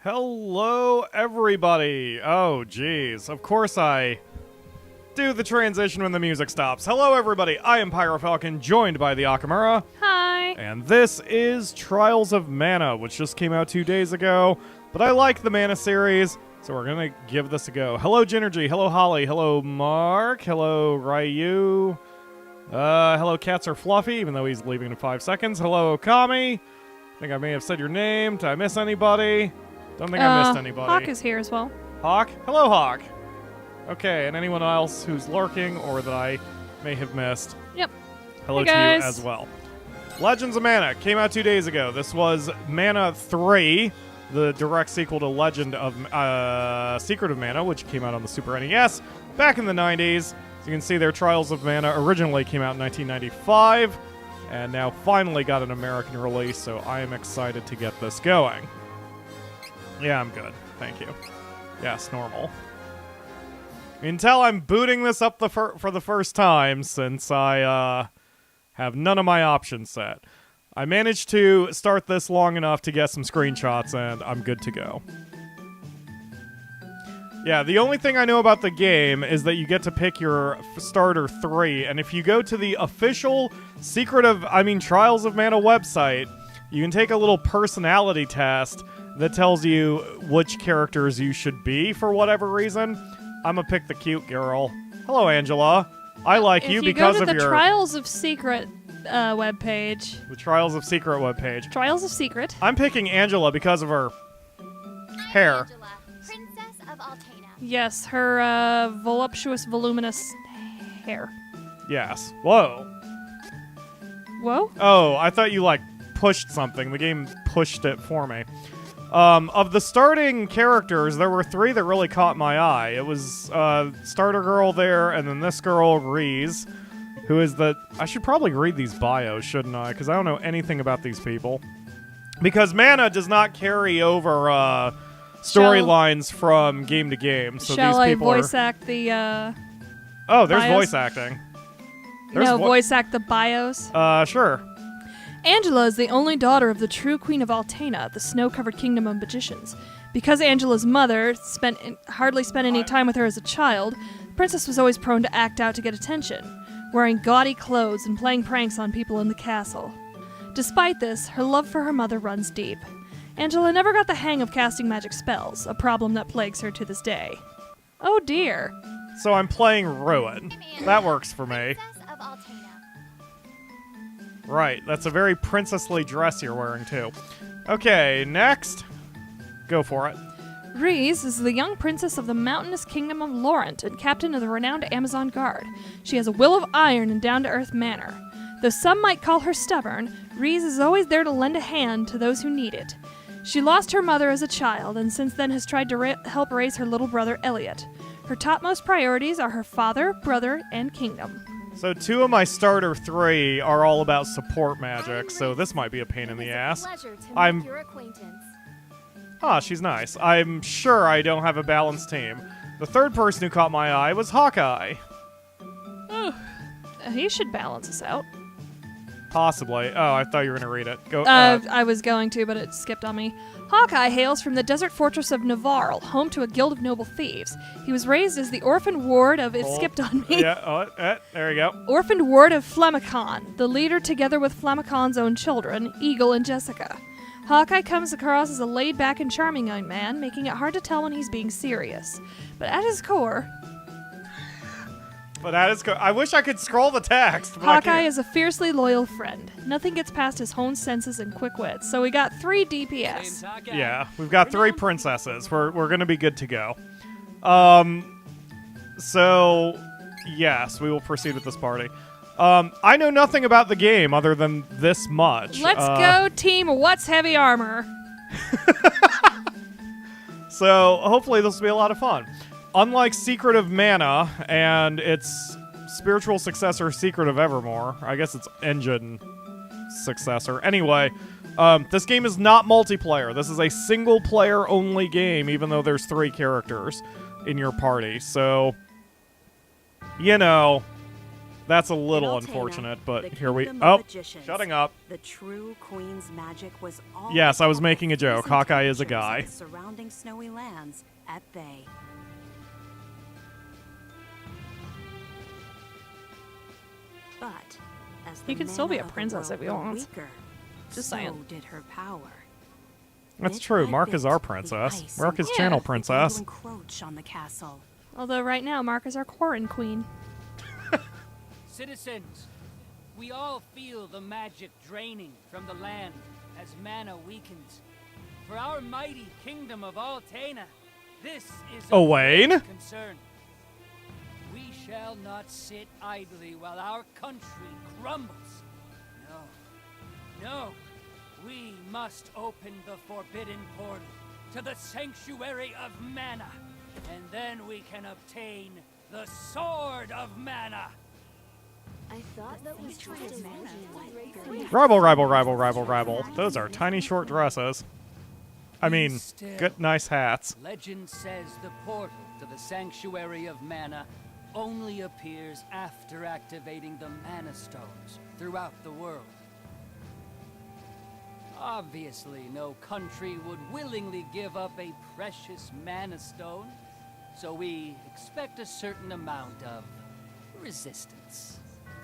Hello, everybody. Oh, geez. Of course I do the transition when the music stops. Hello, everybody. I am PyroFalkon, joined by the Akamura. Hi. And this is Trials of Mana, which just came out 2 days ago. But I like the Mana series, so we're going to give this a go. Hello, Ginergy. Hello, Holly. Hello, Mark. Hello, Ryu. Hello, Cats Are Fluffy, even though he's leaving in 5 seconds. Hello, Kami. I think I may have said your name. Did I miss anybody? Don't think I missed anybody. Hawk is here as well. Hawk? Hello, Hawk. Okay, and anyone else who's lurking or that I may have missed. Yep. Hello hey to guys. you as well. Legends of Mana came out 2 days ago. This was Mana 3, the direct sequel to Legend of Secret of Mana, which came out on the Super NES back in the 90s. As you can see, their Trials of Mana originally came out in 1995, and now finally got an American release, so I am excited to get this going. Yeah, I'm good. Thank you. Yes, normal. You can tell I'm booting this up for the first time since I have none of my options set. I managed to start this long enough to get some screenshots, and I'm good to go. Yeah, the only thing I know about the game is that you get to pick your starter 3, and if you go to the official Trials of Mana website, you can take a little personality test that tells you which characters you should be for whatever reason. I'm gonna pick the cute girl. Hello, Angela. I like you because of your... If you go to the Trials of Secret webpage. The Trials of Secret webpage. Trials of Secret. I'm picking Angela because of her hair. Angela, Princess of Altena. Yes, her voluptuous, voluminous hair. Yes. Whoa. Whoa? Oh, I thought you, pushed something. The game pushed it for me. Of the starting characters, there were 3 that really caught my eye. It was starter girl there, and then this girl, Reese, who is the... I should probably read these bios, shouldn't I? Because I don't know anything about these people. Because Mana does not carry over storylines from game to game. So Shall these people I voice act the Oh, there's bios? voice acting. There's voice act the bios? Sure. Angela is the only daughter of the true Queen of Altena, the snow-covered kingdom of magicians. Because Angela's mother hardly spent any time with her as a child, the princess was always prone to act out to get attention, wearing gaudy clothes and playing pranks on people in the castle. Despite this, her love for her mother runs deep. Angela never got the hang of casting magic spells, a problem that plagues her to this day. Oh dear. So I'm playing Ruin. That works for me. Princess of Altena. Right, that's a very princessly dress you're wearing, too. Okay, next. Go for it. Reese is the young princess of the mountainous kingdom of Laurent and captain of the renowned Amazon Guard. She has a will of iron and down-to-earth manner. Though some might call her stubborn, Reese is always there to lend a hand to those who need it. She lost her mother as a child and since then has tried to help raise her little brother Elliot. Her topmost priorities are her father, brother, and kingdom. So 2 of my starter 3 are all about support magic, so this might be a pain in the ass. Your acquaintance. She's nice. I'm sure I don't have a balanced team. The 3rd person who caught my eye was Hawkeye. He should balance us out. Possibly. Oh, I thought you were going to read it. Go. I was going to, but it skipped on me. Hawkeye hails from the desert fortress of Navarre, home to a guild of noble thieves. He was raised as the orphaned ward of... It skipped on me. Yeah, there you go. Orphaned ward of Flamicon, the leader together with Flamicon's own children, Eagle and Jessica. Hawkeye comes across as a laid-back and charming young man, making it hard to tell when he's being serious. But at his core... I wish I could scroll the text. But Hawkeye is a fiercely loyal friend. Nothing gets past his honed senses and quick wits, so we got 3 DPS. Yeah, we've got 3 princesses. We're going to be good to go. So, yes, we will proceed with this party. I know nothing about the game other than this much. Let's go, team What's Heavy Armor? So, hopefully this will be a lot of fun. Unlike Secret of Mana and its spiritual successor, Secret of Evermore, I guess it's engine successor. Anyway, this game is not multiplayer. This is a single-player only game, even though there's 3 characters in your party. So, That's a little In Altena, unfortunate, but the here we... kingdom of Oh, magicians, shutting up. The true queen's magic was all Yes, I was kept making a the joke. freezing Hawkeye is a temperatures of guy. the surrounding snowy lands at bay. But as the He could still be mana a of the princess world if he grew wants. weaker, Just so saying. did her power. That's Bit true. by Mark is bit, our the princess. ice Mark and is channel began to princess. encroach on the castle. Although right now, Mark is our Quarren queen. Citizens, we all feel the magic draining from the land as mana weakens. For our mighty kingdom of Altena, this is a Owain? great concern. We shall not sit idly while our country crumbles. No, no, we must open the forbidden portal to the sanctuary of mana, and then we can obtain the sword of mana. I thought that was just Rival. Those are tiny short dresses. I mean, Still, good, nice hats. Legend says the portal to the sanctuary of mana only appears after activating the mana stones throughout the world. Obviously, no country would willingly give up a precious mana stone, so we expect a certain amount of resistance.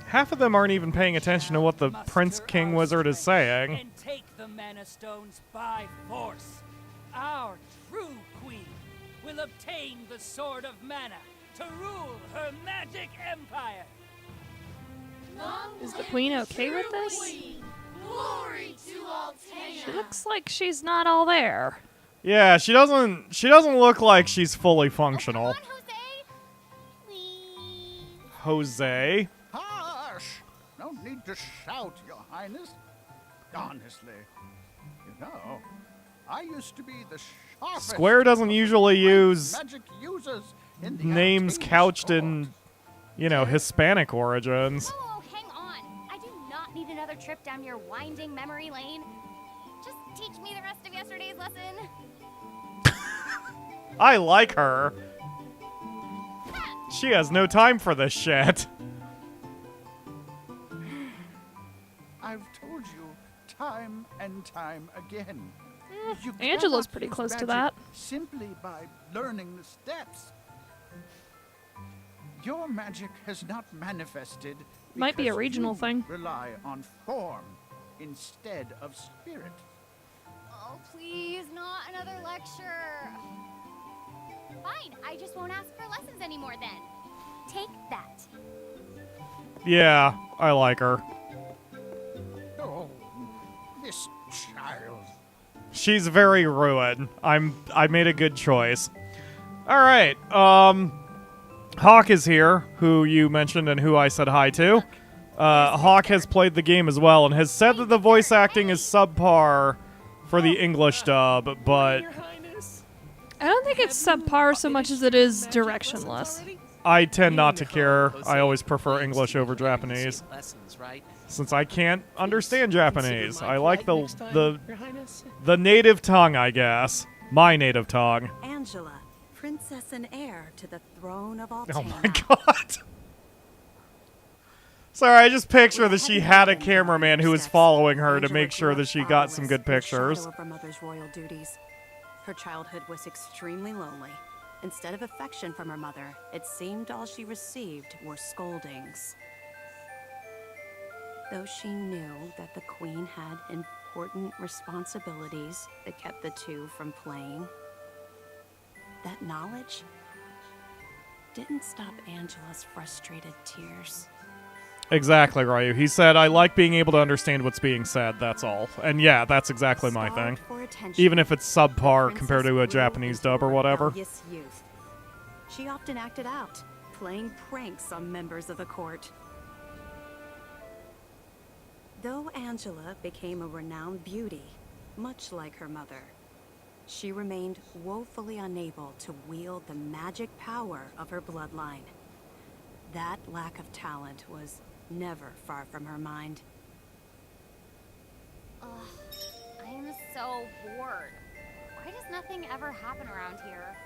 Half of them aren't even paying attention to what the Prince King Wizard is saying. And take the mana stones by force. Our true queen will obtain the sword of mana to rule her magic empire. Is the queen okay with this? Glory to Altena. She looks like she's not all there. Yeah, she doesn't look like she's fully functional. Come on, Jose. Please. Jose. Hush! No need to shout, Your Highness. Honestly, you know, I used to be the sharpest. Square doesn't usually use magic users in the names Altena couched court. in, Hispanic origins. Oh, hang on. I do not need another trip down your winding memory lane. Just teach me the rest of yesterday's lesson. I like her. She has no time for this shit. I've told you time and time again. You Angela's cannot pretty use close to magic that. simply by learning the steps. Your magic has not manifested. Might be a because regional you thing. Rely on form instead of spirit. Oh, please, not another lecture. Fine, I just won't ask for lessons anymore then. Take that. Yeah, I like her. Oh, this child. She's very ruined. I made a good choice. All right. Hawk is here, who you mentioned and who I said hi to. Hawk has played the game as well and has said that the voice acting is subpar for the English dub, but I don't think it's subpar so much as it is directionless. I tend not to care. I always prefer English over Japanese. Since I can't understand Japanese, I like the native tongue, I guess. My native tongue. Angela, princess and heir to the throne of Altena. Oh my god. Sorry, I just picture that she had a cameraman who was following her to make sure that she got some good pictures. Of her mother's royal duties. Her childhood was extremely lonely. Instead of affection from her mother, it seemed all she received were scoldings. Though she knew that the queen had important responsibilities that kept the two from playing, that knowledge didn't stop Angela's frustrated tears. Exactly, Ryu. He said, I like being able to understand what's being said, that's all. And yeah, that's exactly my thing. Starved for attention, Even if it's subpar the compared to a princess grew Japanese dub into or a whatever. rebellious youth. She often acted out, playing pranks on members of the court. Though Angela became a renowned beauty, much like her mother, she remained woefully unable to wield the magic power of her bloodline. That lack of talent was never far from her mind. Ugh, I am so bored. Why does nothing ever happen around here?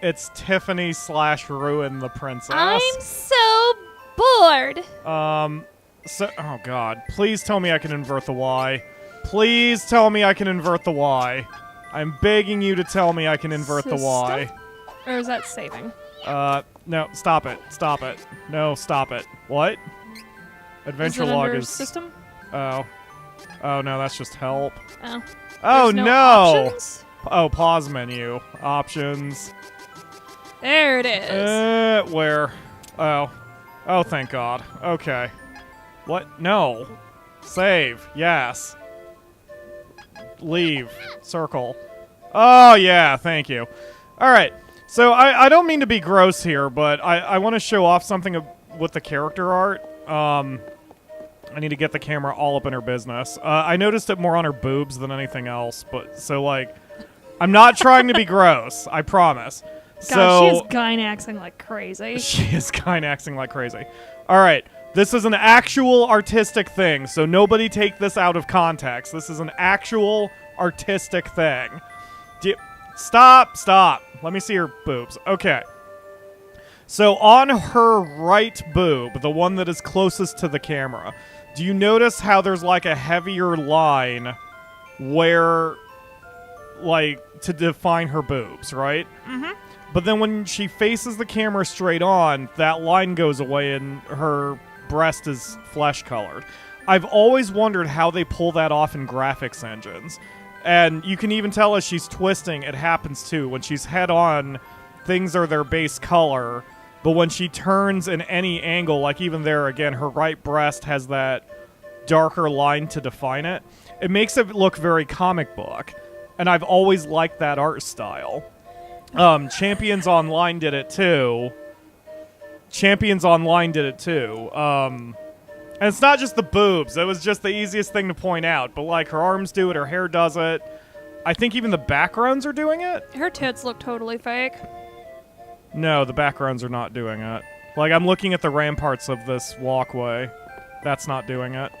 It's Tiffany / Ruin the Princess. I'm so bored. So, oh god, please tell me I can invert the Y. Please tell me I can invert the Y. I'm begging you to tell me I can invert the Y. Or is that saving? No, stop it. Stop it. No, stop it. What? Adventure is it log under is... system? Oh. Oh, no, that's just help. Oh. Oh, There's no no! options? Oh, pause menu. Options. There it is. Where? Oh. Oh, thank God. Okay. What? No. Save. Yes. Leave. Circle. Oh, yeah. Thank you. All right. So I don't mean to be gross here, but I want to show off something with the character art. I need to get the camera all up in her business. I noticed it more on her boobs than anything else, but so, like, I'm not trying to be gross. I promise. God, she is gynaxing like crazy. She is gynaxing like crazy. All right. This is an actual artistic thing, so nobody take this out of context. This is an actual artistic thing. Stop. Let me see her boobs. Okay. So on her right boob, the one that is closest to the camera, do you notice how there's like a heavier line where, like, to define her boobs, right? Mm-hmm. But then when she faces the camera straight on, that line goes away and her breast is flesh colored. I've always wondered how they pull that off in graphics engines. And you can even tell as she's twisting, it happens too. When she's head on, things are their base color. But when she turns in any angle, like even there again, her right breast has that darker line to define it. It makes it look very comic book. And I've always liked that art style. Champions Online did it too. And it's not just the boobs. It was just the easiest thing to point out. But, like, her arms do it, her hair does it. I think even the backgrounds are doing it. Her tits look totally fake. No, the backgrounds are not doing it. Like, I'm looking at the ramparts of this walkway. That's not doing it.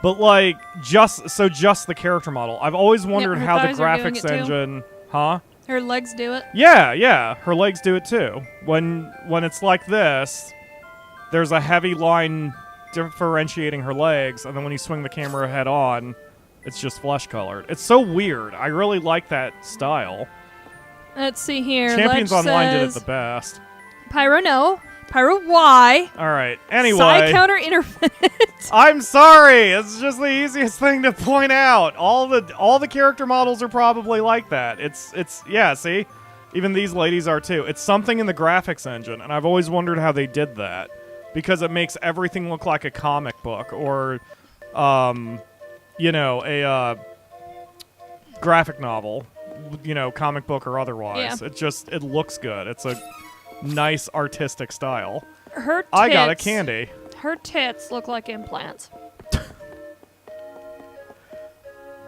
But, like, just the character model. I've always wondered her how the thighs are doing graphics it too. engine... Huh? Her legs do it. Yeah. Her legs do it too. When it's like this, there's a heavy line differentiating her legs, and then when you swing the camera head on, it's just flesh colored. It's so weird. I really like that style. Let's see here. Champions Online did it says, the best. Pyro, no. Pyro, Y. All right. Anyway. Side counter infinite. I'm sorry. It's just the easiest thing to point out. All the character models are probably like that. It's yeah, see? Even these ladies are too. It's something in the graphics engine, and I've always wondered how they did that. Because it makes everything look like a comic book or, you know, a graphic novel, you know, comic book or otherwise. Yeah. It looks good. It's a nice artistic style. Her tits, I got a candy. Her tits look like implants.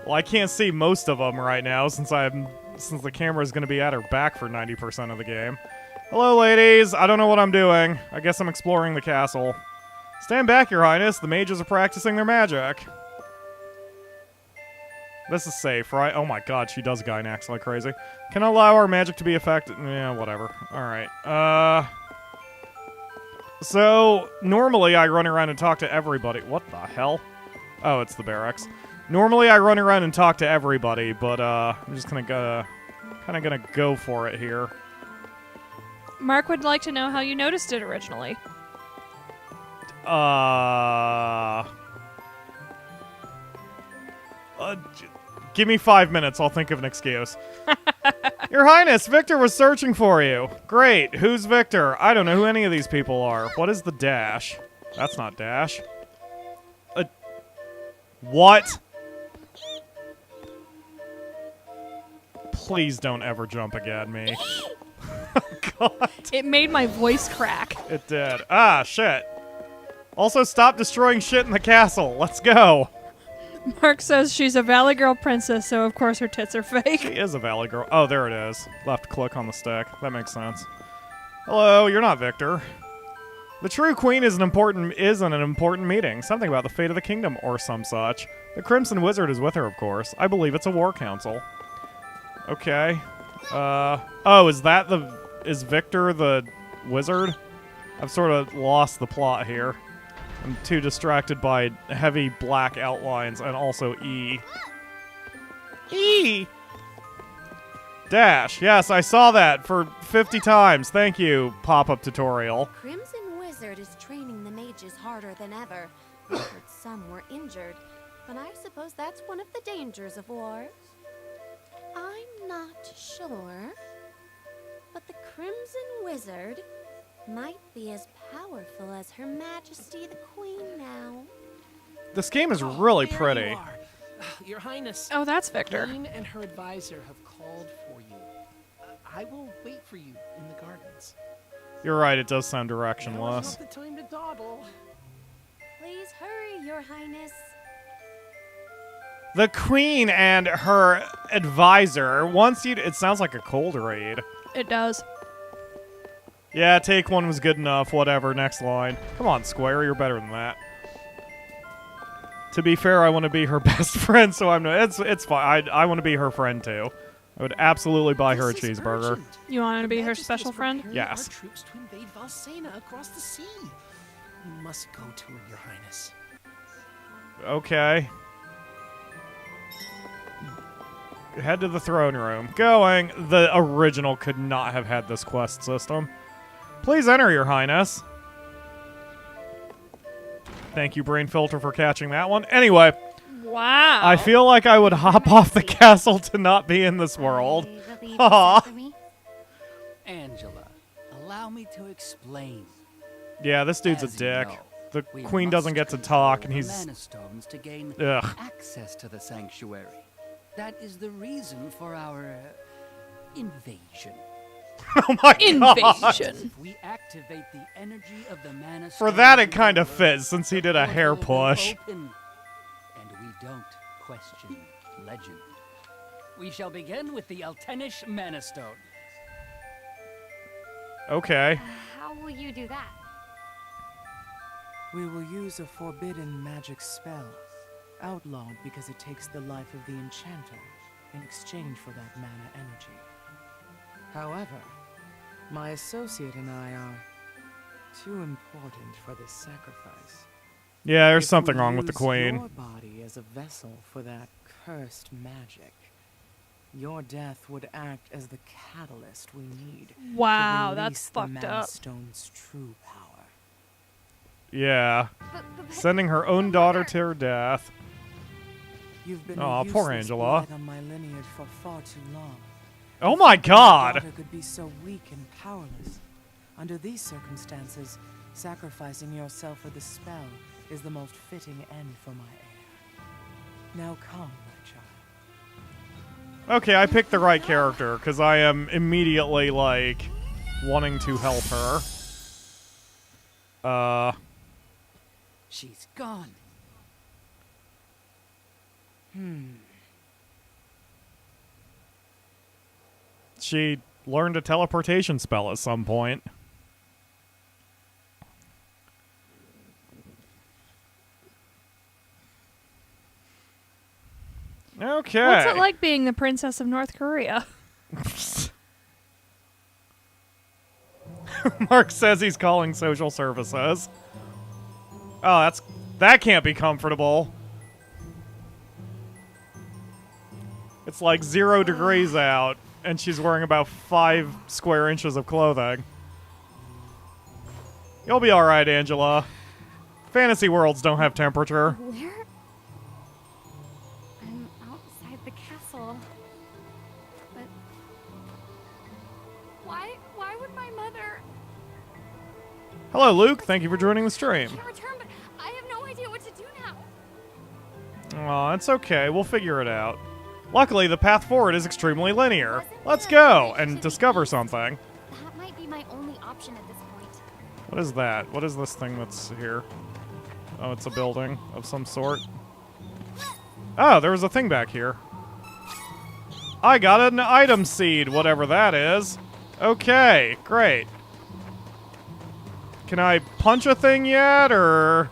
Well, I can't see most of them right now since the camera is going to be at her back for 90% of the game. Hello, ladies. I don't know what I'm doing. I guess I'm exploring the castle. Stand back, Your Highness. The mages are practicing their magic. This is safe, right? Oh my god, she does gynax like crazy. Can I allow our magic to be effective? Yeah, whatever. Alright. So, normally I run around and talk to everybody. What the hell? Oh, it's the barracks. Normally I run around and talk to everybody, but I'm just kind of gonna go for it here. Mark would like to know how you noticed it originally. Give me 5 minutes. I'll think of an excuse. Your Highness, Victor was searching for you. Great. Who's Victor? I don't know who any of these people are. What is the dash? That's not dash. What? Please don't ever jump again, me. God. It made my voice crack. It did. Ah, shit. Also, stop destroying shit in the castle. Let's go. Mark says she's a Valley Girl princess, so of course her tits are fake. She is a Valley Girl. Oh, there it is. Left click on the stick. That makes sense. Hello, you're not Victor. The true queen is in an important meeting. Something about the fate of the kingdom or some such. The Crimson Wizard is with her, of course. I believe it's a war council. Okay. Oh, is Victor the wizard? I've sort of lost the plot here. I'm too distracted by heavy black outlines and also E. E! Dash. Yes, I saw that for 50 times. Thank you, pop-up tutorial. Crimson Wizard is training the mages harder than ever. I heard some were injured, but I suppose that's one of the dangers of wars. I'm not sure, but the Crimson Wizard might be as powerful as Her Majesty the Queen now. This game is really There pretty. you are. Your Highness. Oh, that's Victor. Queen and her advisor have called for you. I will wait for you in the gardens. You're right, it does sound Now is directionless. not the time to dawdle. Please hurry, Your Highness. The Queen and her advisor. Once you... It sounds like a cold read. It does. Yeah, take one was good enough. Whatever, next line. Come on, Square, you're better than that. To be fair, I want to be her best friend, so I'm no. It's fine. I want to be her friend too. I would absolutely buy her a This is cheeseburger. urgent. You want to be her Majesty special is friend? preparing Yes. Our troops to invade Valsena across the sea. You must go to her, Your Highness. Okay. Head to the throne room. Going. The original could not have had this quest system. Please enter, Your Highness. Thank you, Brain Filter, for catching that one. Anyway, Wow. I feel like I would hop off the castle to not be in this world. I believe Aw. it's for me. Angela, allow me to explain. Yeah, this dude's a As you dick. know, The we queen doesn't must get to talk, and control he's... the mana stones to gain Ugh. access to the sanctuary. That is the reason for our invasion. Oh my god! Invasion. If we activate the energy of the mana For stones that, it in the kind of world, fits, since he did a the hair portal will push. open, and we don't question legend. We shall begin with the Altenish Mana Stone. Okay. How will you do that? We will use a forbidden magic spell, outlawed because it takes the life of the enchanter in exchange for that mana energy. However, my associate and I are too important for this sacrifice. Yeah, there's If something we wrong with the use queen. Your body as a vessel for that cursed magic, your death would act as the catalyst we need. Wow, to that's release the fucked mana up. stone's true power. Yeah. But Sending her own daughter to her death. You've been Aw, a poor useless Angela. blight on my lineage for far too long. Oh my Your god! daughter could be so weak and powerless. Under these circumstances, sacrificing yourself for the spell is the most fitting end for my heir. Now come, my child. Okay, I picked the right character, because I am immediately, like, wanting to help her. She's gone. She learned a teleportation spell at some point. Okay. What's it like being the princess of North Korea? Mark says he's calling social services. Oh, that can't be comfortable. It's like 0 degrees out, and she's wearing about 5 square inches of clothing. You'll be alright, Angela. Fantasy worlds don't have temperature. where? I'm outside the castle. But why would my mother Hello, Luke. Thank you for joining the stream. can't return? But I have no idea what to do now. Aw, it's okay. We'll figure it out. Luckily, the path forward is extremely linear. Let's go and discover something. That might be my only option at this point. What is that? What is this thing that's here? Oh, it's a building of some sort. Oh, there was a thing back here. I got an item seed, whatever that is. Okay, great. Can I punch a thing yet, or...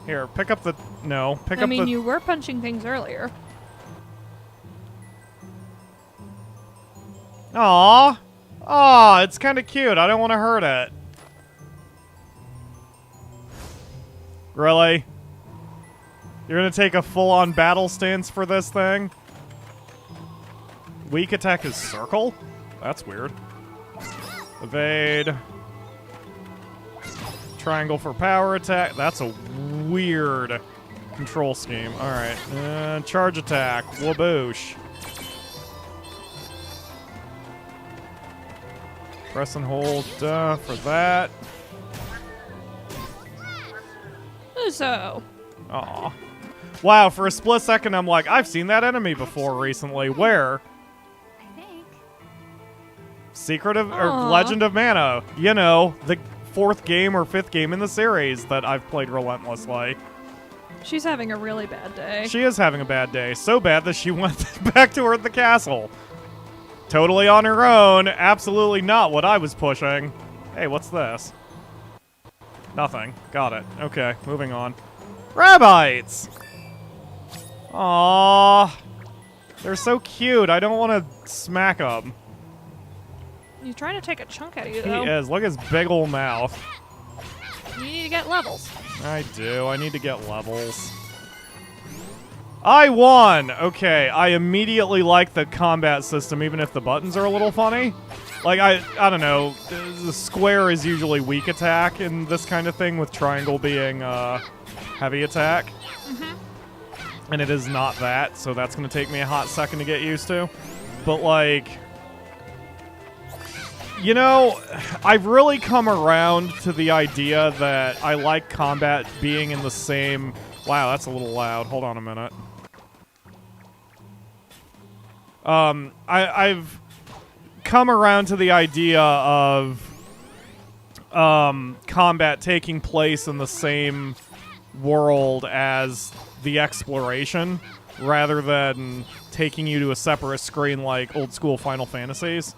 Here, pick up the... No, pick I up mean, the... you were punching things earlier. Aw. Aw, it's kind of cute. I don't want to hurt it. Really? You're gonna take a full-on battle stance for this thing? Weak attack is circle? That's weird. Evade. Triangle for power attack. That's a weird control scheme. Alright. Charge attack. Waboosh. Press and hold for that. So. Aw. Wow, for a split second I'm like, I've seen that enemy before recently. Where? I think. Secret of, or Aw. Legend of Mana. You know, the 4th game or 5th game in the series that I've played relentlessly. She's having a really bad day. She is having a bad day. So bad that she went back to her at the castle. Totally on her own. Absolutely not what I was pushing. Hey, what's this? Nothing. Got it. Okay, moving on. Rabbites! Aww. They're so cute. I don't want to smack them. You're trying to take a chunk out of you, He though. is. Look at his big ol' mouth. You need to get levels. I do. I need to get levels. I won! Okay, I immediately like the combat system, even if the buttons are a little funny. Like, I don't know. The square is usually weak attack in this kind of thing, with triangle being heavy attack. And it is not that, so that's going to take me a hot second to get used to. But, like, you know, I've really come around to the idea that I like combat being in the same... Wow, that's a little loud. Hold on a minute. I've come around to the idea of combat taking place in the same world as the exploration, rather than taking you to a separate screen like old school Final Fantasies,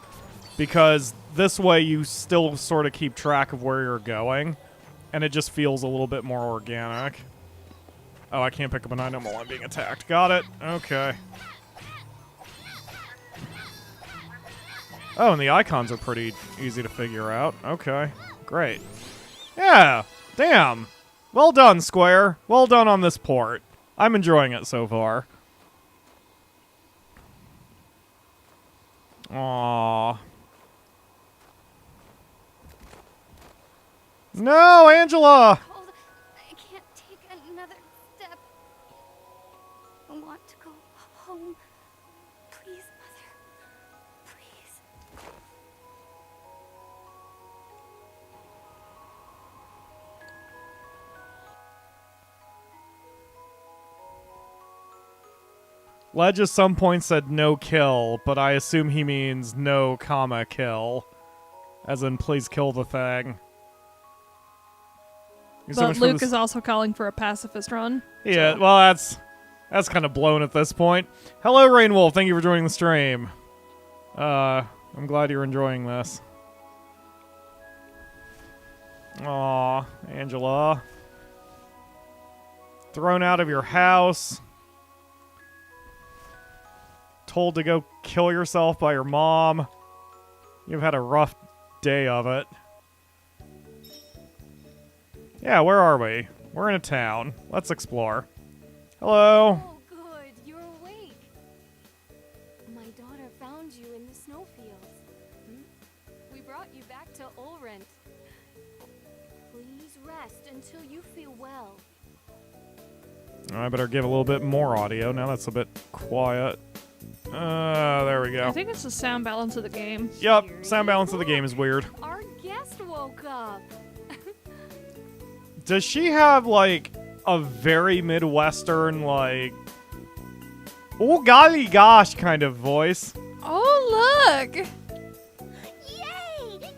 because this way you still sort of keep track of where you're going, and it just feels a little bit more organic. Oh, I can't pick up an item while I'm being attacked. Got it. Okay. Oh, and the icons are pretty easy to figure out. Okay, great. Yeah, damn. Well done, Square. Well done on this port. I'm enjoying it so far. Aww. No, Angela! Hold. I can't take another step. I want to go home. Please, Mother. Please. Ledge at some point said no kill, but I assume he means no comma kill. As in, please kill the thing. Thank you so much But for Luke this- is also calling for a pacifist run. Yeah, so- well, that's kind of blown at this point. Hello, Rainwolf. Thank you for joining the stream. I'm glad you're enjoying this. Aw, Angela. Thrown out of your house. Told to go kill yourself by your mom. You've had a rough day of it. Yeah, where are we? We're in a town. Let's explore. Hello. Oh, good. You're awake. My daughter found you in the snowfields. We brought you back to Ulrent. Please rest until you feel well. I better give a little bit more audio. Now that's a bit quiet. There we go. I think it's the sound balance of the game. Yep, sound balance of the game is weird. Our guest woke up. Does she have, like, a very Midwestern, like, oh golly gosh kind of voice? Oh, look! Yay!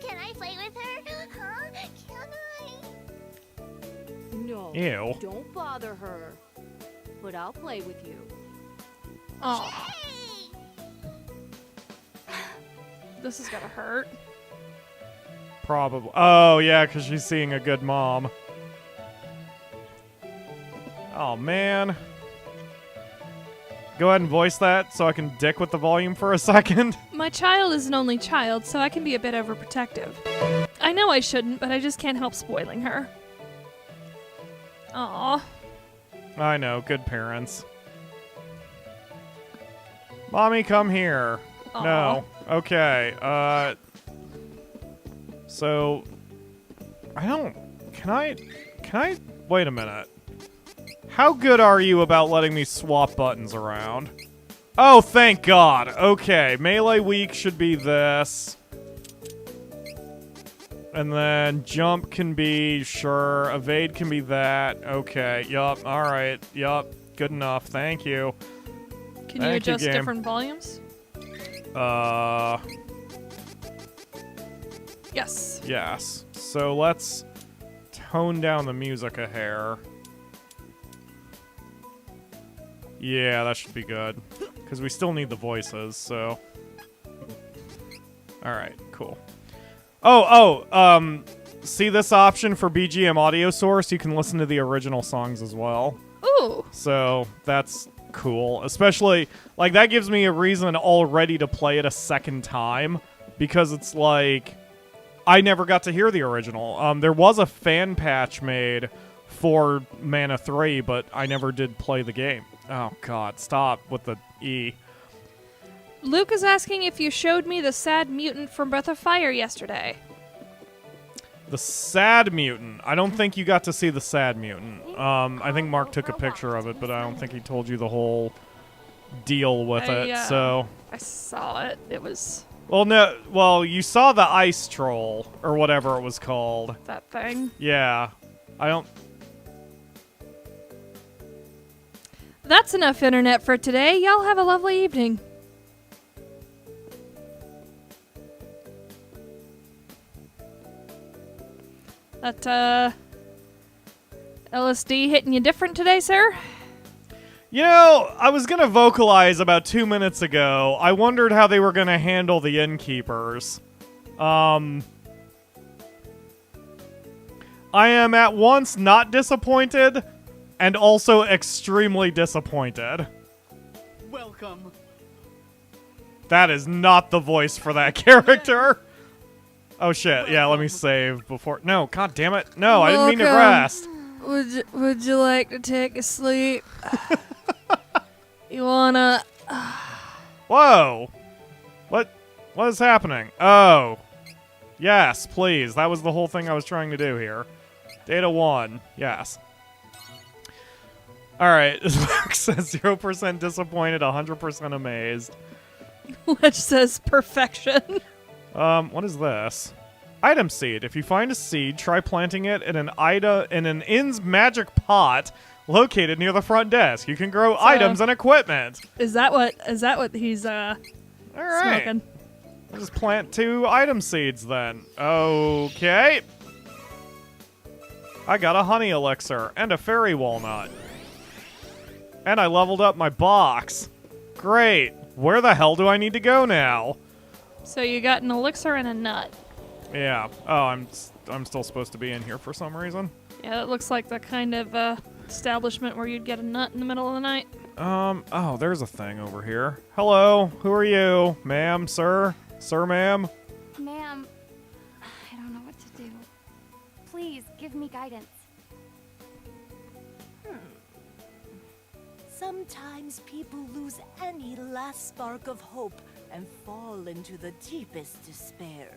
Can I play with her? Huh? Can I? No. Ew. Don't bother her. But I'll play with you. Oh, Hey! this is gonna hurt. Probably. Oh, yeah, because she's seeing a good mom. Oh, man. Go ahead and voice that so I can dick with the volume for a second. My child is an only child, so I can be a bit overprotective. I know I shouldn't, but I just can't help spoiling her. Aw. I know, good parents. Mommy, come here. Aw. No. Okay. So can I wait a minute. How good are you about letting me swap buttons around? Oh, thank God. Okay, melee weak should be this. And then jump can be, sure. Evade can be that. Okay, yup, alright, yup. Good enough, thank you. Can you adjust different volumes? Yes. Yes. So let's tone down the music a hair. Yeah, that should be good. Because we still need the voices, so... Alright, cool. See this option for BGM audio source? You can listen to the original songs as well. Ooh. So, that's cool. Especially, like, that gives me a reason already to play it a second time. Because it's like... I never got to hear the original. There was a fan patch made for Mana 3, but I never did play the game. Oh, God. Stop with the E. Luke is asking if you showed me the sad mutant from Breath of Fire yesterday. The sad mutant. I don't think you got to see the sad mutant. I think Mark took a picture of it, but I don't think he told you the whole deal with it, so... I saw it. It was... Well, no. Well, you saw the ice troll, or whatever it was called. that thing. Yeah. I don't... That's enough internet for today. Y'all have a lovely evening. That, LSD hitting you different today, sir? You know, I was gonna vocalize about 2 minutes ago. I wondered how they were gonna handle the innkeepers. I am at once not disappointed and also extremely disappointed. Welcome. That is not the voice for that character. Oh shit, yeah, let me save before... No, god damn it. No, I didn't mean to rest. Would you like to take a sleep? You wanna... Whoa! What is happening? Oh. Yes, please. That was the whole thing I was trying to do here. Data 1. Yes. Alright, this book says 0% disappointed, 100% amazed. Which says perfection. What is this? Item seed. If you find a seed, try planting it in an inn's magic pot located near the front desk. You can grow items and equipment. Is that what he's All right. smoking? I'll just plant 2 item seeds then. Okay. I got a honey elixir and a fairy walnut. And I leveled up my box. Great. Where the hell do I need to go now? So you got an elixir and a nut. Yeah. Oh, I'm still supposed to be in here for some reason. Yeah, that looks like the kind of establishment where you'd get a nut in the middle of the night. Oh, there's a thing over here. Hello, who are you? Ma'am, sir? Sir, ma'am? Ma'am, I don't know what to do. Please, give me guidance. Sometimes people lose any last spark of hope and fall into the deepest despair.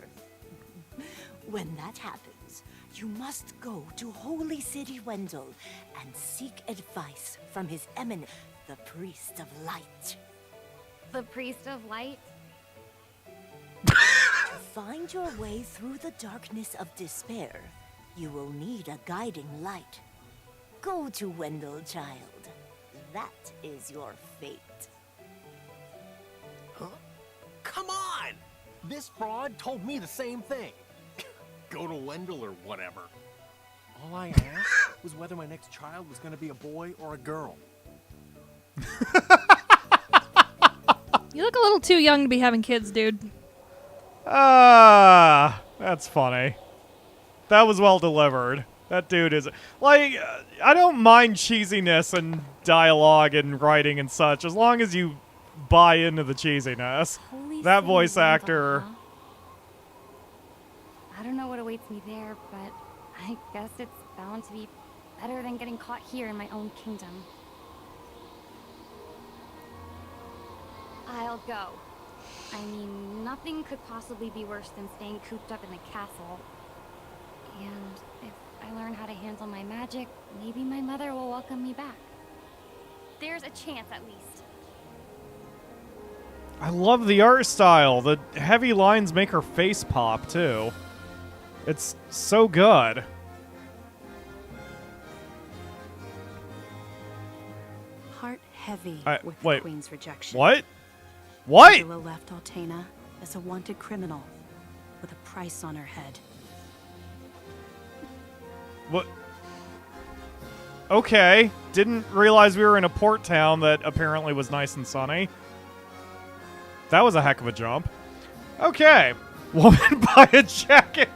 When that happens, you must go to Holy City Wendell and seek advice from His Eminence, the Priest of Light. The Priest of Light? To find your way through the darkness of despair, you will need a guiding light. Go to Wendell, child. That is your fate. Huh? Come on! This fraud told me the same thing. Go to Wendell or whatever. All I asked was whether my next child was going to be a boy or a girl. You look a little too young to be having kids, dude. That's funny. That was well delivered. That dude is... Like, I don't mind cheesiness and dialogue and writing and such, as long as you buy into the cheesiness. Holy That City voice Wendell, actor... huh? I don't know what awaits me there, but I guess it's bound to be Better than getting caught here in my own kingdom. I'll go. I mean, nothing could possibly be worse than staying cooped up in the castle. And if I learn how to handle my magic, maybe my mother will welcome me back. There's a chance, at least. I love the art style. The heavy lines make her face pop, too. It's so good. Heart heavy with the wait. Queen's rejection. What? What? Angela left Altena as a wanted criminal with a price on her head. What? Okay. Didn't realize we were in a port town that apparently was nice and sunny. That was a heck of a jump. Okay. Woman buy a jacket.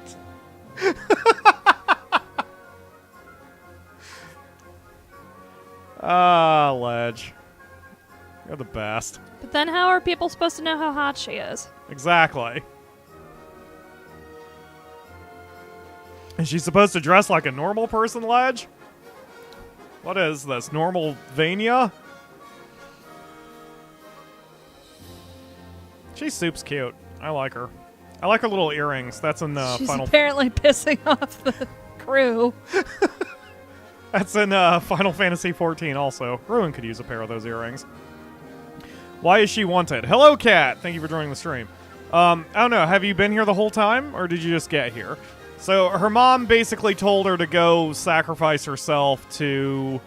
Ah, Ledge. You're the best. But then how are people supposed to know how hot she is? Exactly. Is she supposed to dress like a normal person, Ledge? What is this? Normal Vania? She's soup's cute. I like her. I like her little earrings. That's in She's Final... apparently pissing off the crew. That's in Final Fantasy XIV also. Ruin could use a pair of those earrings. Why is she wanted? Hello, Cat! Thank you for joining the stream. I don't know. Have you been here the whole time, or did you just get here? So her mom basically told her to go sacrifice herself to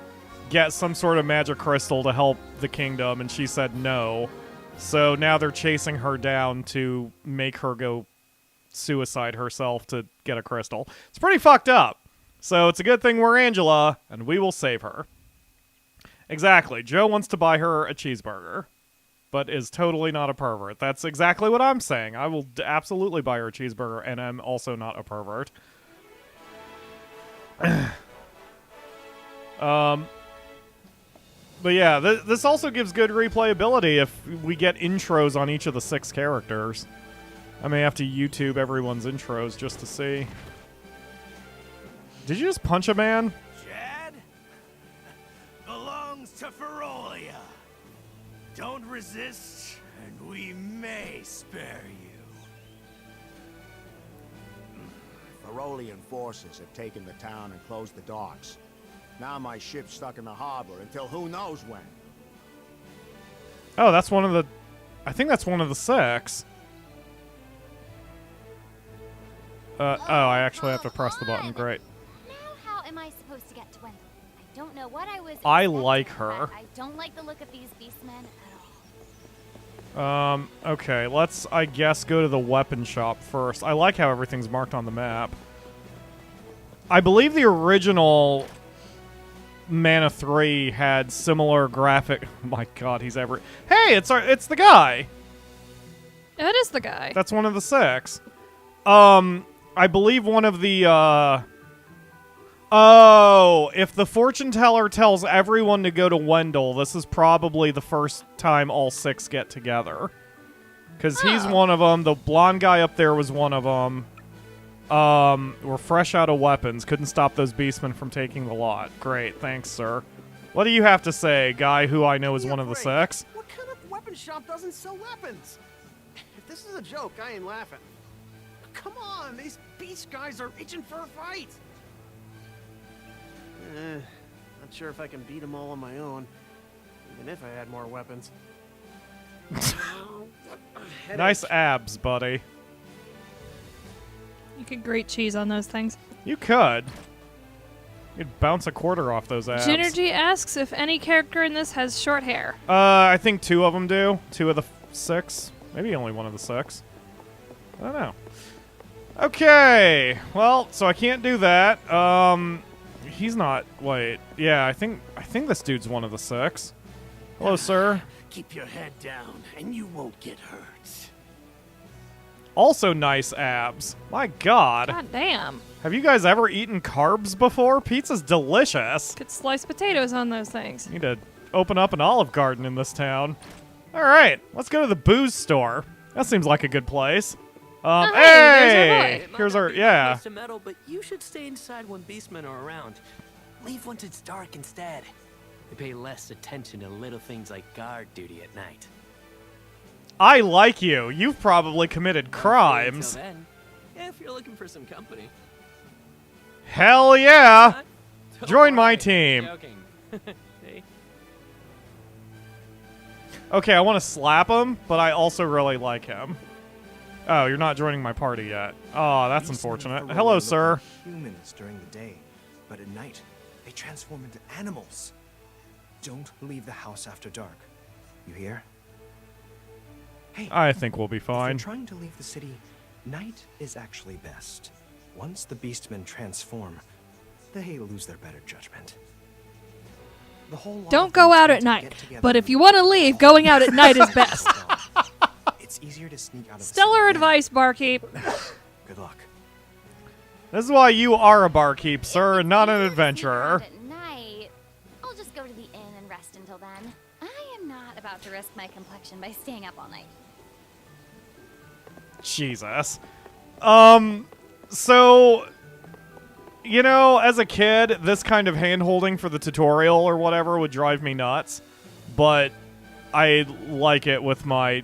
get some sort of magic crystal to help the kingdom, and she said no. So now they're chasing her down to make her go suicide herself to get a crystal. It's pretty fucked up. So it's a good thing we're Angela, and we will save her. Exactly. Joe wants to buy her a cheeseburger, but is totally not a pervert. That's exactly what I'm saying. I will absolutely buy her a cheeseburger, and I'm also not a pervert. But yeah, this also gives good replayability if we get intros on each of the 6 characters. I may have to YouTube everyone's intros just to see. Did you just punch a man? Chad belongs to Ferolia. Don't resist, and we may spare you. Ferolian forces have taken the town and closed the docks. Now my ship's stuck in the harbor until who knows when. Oh, that's one of the... I think that's one of the 6. Oh, I actually have to press the button. Great. Now how am I supposed to get to Wendell? I don't know what I was I expecting, like but her. I don't like the look of these beastmen at all. Okay, let's, I guess, go to the weapon shop first. I like how everything's marked on the map. I believe the original Mana 3 had similar graphic... Oh my god, he's ever... Hey, it's the guy! It is the guy. That's one of the 6. I believe one of the, Oh, if the fortune teller tells everyone to go to Wendell, this is probably the first time all 6 get together. Because he's one of them. The blonde guy up there was one of them. We're fresh out of weapons. Couldn't stop those beastmen from taking the lot. Great, thanks, sir. What do you have to say, guy who I know is one of the 6? What kind of weapon shop doesn't sell weapons? If this is a joke, I ain't laughing. Come on, these beast guys are itching for a fight. Not sure if I can beat them all on my own, even if I had more weapons. Nice abs, buddy. You could grate cheese on those things. You could. You'd bounce a quarter off those abs. Genergy asks if any character in this has short hair. I think 2 of them do. 2 of the 6. Maybe only one of the 6. I don't know. Okay. Well, so I can't do that. He's not... Wait. Yeah, I think this dude's one of the 6. Hello, sir. Keep your head down, and you won't get hurt. Also nice abs. My god. God damn. Have you guys ever eaten carbs before? Pizza's delicious. Could slice potatoes on those things. Need to open up an Olive Garden in this town. All right, let's go to the booze store. That seems like a good place. Hey, hey! there's our boy. Here's our, yeah. To meddle, but you should stay inside when beastmen are around. Leave once it's dark instead. They pay less attention to little things like guard duty at night. I like you. You've probably committed crimes. Until then, if you're looking for some company. Hell yeah! Don't Join my worry, team. joking. Hey. Okay, I want to slap him, but I also really like him. Oh, you're not joining my party yet. Oh, that's unfortunate. Hello, sir. Humans during the day, but at night, they transform into animals. Don't leave the house after dark. You hear? Hey, I think we'll be if fine. you're trying to leave the city, night is actually best. Once the beastmen transform, they lose their better judgment. The whole lot Don't of go them out tend at to night. get together But if and you want to leave, going out at night is best. It's easier to sneak out of the Stellar city. advice, barkeep. Good luck. This is why you are a barkeep, sir, and not an Easier to sneak adventurer. around at night. I'll just go to the inn and rest until then. I am not about to risk my complexion by staying up all night. Jesus. So, you know, as a kid, this kind of hand-holding for the tutorial or whatever would drive me nuts. But I like it with my...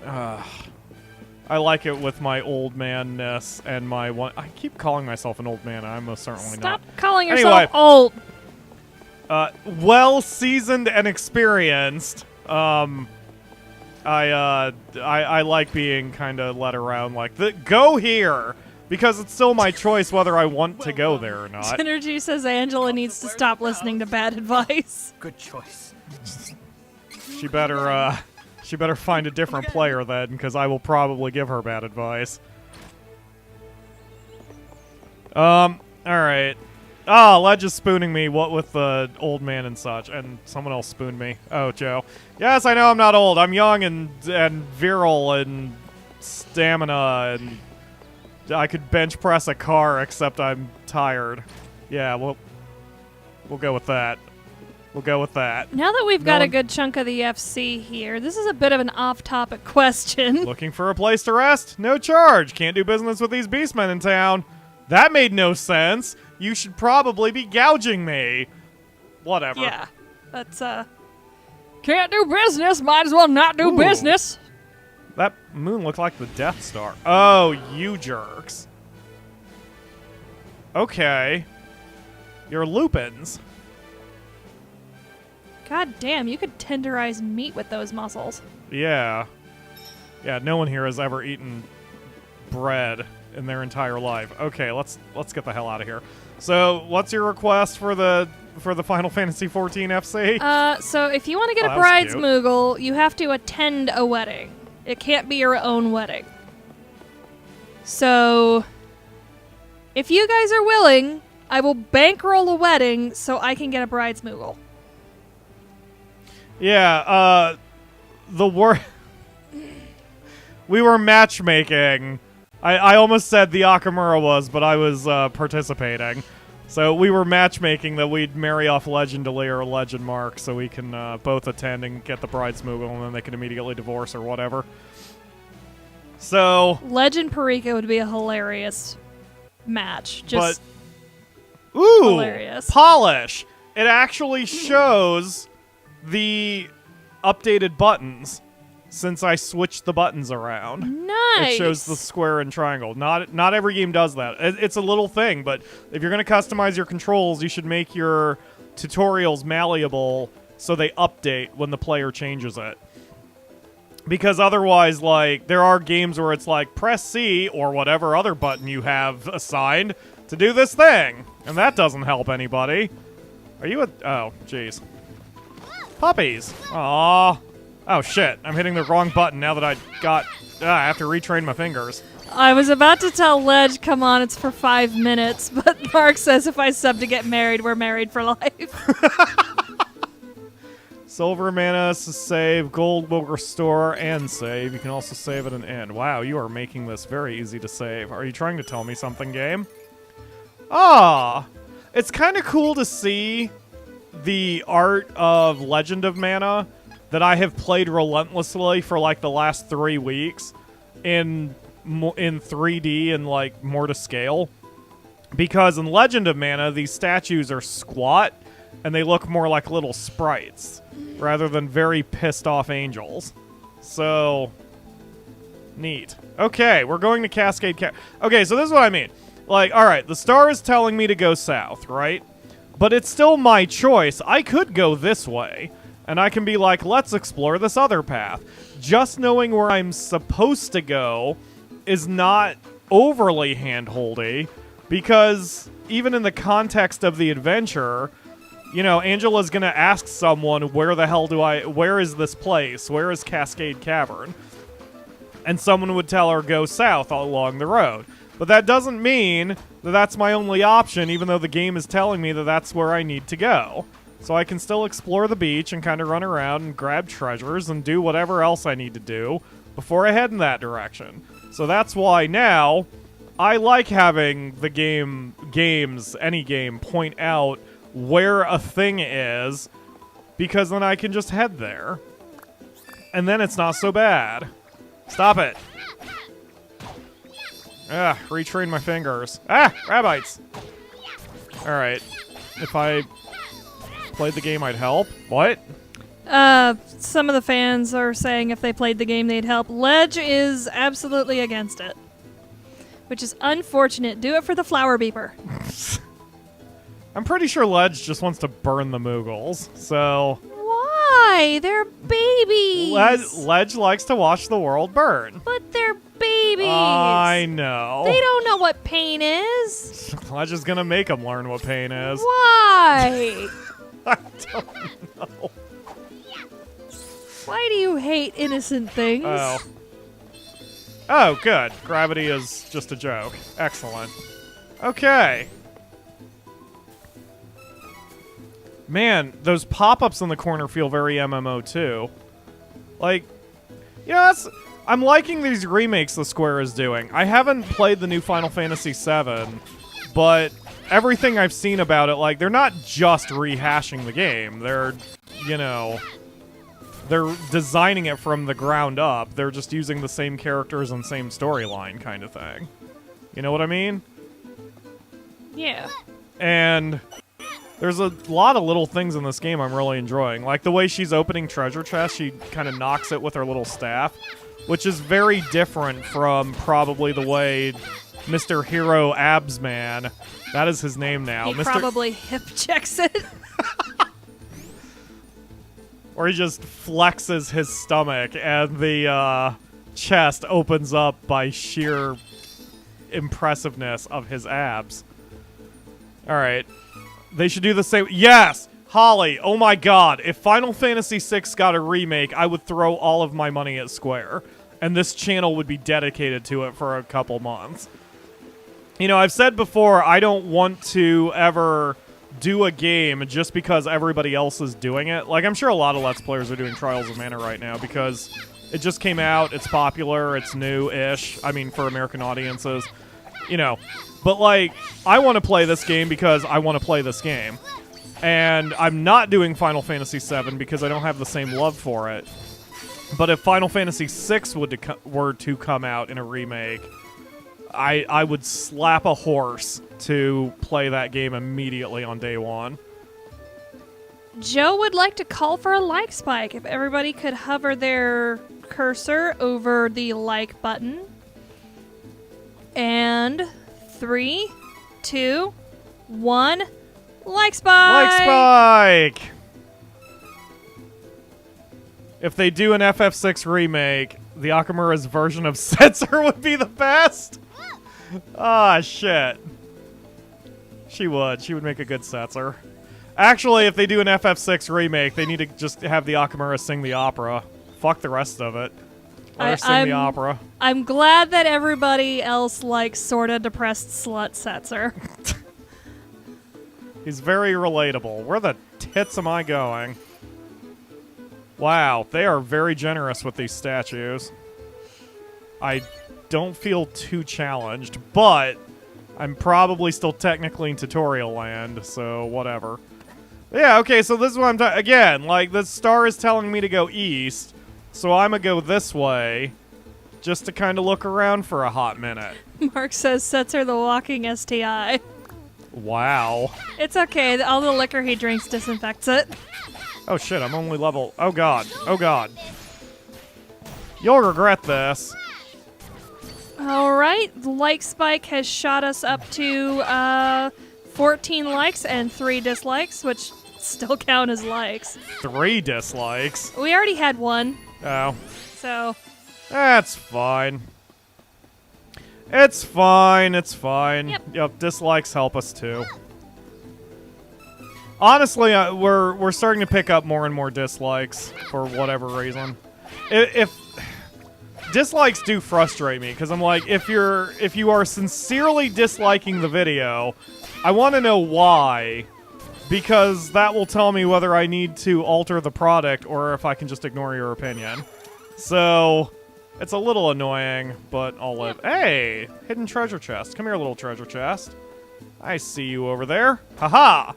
I like it with my old man-ness and my one... I keep calling myself an old man, I'm most certainly Stop not. calling yourself Anyway. old. Well-seasoned and experienced. I like being kind of led around like, go here! Because it's still my choice whether I want to go there or not. Synergy says Angela needs to stop listening to bad advice. Good choice. She better find a different player then, because I will probably give her bad advice. Alright. Oh, Ledge is spooning me, what with the old man and such, and someone else spooned me. Oh, Joe. Yes, I know I'm not old. I'm young and virile and stamina, and I could bench press a car, except I'm tired. Yeah, we'll go with that. We'll go with that. Now that we've No got a one- good chunk of the FC here, this is a bit of an off-topic question. Looking for a place to rest? No charge. Can't do business with these beastmen in town. That made no sense. You should probably be gouging me. Whatever. Yeah, that's can't do business. Might as well not do Ooh. business. That moon looked like the Death Star. Oh, you jerks. Okay. You're Lupins. God damn, you could tenderize meat with those muscles. Yeah. Yeah, no one here has ever eaten bread in their entire life. Okay, let's get the hell out of here. So, what's your request for the Final Fantasy XIV FC? So if you want to get Oh, a that was bride's cute. moogle, you have to attend a wedding. It can't be your own wedding. So, if you guys are willing, I will bankroll a wedding so I can get a bride's moogle. Yeah, we were matchmaking. I almost said the Akamura was, but I was participating. So we were matchmaking that we'd marry off Legend Lee or Legend Mark so we can both attend and get the bride's moogle, and then they can immediately divorce or whatever. So... Legend Parika would be a hilarious match. Just Ooh! hilarious. Polish! It actually shows the updated buttons since I switched the buttons around. Nice. It shows the square and triangle. Not every game does that. It's a little thing, but if you're going to customize your controls, you should make your tutorials malleable so they update when the player changes it. Because otherwise, like, there are games where it's like, press C or whatever other button you have assigned to do this thing. And that doesn't help anybody. Are you a... Oh, jeez. Puppies. Aww. Oh, shit. I'm hitting the wrong button now that I got... I have to retrain my fingers. I was about to tell Ledge, come on, it's for 5 minutes, but Mark says if I sub to get married, we're married for life. Silver mana to save, gold will restore and save. You can also save at an end. Wow, you are making this very easy to save. Are you trying to tell me something, game? Ah! It's kind of cool to see the art of Legend of Mana that I have played relentlessly for like the last 3 weeks in 3D and like more to scale. Because in Legend of Mana, these statues are squat, and they look more like little sprites, rather than very pissed off angels. So, neat. Okay, we're going to Cascade Okay, so this is what I mean. Like, alright, the star is telling me to go south, right? But it's still my choice. I could go this way, and I can be like, let's explore this other path. Just knowing where I'm supposed to go is not overly hand-holdy, because even in the context of the adventure, you know, Angela's gonna ask someone, where is this place? Where is Cascade Cavern? And someone would tell her, go south along the road. But that doesn't mean that that's my only option, even though the game is telling me that that's where I need to go. So I can still explore the beach and kind of run around and grab treasures and do whatever else I need to do before I head in that direction. So that's why now I like having the any game, point out where a thing is, because then I can just head there. And then it's not so bad. Stop it. Retrain my fingers. Rabbits! Alright. If I played the game, I'd help. What? Some of the fans are saying if they played the game, they'd help. Ledge is absolutely against it. Which is unfortunate. Do it for the flower beeper. I'm pretty sure Ledge just wants to burn the Moogles, so... Why? They're babies! Ledge likes to watch the world burn. But they're babies! I know. They don't know what pain is. Ledge is gonna make them learn what pain is. Why? I don't know. Why do you hate innocent things? Oh, good. Gravity is just a joke. Excellent. Okay. Man, those pop-ups in the corner feel very MMO too. Like, you know, I'm liking these remakes the Square is doing. I haven't played the new Final Fantasy VII, but everything I've seen about it, like, they're not just rehashing the game. They're, you know, they're designing it from the ground up. They're just using the same characters and same storyline kind of thing. You know what I mean? Yeah. And there's a lot of little things in this game I'm really enjoying. Like the way she's opening treasure chests, she kind of knocks it with her little staff, which is very different from probably the way Mr. Hero Absman, that is his name now. He probably hip checks it. Or he just flexes his stomach and the chest opens up by sheer impressiveness of his abs. Alright. They should do the same. Yes! Holly, oh my god. If Final Fantasy VI got a remake, I would throw all of my money at Square. And this channel would be dedicated to it for a couple months. You know, I've said before, I don't want to ever do a game just because everybody else is doing it. Like, I'm sure a lot of Let's Players are doing Trials of Mana right now because it just came out, it's popular, it's new-ish. I mean, for American audiences. You know. But, like, I want to play this game because I want to play this game. And I'm not doing Final Fantasy VII because I don't have the same love for it. But if Final Fantasy VI were to come out in a remake, I would slap a horse to play that game immediately on day one. Joe would like to call for a like spike. If everybody could hover their cursor over the like button. And 3, 2, 1, like spike! Like spike! If they do an FF6 remake, the Akamura's version of Setzer would be the best! Ah, shit. She would. She would make a good Setzer. Actually, if they do an FF6 remake, they need to just have the Akamura sing the opera. Fuck the rest of it. Let her sing the opera. I'm glad that everybody else likes sorta depressed slut Setzer. He's very relatable. Where the tits am I going? Wow, they are very generous with these statues. I don't feel too challenged, but I'm probably still technically in tutorial land, so whatever. Yeah, okay, so this is what I'm talking... Again, like, the star is telling me to go east, so I'm gonna go this way, just to kind of look around for a hot minute. Mark says Setzer the walking STI. Wow. It's okay. All the liquor he drinks disinfects it. Oh shit, I'm only level... Oh god. Oh god. You'll regret this. Alright, the like spike has shot us up to 14 likes and 3 dislikes, which still count as likes. 3 dislikes? We already had 1. Oh. So... That's fine. It's fine, it's fine. Yep. Dislikes help us too. Honestly, we're starting to pick up more and more dislikes for whatever reason. If dislikes do frustrate me, because I'm like, if you are sincerely disliking the video, I want to know why, because that will tell me whether I need to alter the product or if I can just ignore your opinion. So it's a little annoying, but I'll live. Hey, hidden treasure chest. Come here, little treasure chest. I see you over there. Haha.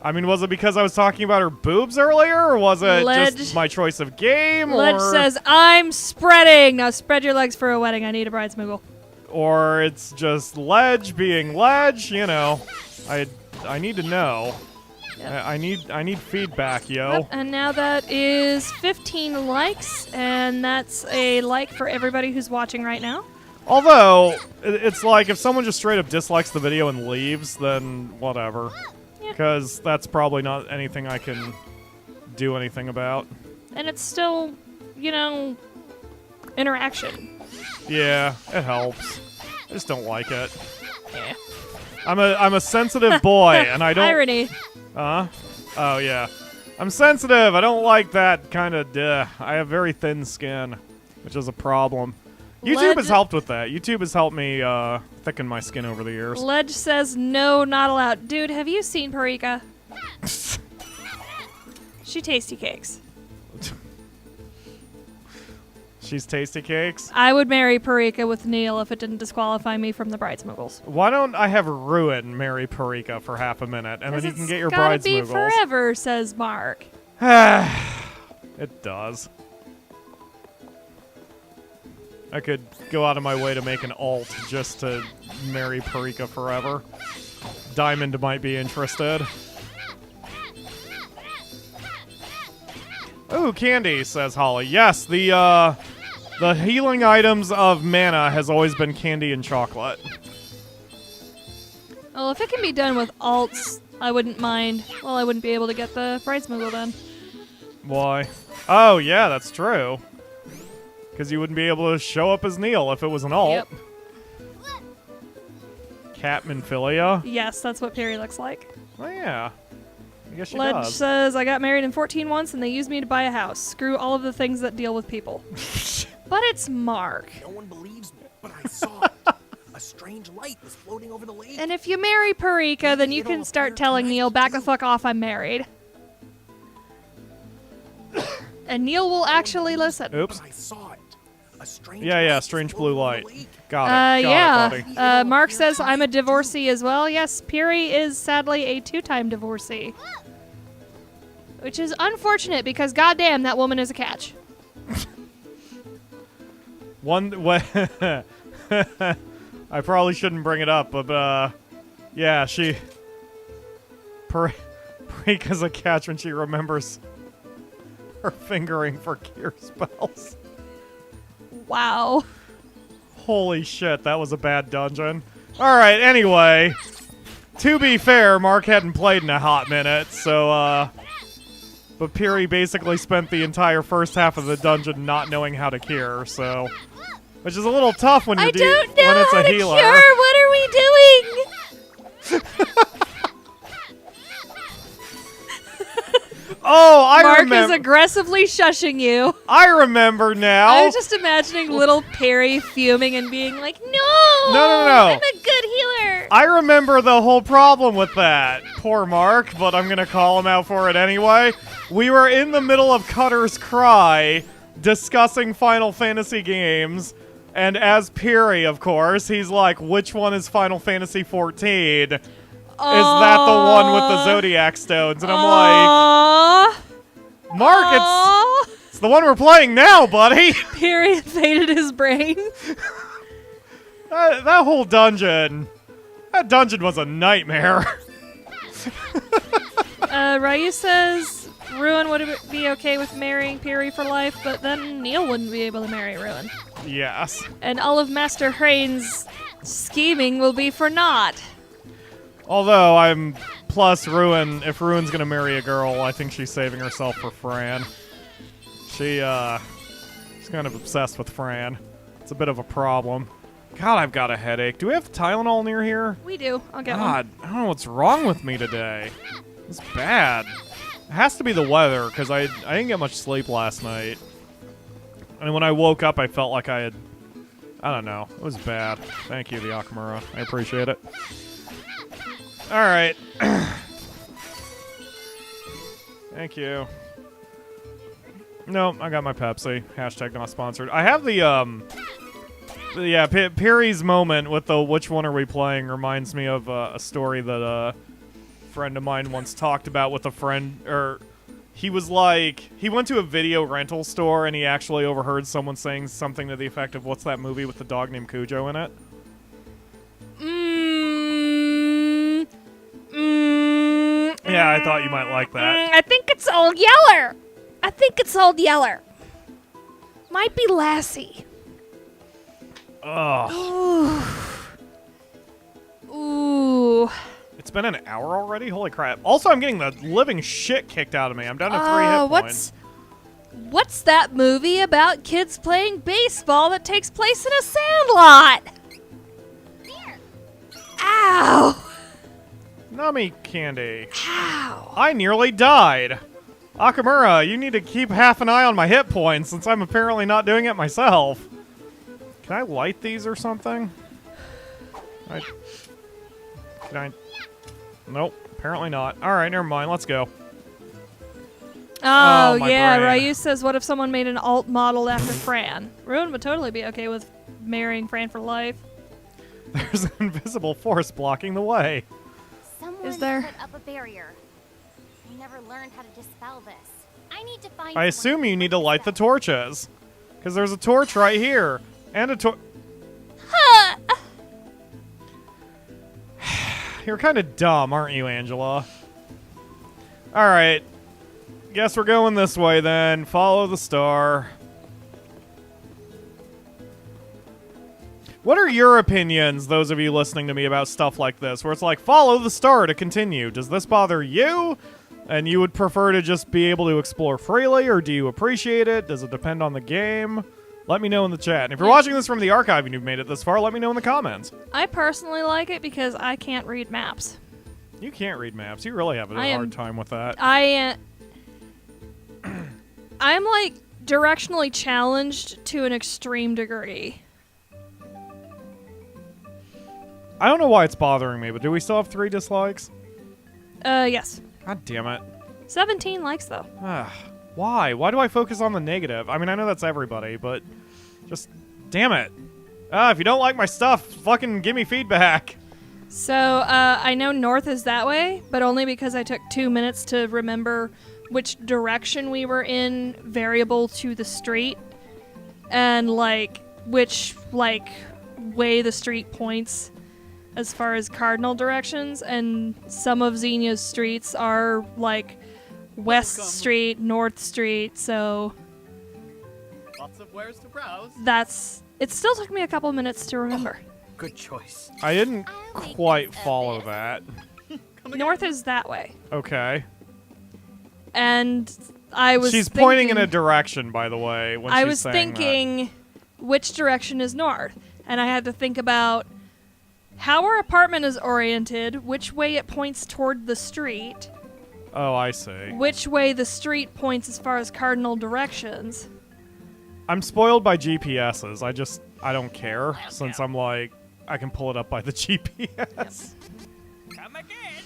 I mean, was it because I was talking about her boobs earlier, or was it just my choice of game? Ledge says, I'm spreading! Now spread your legs for a wedding. I need a bridesmoogle. Or it's just Ledge being Ledge, you know. I need to know. Yep. I need feedback, yo. Yep, and now that is 15 likes, and that's a like for everybody who's watching right now. Although, it's like, if someone just straight up dislikes the video and leaves, then whatever. Because that's probably not anything I can do anything about. And it's still, you know, interaction. Yeah, it helps. I just don't like it. Yeah. I'm a sensitive boy, and I don't... Irony. Oh, yeah. I'm sensitive. I don't like that kind of... I have very thin skin, which is a problem. YouTube has helped with that. YouTube has helped me thicken my skin over the years. Ledge says, no, not allowed. Dude, have you seen Parika? She tasty cakes. She's tasty cakes? I would marry Parika with Neil if it didn't disqualify me from the bridesmoogles. Why don't I have Ruin marry Parika for half a minute, and then you can get your bridesmoogles? It's gotta be forever, says Mark. It does. I could go out of my way to make an alt just to marry Parika forever. Diamond might be interested. Ooh, candy, says Holly. Yes, the healing items of mana has always been candy and chocolate. Well, if it can be done with alts, I wouldn't mind. Well, I wouldn't be able to get the bridesmoogle then. Why? Oh, yeah, that's true. Because you wouldn't be able to show up as Neil if it was an alt. Yep. Catmanphilia? Yes, that's what Perry looks like. Oh, yeah. I guess she Ledge does. says, I got married in 14 once and they used me to buy a house. Screw all of the things that deal with people. But it's Mark. No one believes me, but I saw it. A strange light was floating over the lake. And if you marry Parika, then you can start telling Neil, back the fuck off, I'm married. And Neil will actually listen. Oops. I saw it. A strange Yeah, strange blue light. Got it. Got it, buddy. Mark says, I'm a divorcee as well. Yes, Piri is sadly a 2-time divorcee. Which is unfortunate because goddamn, that woman is a catch. I probably shouldn't bring it up, but yeah, Parika's a catch when she remembers her fingering for gear spells. Wow. Holy shit, that was a bad dungeon. Alright, anyway. To be fair, Mark hadn't played in a hot minute, so, but Piri basically spent the entire first half of the dungeon not knowing how to cure, so... Which is a little tough when you're when it's a healer. Cure. What are we doing? Oh, I remember. Mark is aggressively shushing you. I remember now. I was just imagining little Perry fuming and being like, no! No. I'm a good healer! I remember the whole problem with that. Poor Mark, but I'm going to call him out for it anyway. We were in the middle of Cutter's Cry discussing Final Fantasy games, and as Perry, of course, he's like, which one is Final Fantasy 14? Is that the one with the Zodiac Stones? And I'm like, Mark, it's the one we're playing now, buddy. Perry invaded his brain. That whole dungeon, That dungeon was a nightmare. Ryu says Ruin would be okay with marrying Pyro for life, but then Neil wouldn't be able to marry Ruin. Yes. And all of Master Hrane's scheming will be for naught. Although I'm plus Ruin. If Ruin's gonna marry a girl, I think she's saving herself for Fran. She's kind of obsessed with Fran. It's a bit of a problem. God, I've got a headache. Do we have Tylenol near here? We do. I'll get one. God, I don't know what's wrong with me today. It's bad. It has to be the weather, because I didn't get much sleep last night. And when I woke up, I felt like I had... I don't know. It was bad. Thank you, the Akamura. I appreciate it. Alright. Thank you. No, I got my Pepsi. Hashtag not sponsored. I have the, yeah, Perry's moment with the which one are we playing reminds me of a story that a friend of mine once talked about with a friend, or he was like, he went to a video rental store and he actually overheard someone saying something to the effect of, what's that movie with the dog named Cujo in it? Yeah, I thought you might like that. I think it's Old Yeller. I think it's Old Yeller. Might be Lassie. Ugh. Ooh. It's been an hour already? Holy crap. Also, I'm getting the living shit kicked out of me. I'm down to 3 hit points. What's that movie about kids playing baseball that takes place in a sandlot? Ow! Nummy candy. Ow! I nearly died. Akamura, you need to keep half an eye on my hit points since I'm apparently not doing it myself. Can I light these or something? Can I? Nope, apparently not. Alright, never mind, let's go. Oh, my yeah, brain. Ryu says, what if someone made an alt modeled after Fran? Ruin would totally be okay with marrying Fran for life. There's an invisible force blocking the way. Someone Is there? put up a barrier. I never learned how to dispel this. I need to find I assume you need to light the torches. Because there's a torch right here. And a torch. You're kind of dumb, aren't you, Angela? Alright. Guess we're going this way then. Follow the star. What are your opinions, those of you listening to me, about stuff like this, where it's like, follow the star to continue? Does this bother you? And you would prefer to just be able to explore freely, or do you appreciate it? Does it depend on the game? Let me know in the chat. And if you're watching this from the archive and you've made it this far, let me know in the comments. I personally like it because I can't read maps. You can't read maps. You really have a hard time with that. I'm like directionally challenged to an extreme degree. I don't know why it's bothering me, but do we still have 3 dislikes? Yes. God damn it. 17 likes, though. Why? Why do I focus on the negative? I mean, I know that's everybody, but just damn it. If you don't like my stuff, fucking give me feedback. So, I know north is that way, but only because I took 2 minutes to remember which direction we were in, variable to the street, and, like, which, like, way the street points as far as cardinal directions, and some of Xenia's streets are, like, West Street, North Street, so... Lots of wares to browse. It still took me a couple minutes to remember. Good choice. I didn't quite follow that. North is that way. Okay. And I was She's pointing in a direction, by the way, when I she's was saying thinking which direction is north, and I had to think about how our apartment is oriented, which way it points toward the street, that. Oh, I see. which way the street points as far as cardinal directions. I'm spoiled by GPSs. I don't care, since I'm like, I can pull it up by the GPS. Come again.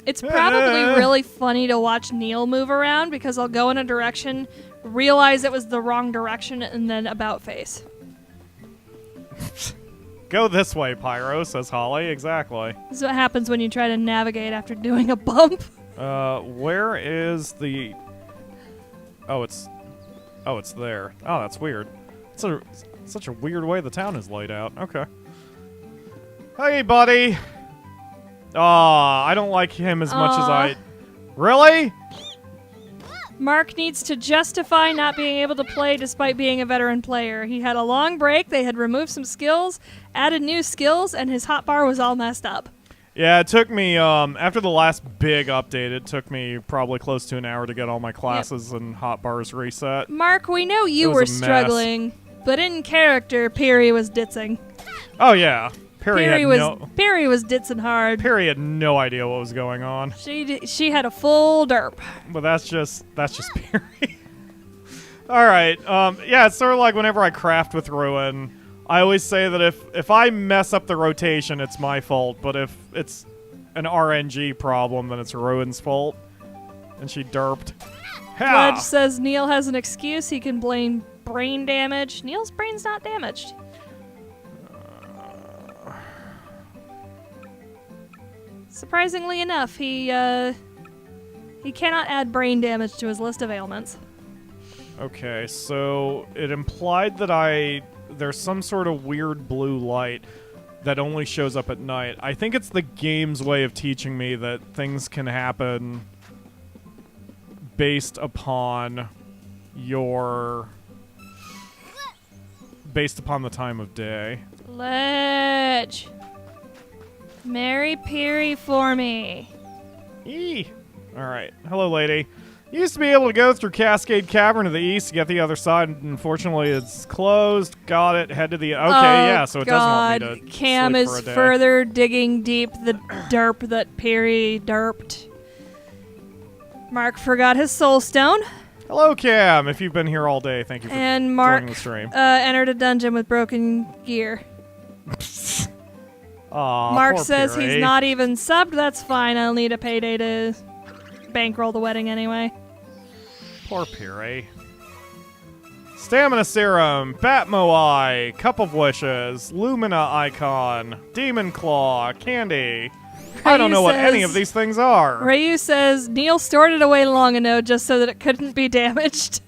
It's probably really funny to watch Neil move around because I'll go in a direction, realize it was the wrong direction, and then about face. Go this way, Pyro, says Holly. Exactly. This is what happens when you try to navigate after doing a bump. Where is the... Oh, it's there. Oh, that's weird. It's such a weird way the town is laid out. Okay. Hey, buddy. Aw, I don't like him as much as I... Really? Mark needs to justify not being able to play despite being a veteran player. He had a long break, they had removed some skills, added new skills, and his hotbar was all messed up. Yeah, it took me, after the last big update, it took me probably close to an hour to get all my classes and hotbars reset. Mark, we know you were struggling, but in character, Piri was ditzing. Oh, yeah. Piri was ditzing hard. Piri had no idea what was going on. She had a full derp. But that's just Piri. All right. Yeah, it's sort of like whenever I craft with Ruin, I always say that if I mess up the rotation, it's my fault. But if it's an RNG problem, then it's Ruin's fault. And she derped. Ledge says Neil has an excuse. He can blame brain damage. Neil's brain's not damaged. Surprisingly enough, he cannot add brain damage to his list of ailments. Okay, so it implied that there's some sort of weird blue light that only shows up at night. I think it's the game's way of teaching me that things can happen based upon the time of day. Ledge. Marry Piri for me. Eee. Alright. Hello, lady. You used to be able to go through Cascade Cavern to the east to get the other side. Unfortunately, it's closed. Got it. Head to the... Okay, yeah, so it doesn't want me to Cam sleep is for a day. further digging deep the derp that Piri derped. Mark forgot his soul stone. Hello, Cam. If you've been here all day, thank you for And Mark joining the stream. entered a dungeon with broken gear. Aw, Mark poor says Piri. he's not even subbed. That's fine. I'll need a payday to bankroll the wedding anyway. Poor Piri. Stamina Serum, Batmo Eye, Cup of Wishes, Lumina Icon, Demon Claw, Candy. I don't know what any of these things are. Ryu says Neil stored it away long enough just so that it couldn't be damaged.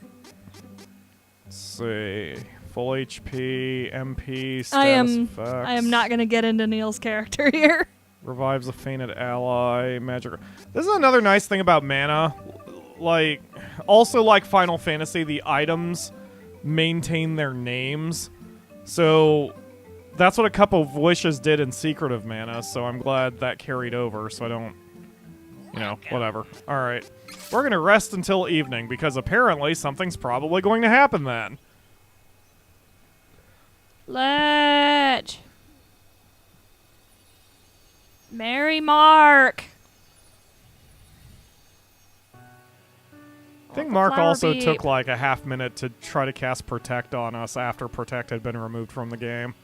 Let's see. Full HP, MP, status I effects. am not going to get into Neil's character here. Revives a fainted ally, magic. This is another nice thing about mana. Like, also like Final Fantasy, the items maintain their names. So that's what a Cup of Wishes did in Secret of Mana, so I'm glad that carried over so I don't, whatever. Alright. We're going to rest until evening because apparently something's probably going to happen then. Ledge. Marry Mark. I think Mark also took like a half minute to try to cast Protect on us after Protect had been removed from the game.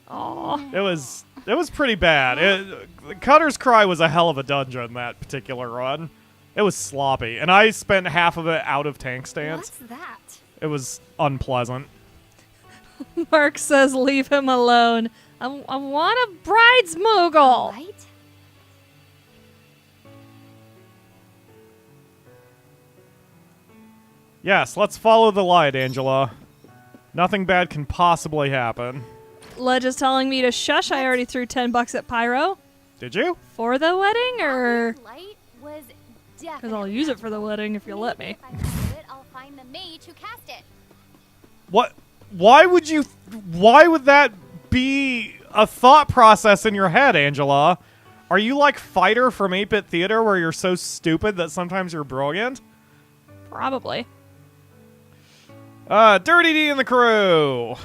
Aww. It was pretty bad. Cutter's Cry was a hell of a dungeon that particular run. It was sloppy, and I spent half of it out of tank stance. What's that? It was unpleasant. Mark says leave him alone. I want a bride's moogle. Right? Yes, let's follow the light, Angela. Nothing bad can possibly happen. Ledge is telling me to shush. I already threw $10 at Pyro. Did you? For the wedding, or? Light was Because I'll use it for the wedding if you let me. If I find it, I'll find the mage who cast it. What? Why would that be a thought process in your head, Angela? Are you like Fighter from 8-Bit Theater where you're so stupid that sometimes you're brilliant? Probably. Dirty D and the crew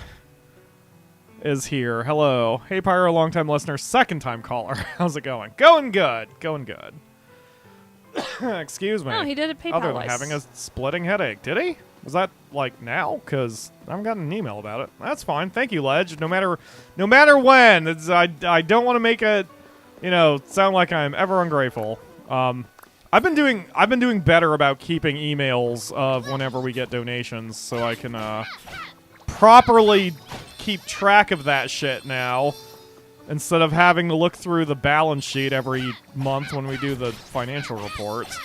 is here. Hello. Hey, Pyro, long-time listener, second-time caller. How's it going? Going good. Going good. Excuse me. Oh, he did it PayPal Other than wise. having a splitting headache. Did he? Was that, like, now? Because I haven't gotten an email about it. That's fine. Thank you, Ledge. No matter when. I don't want to make it, sound like I'm ever ungrateful. I've been doing better about keeping emails of whenever we get donations, so I can properly keep track of that shit now, instead of having to look through the balance sheet every month when we do the financial reports.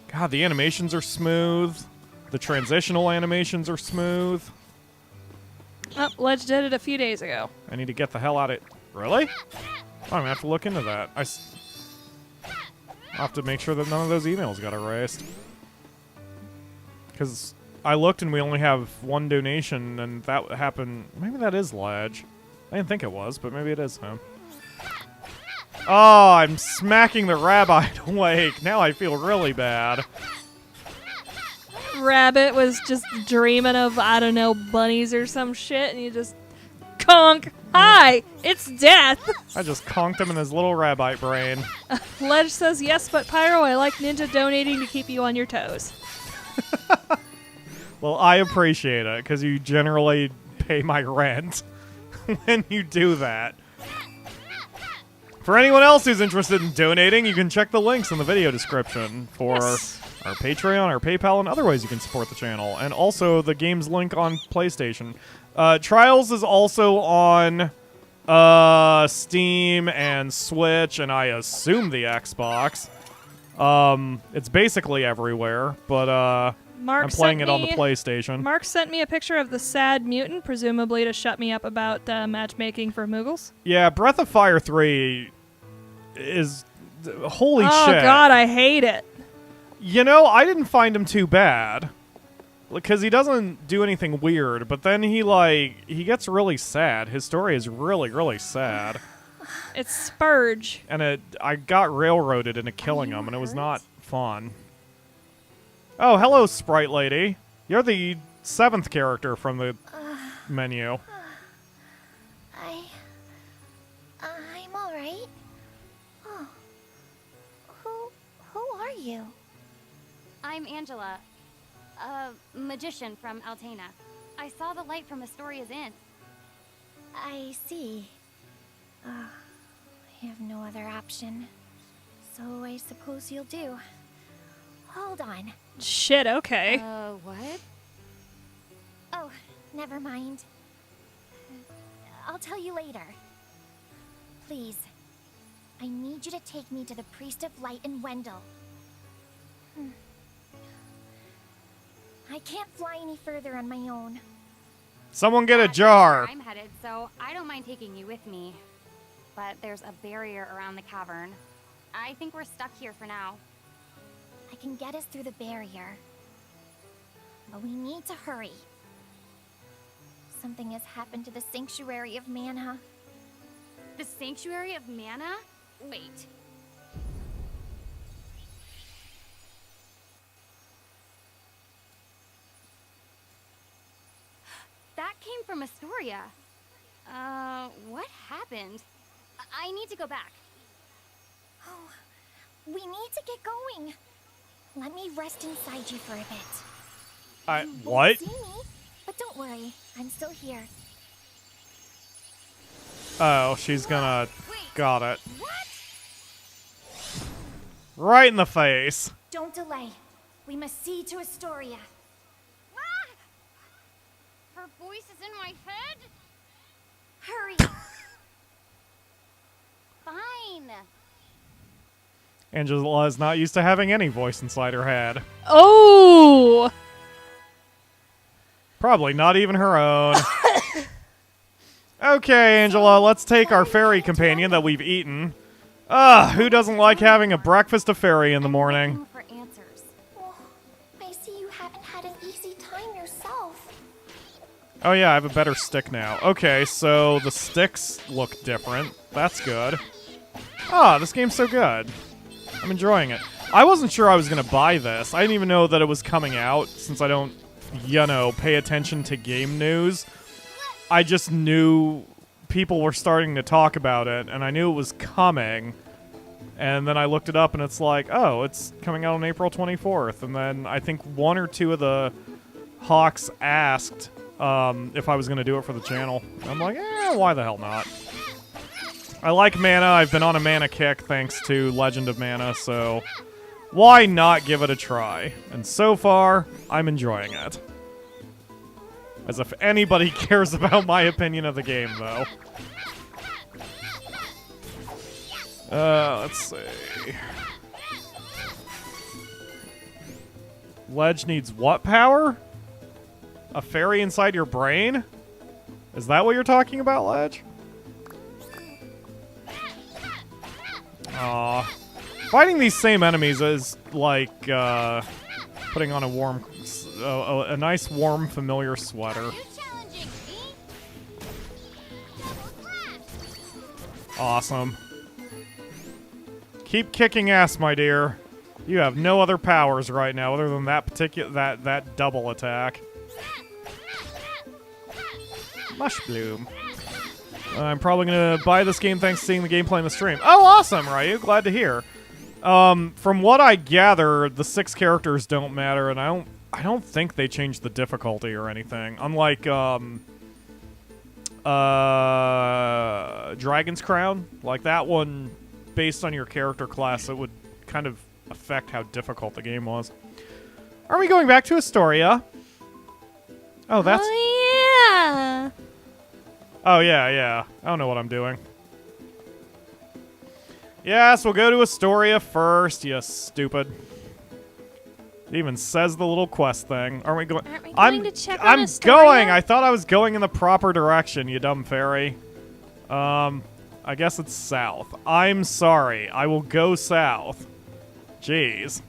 God, the animations are smooth. The transitional animations are smooth. Oh, Ledge did it a few days ago. I need to get the hell out of it. Really? I'm gonna have to look into that. I'll have to make sure that none of those emails got erased. Because I looked and we only have one donation, and that happened. Maybe that is Ledge. I didn't think it was, but maybe it is him. Oh, I'm smacking the rabbit awake. Now I feel really bad. Rabbit was just dreaming of, I don't know, bunnies or some shit, and you just conk. Hi, it's death. I just conked him in his little rabbit brain. Ledge says, yes, but Pyro, I like Ninja donating to keep you on your toes. Well, I appreciate it, because you generally pay my rent when you do that. For anyone else who's interested in donating, you can check the links in the video description for our Patreon, our PayPal, and other ways you can support the channel. And also the game's link on PlayStation. Trials is also on Steam and Switch, and I assume the Xbox. It's basically everywhere, but I'm playing it on the PlayStation. Mark sent me a picture of the sad mutant, presumably to shut me up about matchmaking for Moogles. Yeah, Breath of Fire 3 is... holy shit. Oh god, I hate it. You know, I didn't find him too bad. Because he doesn't do anything weird, but then he gets really sad. His story is really, really sad. It's Spurge. And I got railroaded into killing him, and it was not fun. Oh, hello, Sprite Lady. You're the 7th character from the menu. I'm all right. Oh, who are you? I'm Angela, a magician from Altena. I saw the light from Astoria's Inn. I see. I have no other option. So I suppose you'll do. Hold on. Shit, okay. What? Oh, never mind. I'll tell you later. Please, I need you to take me to the Priest of Light in Wendell. I can't fly any further on my own. Someone get a jar. I'm headed, so I don't mind taking you with me. But there's a barrier around the cavern. I think we're stuck here for now. I can get us through the barrier. But we need to hurry. Something has happened to the Sanctuary of Mana. The Sanctuary of Mana? Wait. That came from Astoria. What happened? I need to go back. Oh, we need to get going. Let me rest inside you for a bit. You What? won't see me, but don't worry, I'm still here. Oh, she's gonna... Got it. What? Right in the face. Don't delay. We must see to Astoria. Her voice is in my head? Hurry! Fine. Angela is not used to having any voice inside her head. Oh! Probably not even her own. Okay, Angela, let's take our fairy companion that we've eaten. Who doesn't like having a breakfast of fairy in the morning? For answers. Oh, I see you haven't had an easy time yourself. Oh yeah, I have a better stick now. Okay, so the sticks look different. That's good. This game's so good. I'm enjoying it. I wasn't sure I was going to buy this. I didn't even know that it was coming out, since I don't, pay attention to game news. I just knew people were starting to talk about it, and I knew it was coming. And then I looked it up, and it's like, oh, it's coming out on April 24th. And then I think one or two of the Hawks asked if I was going to do it for the channel. I'm like, why the hell not? I like mana. I've been on a mana kick thanks to Legend of Mana, so why not give it a try? And so far, I'm enjoying it. As if anybody cares about my opinion of the game, though. Let's see. Ledge needs what power? A fairy inside your brain? Is that what you're talking about, Ledge? Aw. Fighting these same enemies is like putting on a nice, warm, familiar sweater. Awesome. Keep kicking ass, my dear. You have no other powers right now other than that that double attack. Mushbloom. I'm probably gonna buy this game thanks to seeing the gameplay in the stream. Oh, awesome, Ryu. Glad to hear. From what I gather, the 6 characters don't matter, and I don't think they changed the difficulty or anything. Unlike Dragon's Crown, like that one, based on your character class, it would kind of affect how difficult the game was. Are we going back to Astoria? Oh, that's... Oh, yeah. Oh, yeah. I don't know what I'm doing. Yes, we'll go to Astoria first, you stupid. It even says the little quest thing. Aren't we going? Aren't we going to check on I'm Astoria? going! I thought I was going in the proper direction, you dumb fairy. I guess it's south. I'm sorry. I will go south. Jeez.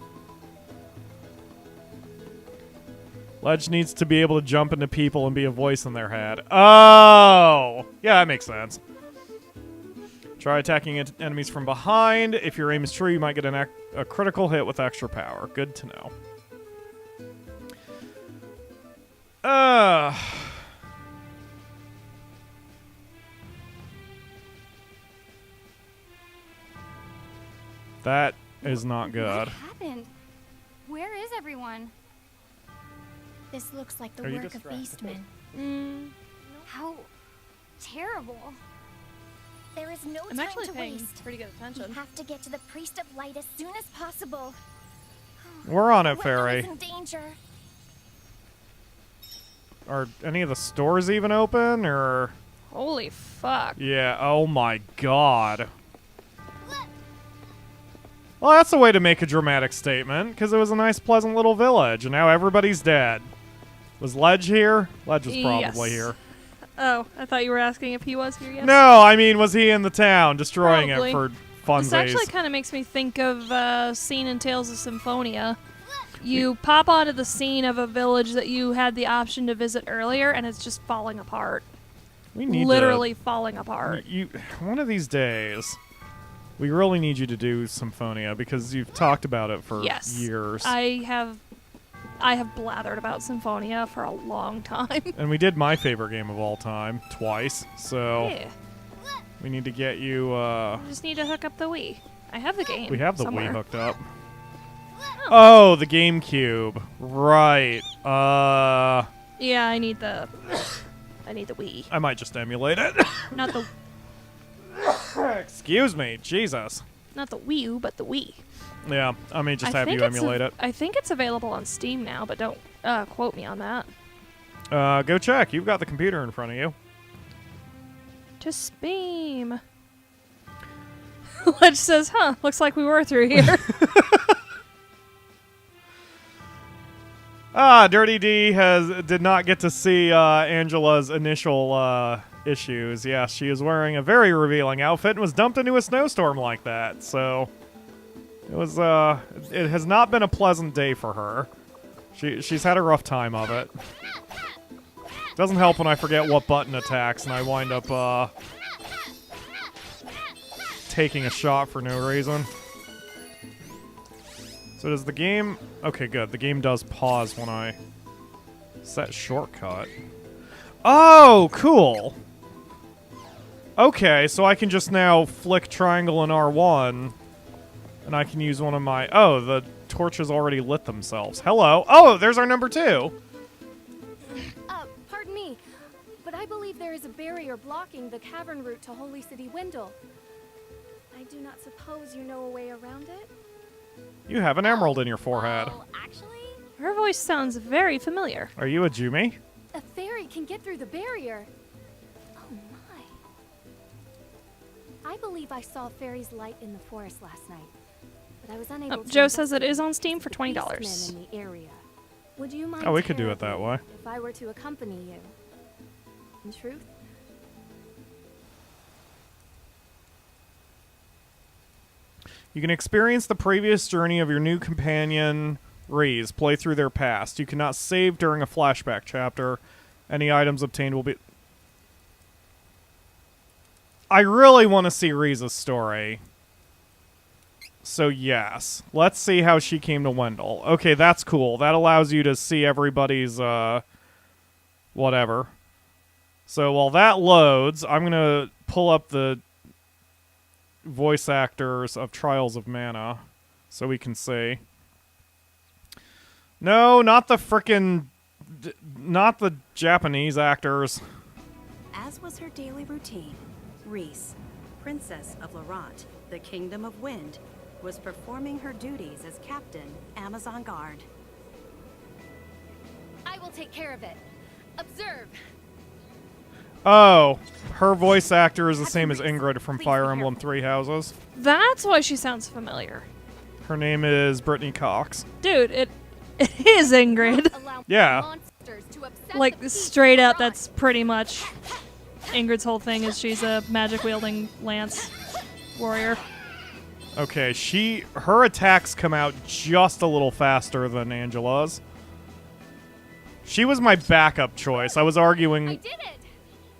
Ledge needs to be able to jump into people and be a voice in their head. Oh! Yeah, that makes sense. Try attacking enemies from behind. If your aim is true, you might get a critical hit with extra power. Good to know. That is not good. What happened? Where is everyone? This looks like the Are you work of distracted? beastmen. How terrible. There is no I'm time actually to paying waste. pretty good attention. We have to get to the Priest of Light as soon as possible. We're on it, Wendell Fairy. is in danger. Are any of the stores even open, or...? Holy fuck. Yeah, oh my god. Well, that's a way to make a dramatic statement, because it was a nice, pleasant little village, and now everybody's dead. Was Ledge here? Ledge was probably here. Oh, I thought you were asking if he was here, yes? No, I mean, was he in the town, destroying Probably. it for funsies? This actually kind of makes me think of a scene in Tales of Symphonia. You pop onto the scene of a village that you had the option to visit earlier, and it's just falling apart. We need literally falling apart. One of these days, we really need you to do Symphonia, because you've talked about it for years. I have blathered about Symphonia for a long time. And we did my favorite game of all time twice, so Yeah. we need to get you. I just need to hook up the Wii. I have the game. We have the somewhere. Wii hooked up. Oh, the GameCube, right? Yeah, I need the Wii. I might just emulate it. Not the Excuse me, Jesus. not the Wii U, but the Wii. Yeah, I may just I have think you it's emulate it. I think it's available on Steam now, but don't quote me on that. Go check. You've got the computer in front of you. Just beam. Ledge says, huh, looks like we were through here. Dirty D did not get to see Angela's initial issues. Yes, she is wearing a very revealing outfit and was dumped into a snowstorm like that. So it was it has not been a pleasant day for her. She's had a rough time of it. Doesn't help when I forget what button attacks and I wind up taking a shot for no reason. So does the game... Okay, good. The game does pause when I set shortcut. Oh, cool! Okay, so I can just now flick triangle and R1, and I can use one of my... Oh, the torches already lit themselves. Hello. Oh, there's our number 2! Pardon me, but I believe there is a barrier blocking the cavern route to Holy City Wendell. I do not suppose you know a way around it? You have an emerald in your forehead. Her voice sounds very familiar. Are you a Jumi? A fairy can get through the barrier. Oh my. I believe I saw fairy's light in the forest last night, but I was unable to... Joe says it is on Steam for $20. beastmen in the area. Would you mind Oh, we could do it that way. if I were to accompany you? In truth, You can experience the previous journey of your new companion, Reese. Play through their past. You cannot save during a flashback chapter. Any items obtained will be... I really want to see Reese's story. So yes. Let's see how she came to Wendell. Okay, that's cool. That allows you to see everybody's, whatever. So while that loads, I'm going to pull up the voice actors of Trials of Mana so we can see. No, not the frickin'... not the Japanese actors. As was her daily routine, Reese, Princess of Laurent, the Kingdom of Wind, was performing her duties as Captain, Amazon Guard. I will take care of it. Observe. Oh, her voice actor is the same as Ingrid from Fire Emblem Three Houses. That's why she sounds familiar. Her name is Brittany Cox. Dude, it is Ingrid. Yeah. Like, straight up, that's pretty much Ingrid's whole thing, is she's a magic-wielding lance warrior. Okay, her attacks come out just a little faster than Angela's. She was my backup choice. I was arguing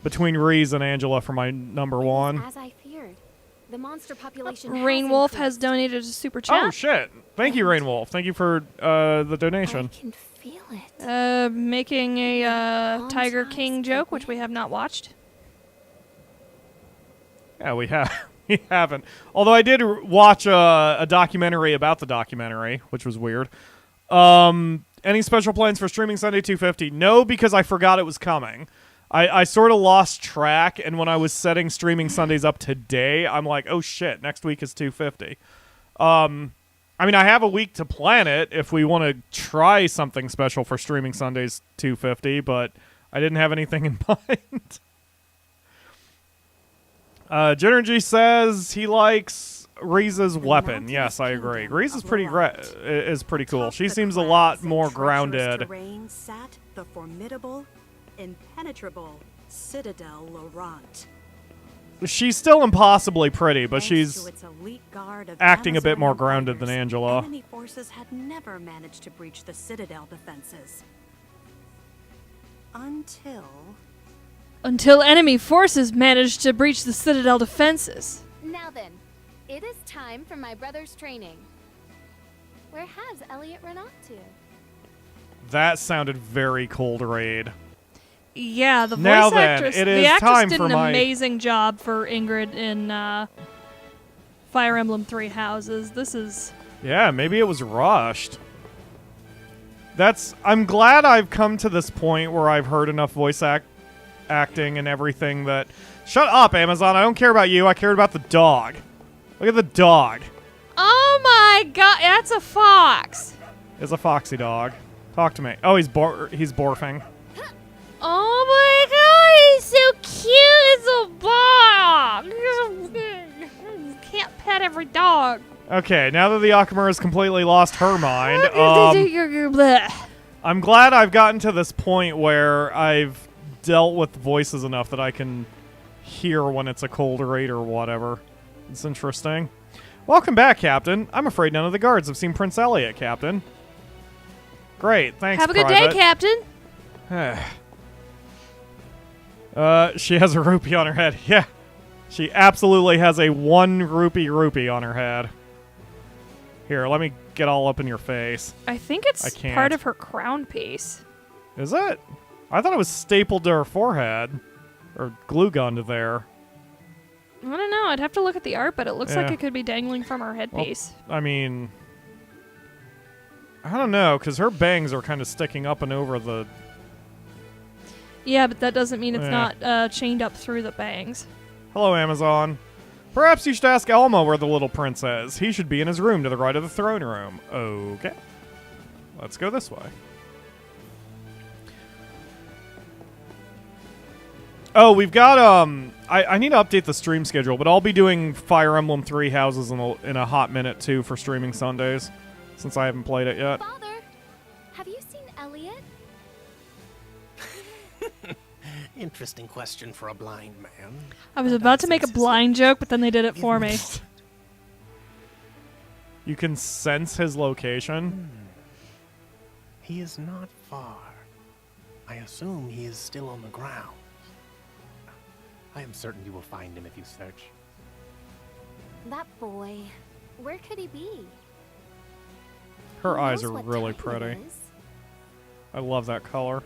between Reese and Angela for my number one. As I feared, the monster population. Rainwolf has donated a super chat. Oh shit! Thank you, Rainwolf. Thank you for the donation. I can feel it. Making a Tiger King joke, which we have not watched. Yeah, we have. We haven't. Although I did watch a documentary about the documentary, which was weird. Any special plans for Streaming Sunday 250? No, because I forgot it was coming. I sort of lost track, and when I was setting Streaming Sundays up today, I'm like, oh shit, next week is 250. I mean, I have a week to plan it if we want to try something special for Streaming Sundays 250, but I didn't have anything in mind. Genergy says he likes Reese's weapon. Yes, I agree. Reese is pretty cool. She seems a lot more grounded. Terrain sat the formidable, impenetrable Citadel Laurent. She's still impossibly pretty, but she's acting a bit more grounded than Angela. Enemy forces had never managed to breach the Citadel defenses. Until enemy forces managed to breach the Citadel defenses. Now then, it is time for my brother's training. Where has Elliot run off to? That sounded very Cold Raid. Yeah, the now voice actress, it is the actress time did for an my... amazing job for Ingrid in Fire Emblem Three Houses. This is... Yeah, maybe it was rushed. I'm glad I've come to this point where I've heard enough voice acting and everything that... Shut up, Amazon. I don't care about you. I care about the dog. Look at the dog. Oh my god, that's a fox. It's a foxy dog. Talk to me. Oh, he's borfing. Oh my god, he's so cute. It's a dog. Can't pet every dog. Okay, now that the Akamura has completely lost her mind, I'm glad I've gotten to this point where I've dealt with voices enough that I can hear when it's a cold raid or whatever. It's interesting. Welcome back, Captain. I'm afraid none of the guards have seen Prince Elliot, Captain. Great, thanks, Have a good day, Captain. She has a rupee on her head. Yeah, she absolutely has a 1 rupee on her head. Here, let me get all up in your face. I think it's part of her crown piece. Is it? I thought it was stapled to her forehead. Or glue gunned there. I don't know. I'd have to look at the art, but it looks like it could be dangling from her headpiece. Well, I mean... I don't know, because her bangs are kind of sticking up and over the... Yeah, but that doesn't mean it's not chained up through the bangs. Hello, Amazon. Perhaps you should ask Elmo where the little prince is. He should be in his room to the right of the throne room. Okay. Let's go this way. Oh, we've got, I need to update the stream schedule, but I'll be doing Fire Emblem 3 Houses in a hot minute, too, for streaming Sundays, since I haven't played it yet. Father, have you seen Elliot? Interesting question for a blind man. I was about to make a blind joke, but then they did it for me. You can sense his location? He is not far. I assume he is still on the ground. I am certain you will find him if you search. That boy, where could he be? Her Who eyes knows are what really time it pretty. is? I love that color.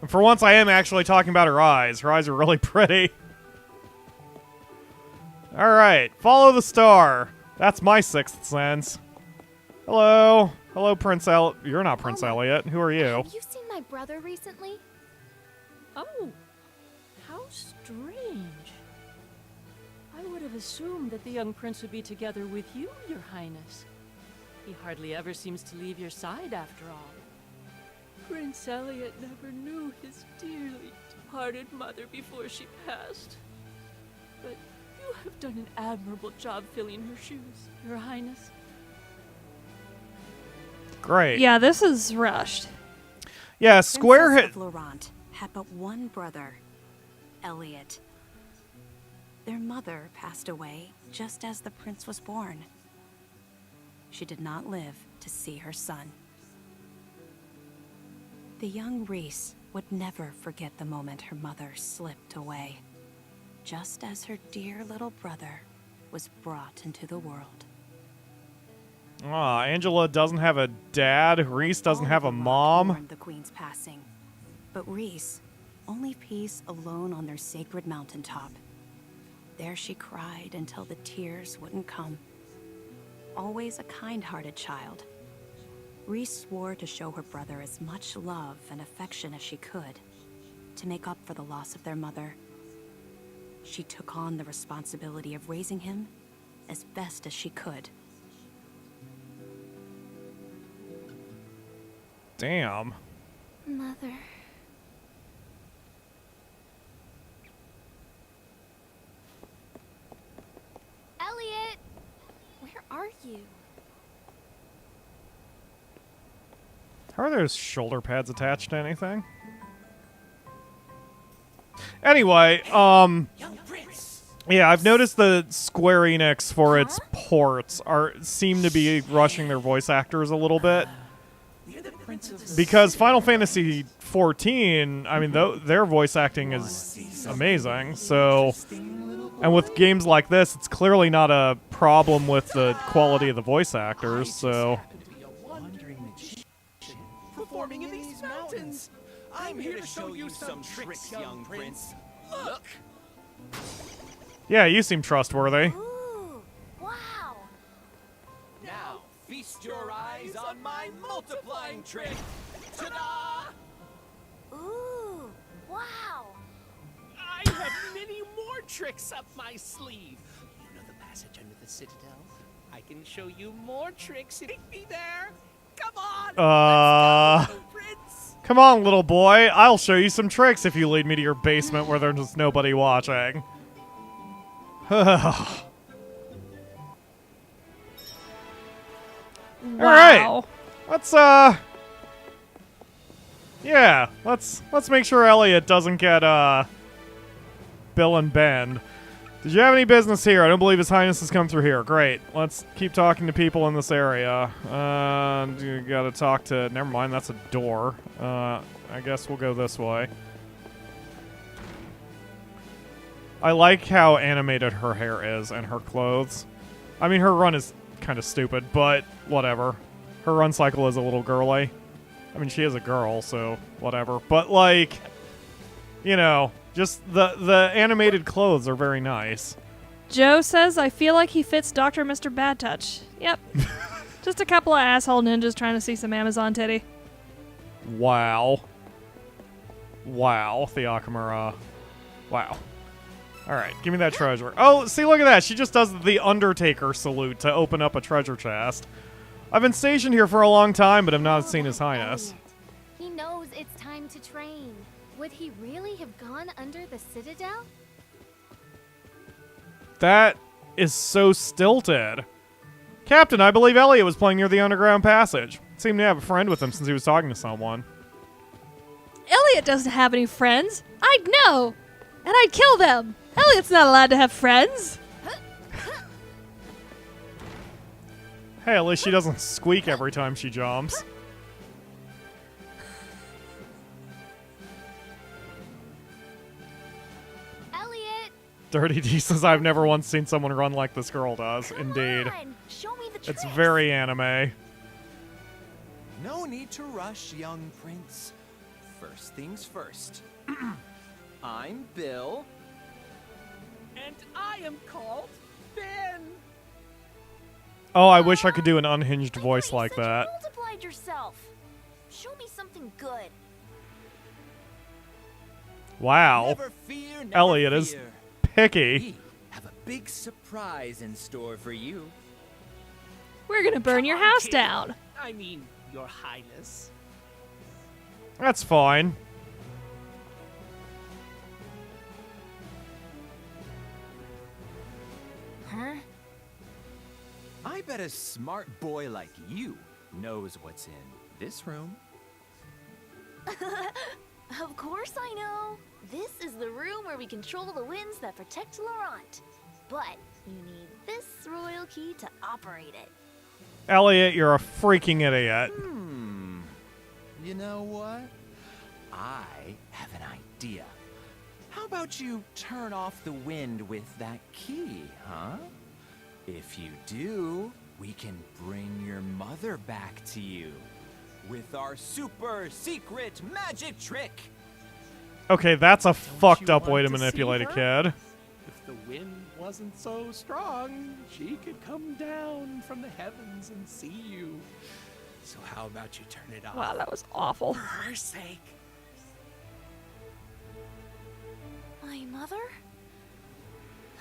And for once, I am actually talking about her eyes. Her eyes are really pretty. Alright, follow the star. That's my sixth sense. Hello. Hello, Prince El... You're not Prince Elliot. Who are you? Have you seen my brother recently? Oh, how strange. I would have assumed that the young prince would be together with you, Your Highness. He hardly ever seems to leave your side, after all. Prince Elliot never knew his dearly departed mother before she passed. But you have done an admirable job filling her shoes, Your Highness. Great. Yeah, this is rushed. Yeah, Square Princess hit... of Laurent had but one brother, Elliot. Their mother passed away just as the prince was born. She did not live to see her son. The young Reese would never forget the moment her mother slipped away, just as her dear little brother was brought into the world. Aw, Angela doesn't have a dad. Reese doesn't have a mom. Mourned the queen's passing, but Reese only peace alone on their sacred mountaintop. There she cried until the tears wouldn't come. Always a kind-hearted child, Reese swore to show her brother as much love and affection as she could, to make up for the loss of their mother. She took on the responsibility of raising him as best as she could. Damn. Mother. Elliot! Where are you? How are those shoulder pads attached to anything? Anyway, yeah, I've noticed the Square Enix for its ports seem to be rushing their voice actors a little bit. Because Final Fantasy XIV, I mean, their voice acting is amazing, so... And with games like this, it's clearly not a problem with the quality of the voice actors, so... Performing in these mountains. I'm here to show you some tricks, young prince. Look! Yeah, you seem trustworthy. Ooh, wow! Now, feast your eyes on my multiplying trick. Ta-da! Ooh, wow! I have many more tricks up my sleeve. You know the passage under the citadel? I can show you more tricks. Take me there. Come on! Let's go, prince! Come on, little boy. I'll show you some tricks if you lead me to your basement where there's nobody watching. Wow. Alright. Let's make sure Elliot doesn't get Bill and Ben. Did you have any business here? I don't believe His Highness has come through here. Great. Let's keep talking to people in this area. You gotta talk to... Never mind, that's a door. I guess we'll go this way. I like how animated her hair is and her clothes. I mean, her run is kind of stupid, but whatever. Her run cycle is a little girly. I mean, she is a girl, so whatever. But, like, you know... Just the animated clothes are very nice. Joe says, I feel like he fits Dr. Mr. Bad Touch. Yep. Just a couple of asshole ninjas trying to see some Amazon titty. Wow. Wow, Theokamura. Wow. Alright, give me that treasure. Oh, see, look at that. She just does the Undertaker salute to open up a treasure chest. I've been stationed here for a long time, but have not seen His Highness. He knows it's time to train. Would he really have gone under the citadel? That is so stilted. Captain, I believe Elliot was playing near the underground passage. Seemed to have a friend with him since he was talking to someone. Elliot doesn't have any friends. I'd know. And I'd kill them. Elliot's not allowed to have friends. Hey, at least she doesn't squeak every time she jumps. Elliot! Dirty D says, I've never once seen someone run like this girl does. Indeed. Come on, show me the It's tricks. very anime. No need to rush, young prince. First things first. I'm Bill. And I am called Ben. Oh, I wish I could do an unhinged voice like that. Multiplied yourself. Show me something good. Wow. Never fear, never Elliot is fear. picky. We have a big surprise in store for you. We're gonna burn your house down. I mean, Your Highness. That's fine. Huh? I bet a smart boy like you knows what's in this room. Of course I know. This is the room where we control the winds that protect Laurent. But you need this royal key to operate it. Elliot, you're a freaking idiot. You know what? I have an idea. How about you turn off the wind with that key, huh? If you do, we can bring your mother back to you with our super secret magic trick. Okay, that's a fucked up want way to to see manipulate a her? kid. If the wind wasn't so strong, she could come down from the heavens and see you. So how about you turn it off? Wow, that was awful. For her sake. My mother?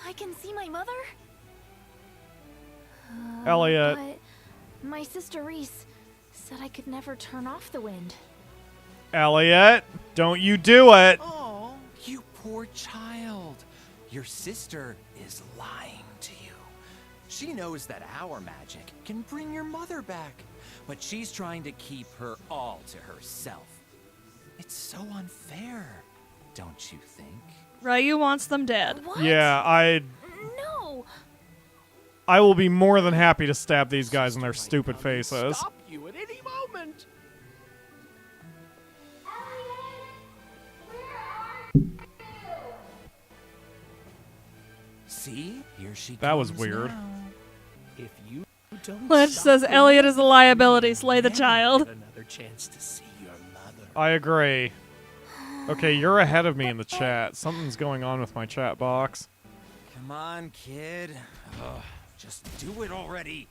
I can see my mother? Elliot. But my sister Reese said I could never turn off the wind. Elliot, don't you do it. Oh, you poor child. Your sister is lying to you. She knows that our magic can bring your mother back, but she's trying to keep her all to herself. It's so unfair, don't you think? Ryu wants them dead. Yeah, No! I will be more than happy to stab these guys in their stupid faces. Stop you at any moment. See? Here she That was comes weird. now. If you don't Lynch stop says the Elliot wind, is a liability. Slay the you child. get another chance to see your mother. I agree. Okay, you're ahead of me in the chat. Something's going on with my chat box. Come on, kid. Ugh, just do it already.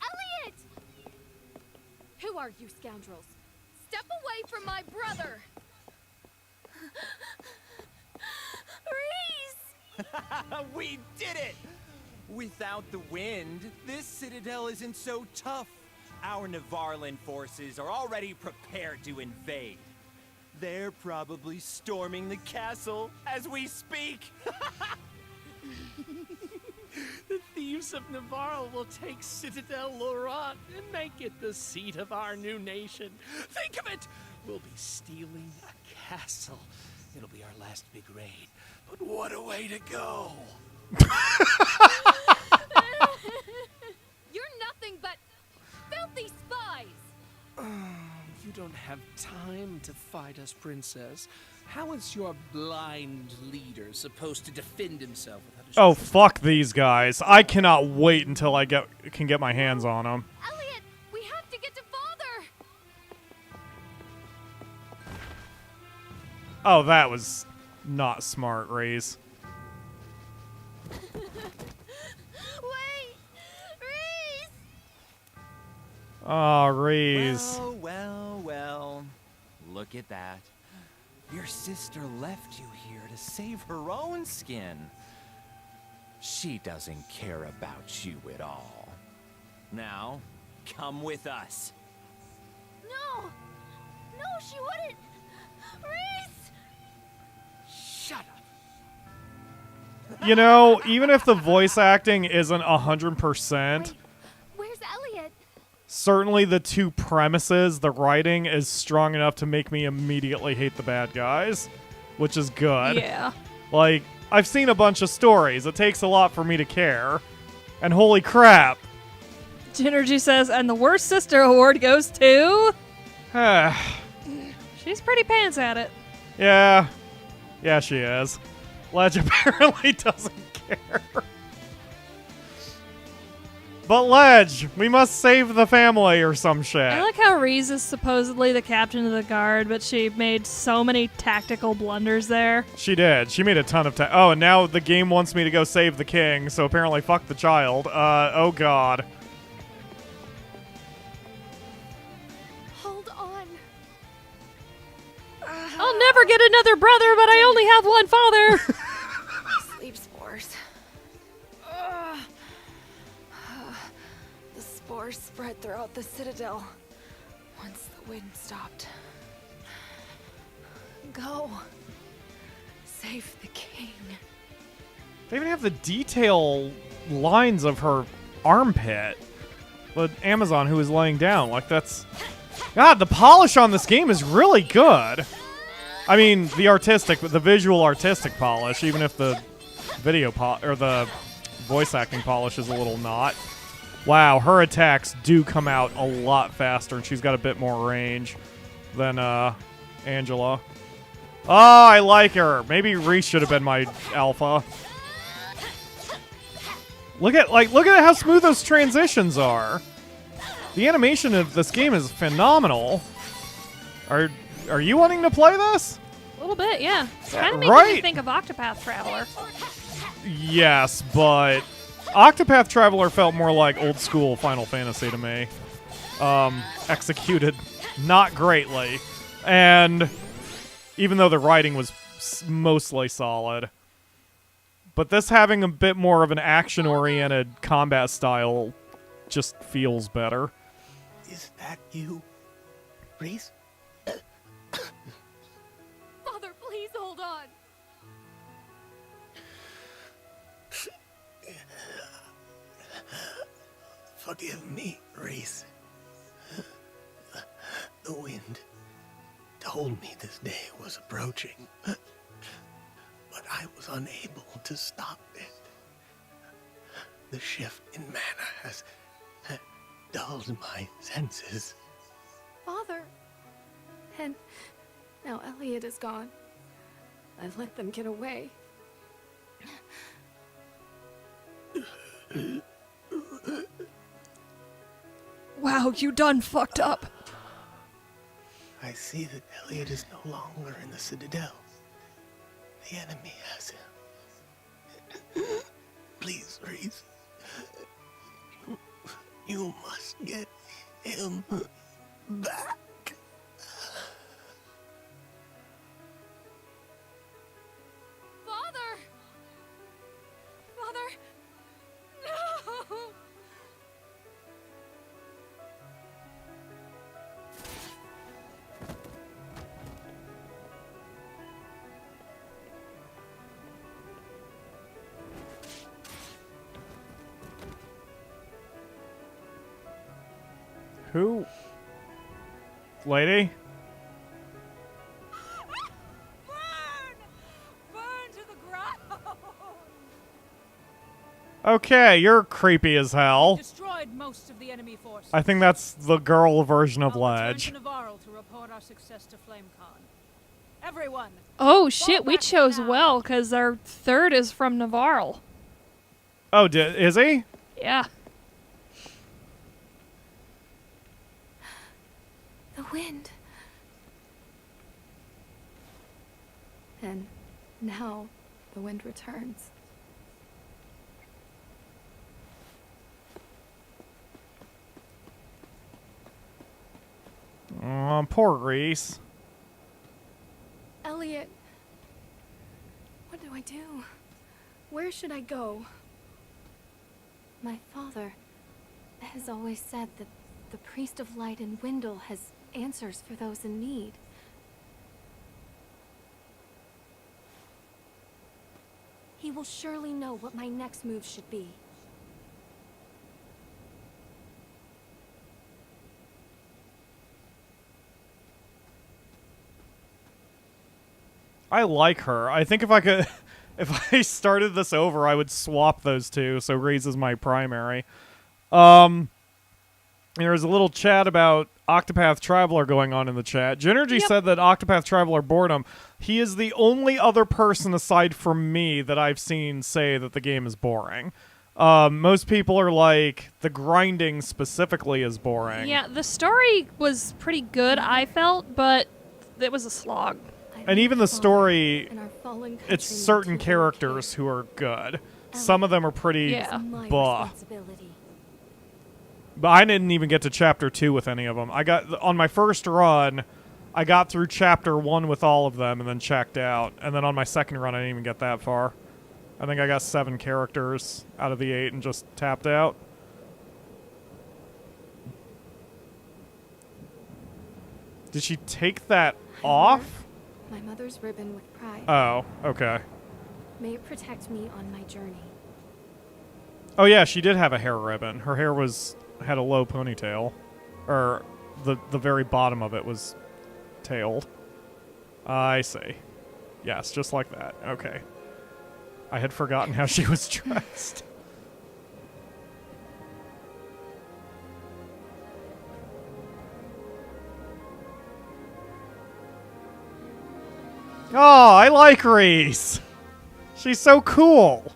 Elliot! Who are you scoundrels? Step away from my brother! Reese! We did it! Without the wind, this citadel isn't so tough. Our Navarlan forces are already prepared to invade. They're probably storming the castle as we speak. The thieves of Navarre will take Citadel Laurent and make it the seat of our new nation. Think of it! We'll be stealing a castle. It'll be our last big raid. But what a way to go! You're nothing but filthy spies! You don't have time to fight us, Princess. How is your blind leader supposed to defend himself without a Oh, fuck these guys. I cannot wait until I can get my hands on them. Elliot, we have to get to father! Oh, that was not smart, Reese. Wait! Reese! Oh, Reese. Well. Look at that. Your sister left you here to save her own skin. She doesn't care about you at all. Now, come with us. No! No, she wouldn't! Reese! You know, even if the voice acting isn't 100%, Where's Elliot? certainly the two premises, the writing is strong enough to make me immediately hate the bad guys, which is good. Yeah. Like, I've seen a bunch of stories. It takes a lot for me to care. And holy crap. Ginergy says, and the worst sister award goes to... She's pretty pants at it. Yeah. Yeah, she is. Ledge apparently doesn't care. But Ledge, we must save the family or some shit. I like how Reese is supposedly the captain of the guard, but she made so many tactical blunders there. She did. She made a ton of oh, and now the game wants me to go save the king, so apparently fuck the child. Oh god. Hold on. I'll never get another brother, but I only have one father. Sleep spores. The spores spread throughout the citadel once the wind stopped. Go. Save the king. They even have the detail lines of her armpit. The Amazon who is laying down. Like, that's... God, the polish on this game is really good. I mean, the visual artistic polish, even if the or the voice acting polish is a little not. Wow, her attacks do come out a lot faster, and she's got a bit more range than Angela. Oh, I like her. Maybe Reese should have been my alpha. Look at how smooth those transitions are. The animation of this game is phenomenal. Are you wanting to play this? A little bit, yeah. It's kind of making me think of Octopath Traveler. Yes, but Octopath Traveler felt more like old school Final Fantasy to me. Executed not greatly. And even though the writing was mostly solid. But this having a bit more of an action-oriented combat style just feels better. Is that you, Reese? Father, please hold on. Forgive me, Reese. The wind told me this day was approaching, but I was unable to stop it. The shift in mana has dulled my senses. Father. And now Elliot is gone. I let them get away. Wow, you done fucked up. I see that Elliot is no longer in the Citadel. The enemy has him. Please, Reese. You must get him back. Father! Father! No! Who? Lady? Okay, you're creepy as hell. Destroyed most of the enemy forces. I think that's the girl version of I'll return Ledge. to Navarro to report our success to FlameCon. Everyone. Oh shit, we chose well, because our third is from Navarro. Oh, is he? Yeah. The wind. And now the wind returns. Oh, poor Reese. Elliot. What do I do? Where should I go? My father has always said that the Priest of Light in Windle has answers for those in need. He will surely know what my next move should be. I like her. I think if I could, if I started this over, I would swap those two. So Reese is my primary. There's a little chat about Octopath Traveler going on in the chat. Genergy said that Octopath Traveler boredom. He is the only other person aside from me that I've seen say that the game is boring. Most people are like, the grinding specifically is boring. Yeah, the story was pretty good, I felt, but it was a slog. And even the story, it's certain characters who are good. Some of them are pretty blah. But I didn't even get to chapter 2 with any of them. I got on my first run, I got through chapter 1 with all of them and then checked out. And then on my second run, I didn't even get that far. I think I got 7 characters out of the 8 and just tapped out. Did she take that off? My mother's ribbon with pride. Oh, okay. May it protect me on my journey. Oh yeah, she did have a hair ribbon. Her hair had a low ponytail. Or the very bottom of it was tailed. I see. Yes, just like that. Okay. I had forgotten how she was dressed. Oh, I like Reese. She's so cool.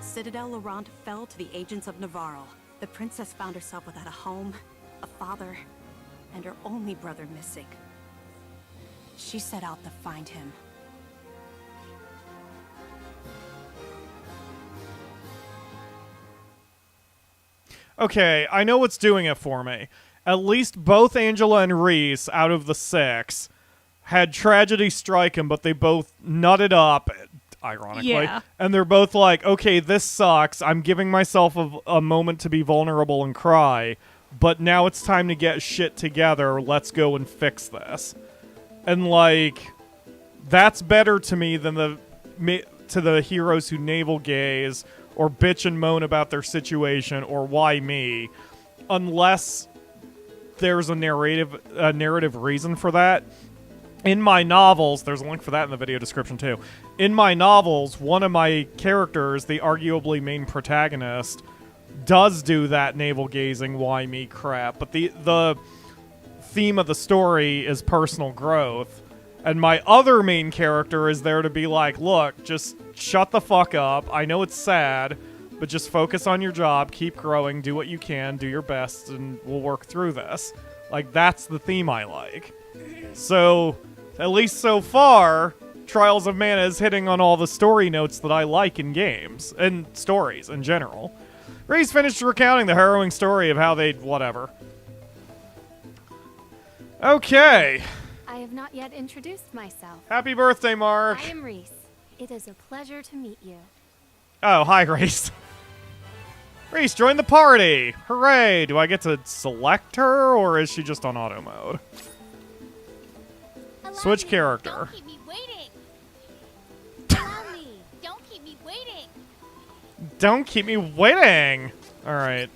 Citadel Laurent fell to the agents of Navarro. The princess found herself without a home, a father, and her only brother missing. She set out to find him. Okay, I know what's doing it for me. At least both Angela and Reese, out of the 6, had tragedy strike them, but they both nutted up, ironically. Yeah. And they're both like, okay, this sucks. I'm giving myself a moment to be vulnerable and cry, but now it's time to get shit together. Let's go and fix this. And, like, that's better to me than to the heroes who navel gaze or bitch and moan about their situation or why me, unless there's a narrative reason for that. In my novels, there's a link for that in the video description too. In my novels, one of my characters, the arguably main protagonist, does do that navel gazing why me crap, but the theme of the story is personal growth. And my other main character is there to be like, look, just shut the fuck up. I know it's sad, but just focus on your job, keep growing, do what you can, do your best, and we'll work through this. Like, that's the theme I like. So, at least so far, Trials of Mana is hitting on all the story notes that I like in games, and stories in general. Reese finished recounting the harrowing story of how they'd whatever. Okay. I have not yet introduced myself. Happy birthday, Mark. I am Reese. It is a pleasure to meet you. Oh, hi, Reese. Reese, join the party! Hooray! Do I get to select her, or is she just on auto mode? Switch character. Don't keep me waiting. Allow me. Don't keep me waiting. Don't keep me waiting! Alright,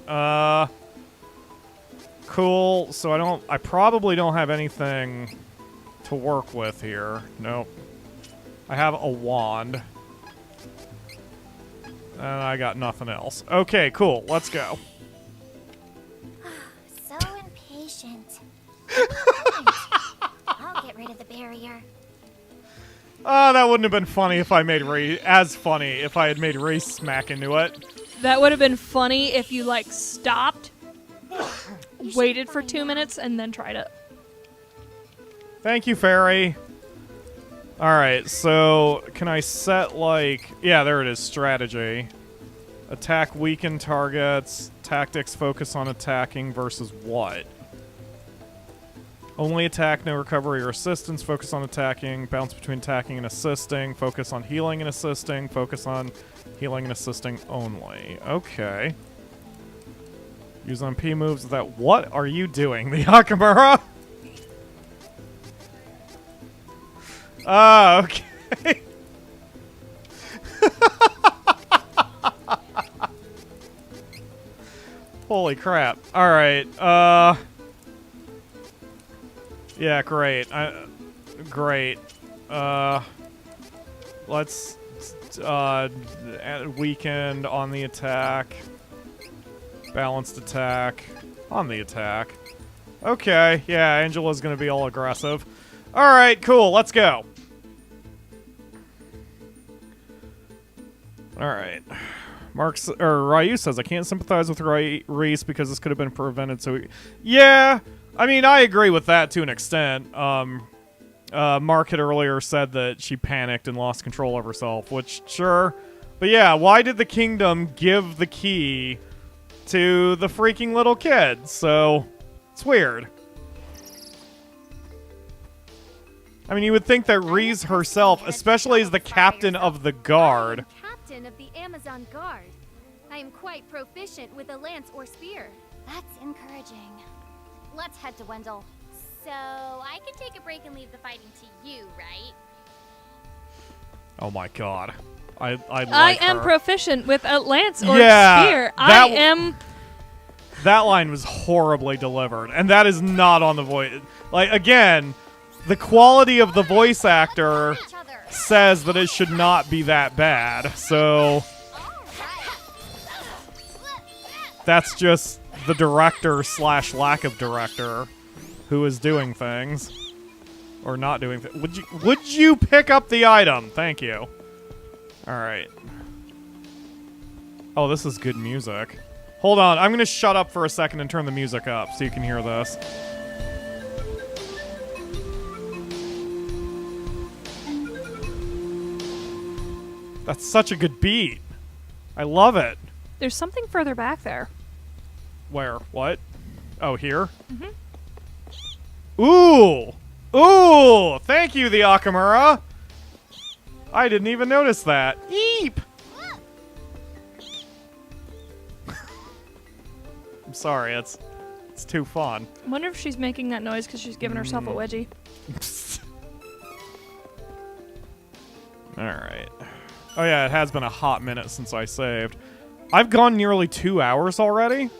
cool. So I probably don't have anything to work with here. Nope. I have a wand. And I got nothing else. Okay, cool. Let's go. So impatient. I'll get rid of the barrier. Oh, that wouldn't have been funny if I made Reese if I had made Reese smack into it. That would have been funny if you, like, stopped, waited for 2 minutes, and then tried it. Thank you, Fairy. Alright, so can I set, like... Yeah, there it is, strategy. Attack weakened targets. Tactics focus on attacking versus what? Only attack, no recovery or assistance. Focus on attacking. Bounce between attacking and assisting. Focus on healing and assisting. Focus on healing and assisting only. Okay. Use on P moves without... What are you doing, the Akamura? Okay. Okay. Holy crap. Alright, yeah, great. Great. Let's, weakened on the attack. Balanced attack. On the attack. Okay, yeah, Angela's gonna be all aggressive. Alright, cool, let's go. Alright. Ryu says, I can't sympathize with Reese because this could have been prevented, so... Yeah, I mean, I agree with that to an extent. Mark had earlier said that she panicked and lost control of herself, which, sure. But yeah, why did the kingdom give the key to the freaking little kid? So, it's weird. I mean, you would think that Reese herself, especially as the captain of the guard... Captain of the Amazon Guard. I am quite proficient with a lance or spear. That's encouraging. Let's head to Wendell. So, I can take a break and leave the fighting to you, right? Oh my god. I am proficient with a lance or spear. That line was horribly delivered, and that is not on the voice. Like, again, the quality of the voice actor says that it should not be that bad, so... That's just the director / lack of director who is doing things. Or not doing things. Would you pick up the item? Thank you. Alright. Oh, this is good music. Hold on, I'm gonna shut up for a second and turn the music up so you can hear this. That's such a good beat. I love it. There's something further back there. Where? What? Oh, here? Mm-hmm. Ooh! Ooh! Thank you, the Akamura! I didn't even notice that. Eep! I'm sorry, it's too fun. I wonder if she's making that noise because she's giving herself a wedgie. Alright. Oh yeah, it has been a hot minute since I saved. I've gone nearly 2 hours already?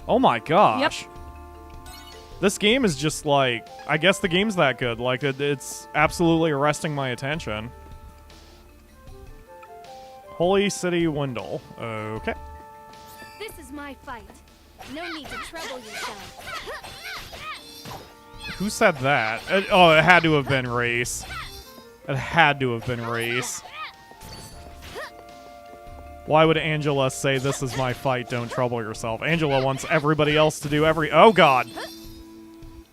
Oh my gosh. Yep. This game is just like... I guess the game's that good. Like, it's absolutely arresting my attention. Holy City Wendell. Okay. This is my fight. No need to trouble yourself. Who said that? Oh, it had to have been Reese. It had to have been Reese. Why would Angela say, this is my fight, don't trouble yourself? Angela wants everybody else to do Oh, God.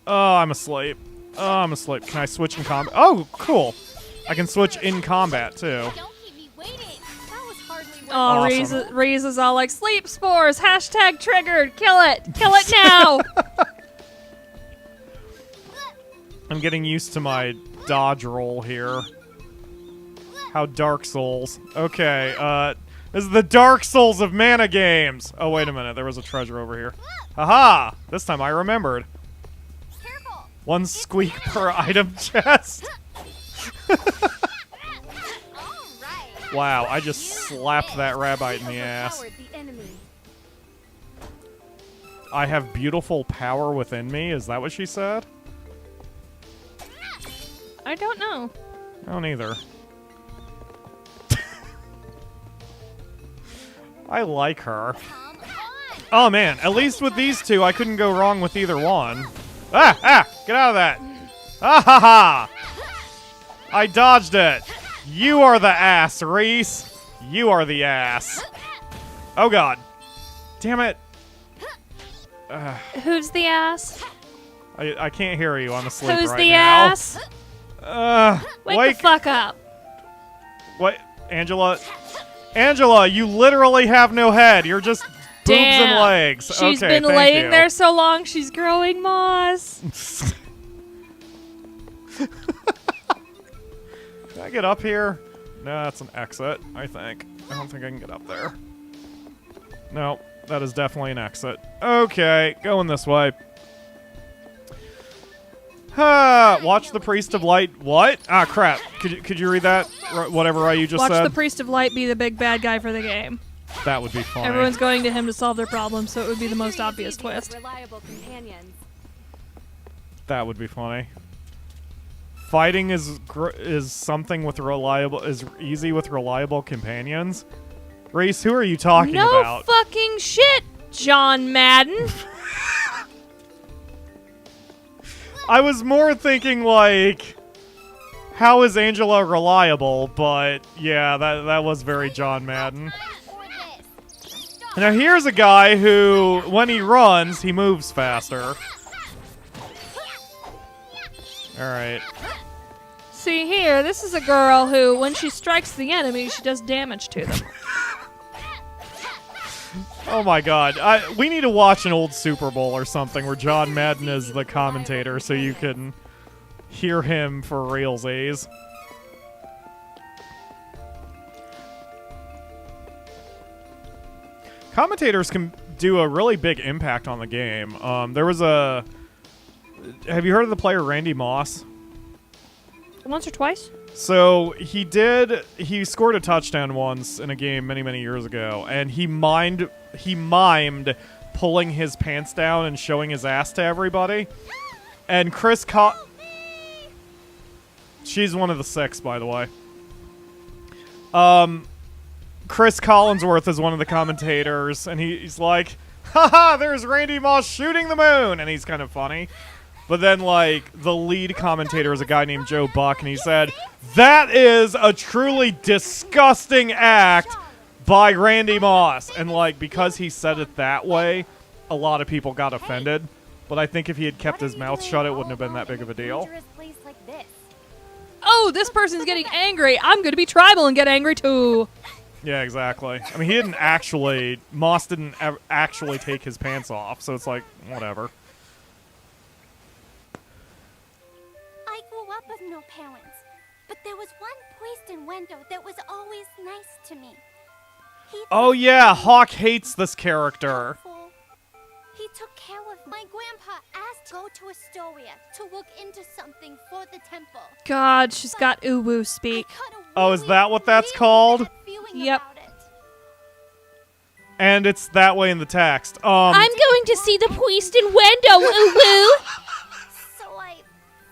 Oh, I'm asleep. Oh, I'm asleep. Can I switch in combat? Oh, cool. I can switch in combat, too. Oh, Awesome. Reese is all like, sleep spores, hashtag triggered, kill it now. I'm getting used to my dodge roll here. How Dark Souls. Okay, this is the Dark Souls of mana games. Oh, wait a minute, there was a treasure over here. Haha! This time I remembered. One squeak per item chest. Wow, I just slapped that rabbite in the ass. I have beautiful power within me? Is that what she said? I don't know. I don't either. I like her. Oh man, at least with these two, I couldn't go wrong with either one. Ah! Get out of that! Ah ha ha! I dodged it! You are the ass, Reese! You are the ass. Oh god. Damn it. Who's the ass? I can't hear you. I'm asleep Who's right the now. ass? Wake the fuck up. What? Angela? Angela, you literally have no head. You're just boobs and legs. She's okay, been thank laying you. there so long, she's growing moss. Can I get up here? No, that's an exit, I think. I don't think I can get up there. No, that is definitely an exit. Okay, going this way. Watch the Priest of Light. What? Ah, crap. Could you read that? Whatever you just Watch said? the Priest of Light be the big bad guy for the game. That would be fun. Everyone's going to him to solve their problems, so it would be the most obvious twist. Reliable companions. That would be funny. Fighting is something with reliable is easy with reliable companions. Reese, who are you talking about? No fucking shit, John Madden. I was more thinking like, how is Angela reliable? But yeah, that was very John Madden. Now here's a guy who, when he runs, he moves faster. Alright. See here, this is a girl who, when she strikes the enemy, she does damage to them. Oh my god. We need to watch an old Super Bowl or something where John Madden is the commentator so you can hear him for realsies. Commentators can do a really big impact on the game. There was a... Have you heard of the player Randy Moss? Once or twice? So he scored a touchdown once in a game many, many years ago, and he mimed pulling his pants down and showing his ass to everybody. And she's one of the 6, by the way. Chris Collinsworth is one of the commentators, and he's like, haha, there's Randy Moss shooting the moon, and he's kind of funny. But then, like, the lead commentator is a guy named Joe Buck, and he said, that is a truly disgusting act by Randy Moss. And, like, because he said it that way, a lot of people got offended. But I think if he had kept his mouth shut, it wouldn't have been that big of a deal. Oh, this person's getting angry. I'm going to be tribal and get angry too. Yeah, exactly. I mean, Moss didn't actually take his pants off, so it's like, whatever. I grew up with no parents, but there was one priest in Wendo that was always nice to me. Oh yeah, Hawk hates this character. He took care of my grandpa asked to go to Astoria to look into something for the temple. God, she's got uwu speak. Oh, is that what that's called? Yep. And it's that way in the text. I'm going to see the priest in Wendo, uwu. So I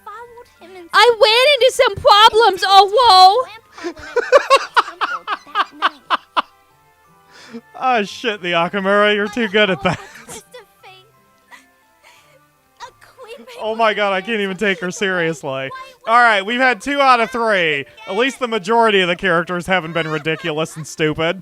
followed him and I ran into some problems, oh whoa. Oh shit, the Akamura, you're too good at that. Oh my god, I can't even take her seriously. Alright, we've had 2 out of 3. At least the majority of the characters haven't been ridiculous and stupid.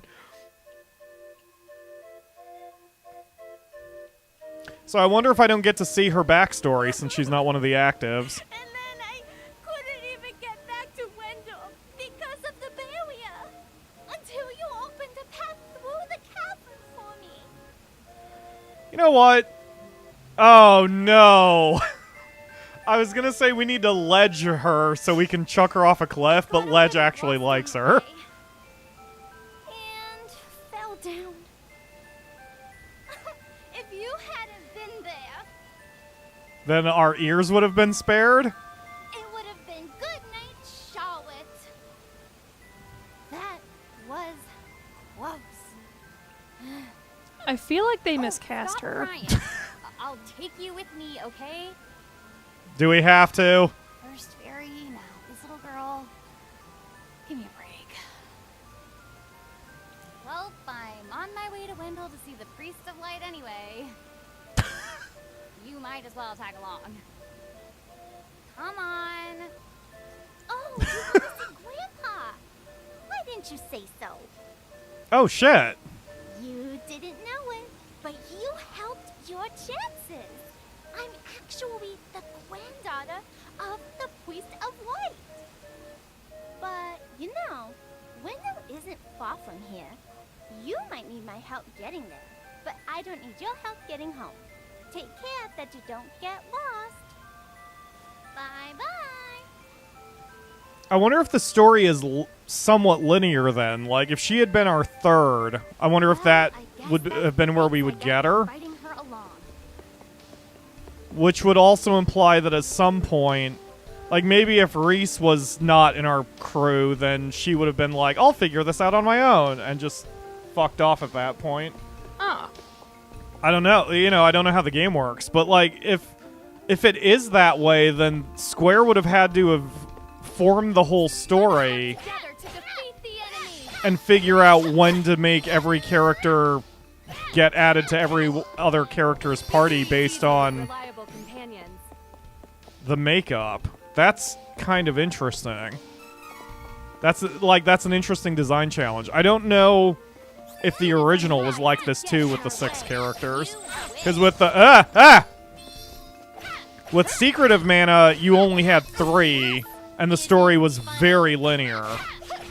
So I wonder if I don't get to see her backstory since she's not one of the actives. and then I couldn't even get back to Wendo because of the barrier until you opened a path through the cavern for me. You know what? Oh no. I was gonna say we need to ledge her so we can chuck her off a cliff, but Ledge actually likes her. And fell down. If you hadn't been there, Then our ears would have been spared? it would have been good night, Charlotte. That was close. I feel like they miscast her. I'll take you with me, okay? Do we have to? First fairy, now this little girl. Give me a break. Well, I'm on my way to Wendell to see the Priest of Light anyway. You might as well tag along. Come on. Oh, you want to see Grandpa? Why didn't you say so? Oh shit. You didn't know it, but you helped your chances. I'm actually the granddaughter of the Priest of Light. But, you know, Wendell isn't far from here. You might need my help getting there, but I don't need your help getting home. Take care that you don't get lost. Bye-bye. I wonder if the story is somewhat linear then. Like, if she had been our 3rd, I wonder if that would have been where we would get her. which would also imply that at some point, like maybe if Reese was not in our crew, then she would have been like, I'll figure this out on my own, and just fucked off at that point. Oh. I don't know. You know, I don't know how the game works, but like if it is that way, then Square would have had to have formed the whole story and figure out when to make every character get added to every other character's party based on the makeup. That's kind of interesting. That's an interesting design challenge. I don't know if the original was like this too with the 6 characters, because with the with Secret of Mana you only had 3, and the story was very linear.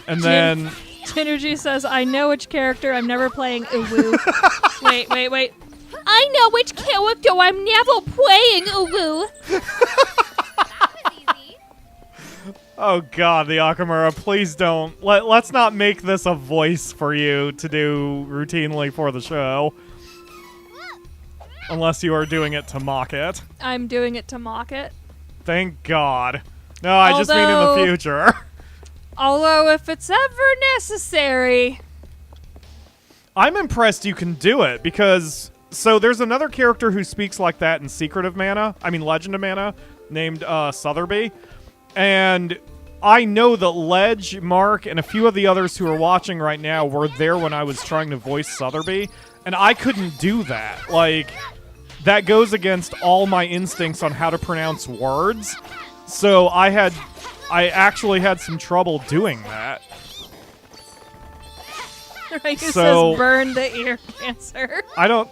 And then Synergy says, I know which character I'm never playing. Uwu. Wait. I know which character I'm never playing. Uwu. Oh god, the Akamura, please don't. Let's not make this a voice for you to do routinely for the show. Unless you are doing it to mock it. I'm doing it to mock it. Thank god. No, I just mean in the future. Although, if it's ever necessary. I'm impressed you can do it, because... So, there's another character who speaks like that in Legend of Mana, named Southerby. And I know that Ledge, Mark, and a few of the others who are watching right now were there when I was trying to voice Southerby, and I couldn't do that. Like, that goes against all my instincts on how to pronounce words. So I actually had some trouble doing that. Ryu says burn the ear cancer. I don't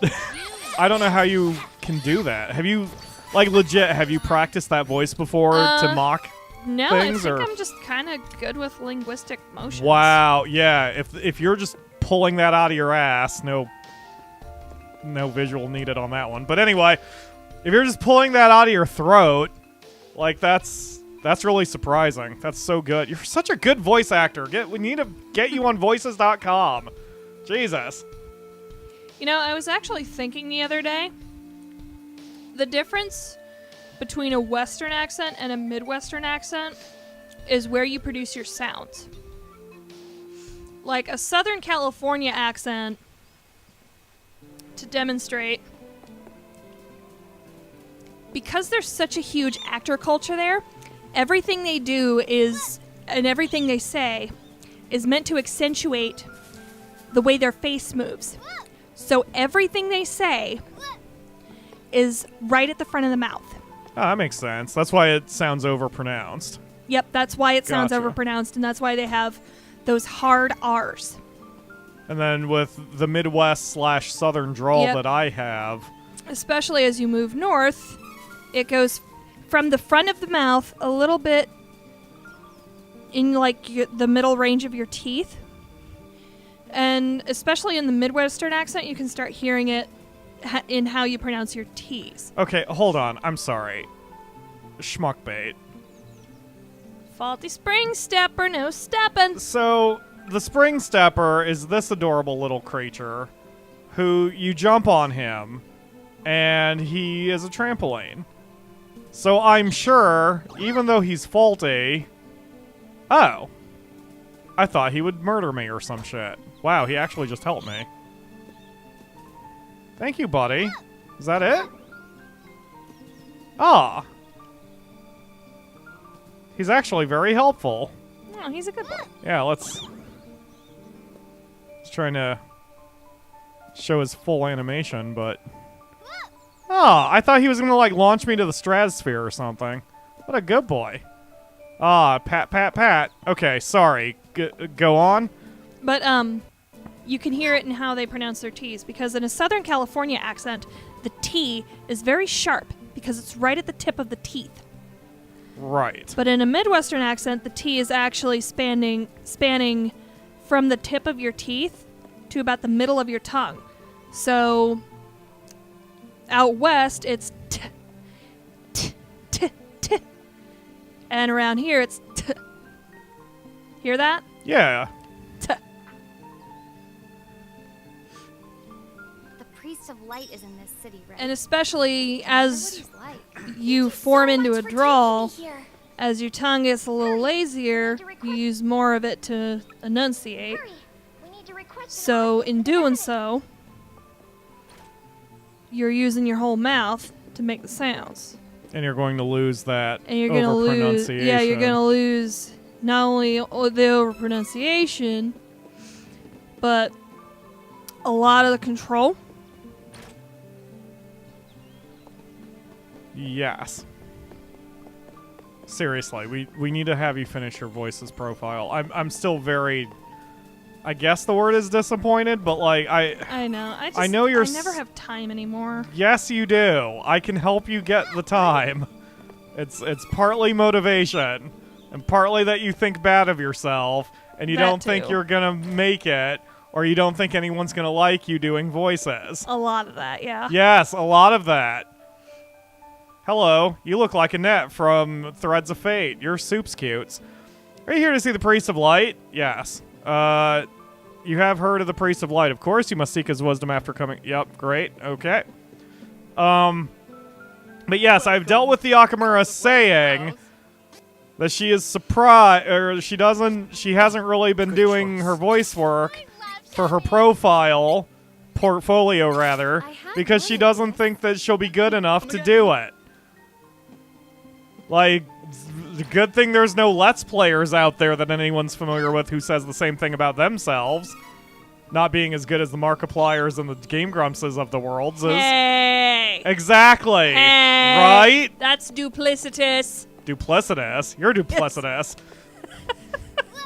know how you can do that. Have you, like, legit, have you practiced that voice before to mock No, things, I think I'm just kind of good with linguistic motions. Wow, yeah. If you're just pulling that out of your ass, no visual needed on that one. But anyway, if you're just pulling that out of your throat, like that's really surprising. That's so good. You're such a good voice actor. We need to get you on voices.com. Jesus. You know, I was actually thinking the other day, the difference between a Western accent and a Midwestern accent is where you produce your sounds. Like a Southern California accent, to demonstrate, because there's such a huge actor culture there, everything they do and everything they say is meant to accentuate the way their face moves. So everything they say is right at the front of the mouth. Oh, that makes sense. That's why it sounds overpronounced. Yep, that's why it sounds Gotcha. overpronounced, and that's why they have those hard R's. And then with the Midwest/Southern drawl Yep. that I have, Especially as you move north, it goes from the front of the mouth a little bit in like the middle range of your teeth. And especially in the Midwestern accent, you can start hearing it in how you pronounce your T's. okay, hold on. I'm sorry. Schmuckbait. Faulty spring stepper, no steppin'. So, the spring stepper is this adorable little creature who you jump on him, and he is a trampoline. So I'm sure, even though he's faulty... Oh. I thought he would murder me or some shit. Wow, he actually just helped me. Thank you, buddy. Is that it? Ah. He's actually very helpful. Oh, he's a good boy. Yeah, let's... He's trying to show his full animation, but... Oh, I thought he was going to, like, launch me to the stratosphere or something. What a good boy. Ah, pat, pat, pat. Okay, sorry. Go on. But, you can hear it in how they pronounce their T's, because in a Southern California accent, the T is very sharp, because it's right at the tip of the teeth. Right. But in a Midwestern accent, the T is actually spanning from the tip of your teeth to about the middle of your tongue. So, out west, it's t, t, t, t. And around here, it's t. Hear that? Yeah. T. The priest Priest of Light is in this city, right? And especially as like. you form into a drawl, taking me here. as your tongue gets a little lazier, you use more of it to enunciate. So in doing so, you're using your whole mouth to make the sounds. And you're going to lose that And you're gonna lose. overpronunciation. Yeah, you're gonna lose not only the overpronunciation, but a lot of the control. Yes. Seriously, we need to have you finish your voices profile. I'm still very, I guess the word is disappointed, but like I know. I know you're I never have time anymore. Yes, you do. I can help you get the time. It's partly motivation, and partly that you think bad of yourself, and you That don't think too. you're gonna make it, or you don't think anyone's gonna like you doing voices. A lot of that, yeah. Yes, a lot of that. Hello, you look like Annette from Threads of Fate. Your soup's cute. Are you here to see the Priest of Light? Yes. You have heard of the Priest of Light, of course. You must seek his wisdom after coming. Yep, great. Okay. But yes, I've dealt with the Akamura saying that she is surprised, or she hasn't really been doing her voice work for her portfolio rather, because she doesn't think that she'll be good enough to do it. Like, the good thing there's no Let's Players out there that anyone's familiar with who says the same thing about themselves. Not being as good as the Markipliers and the Game Grumpses of the world. Hey! Exactly! Hey! Right? That's duplicitous. Duplicitous? You're duplicitous.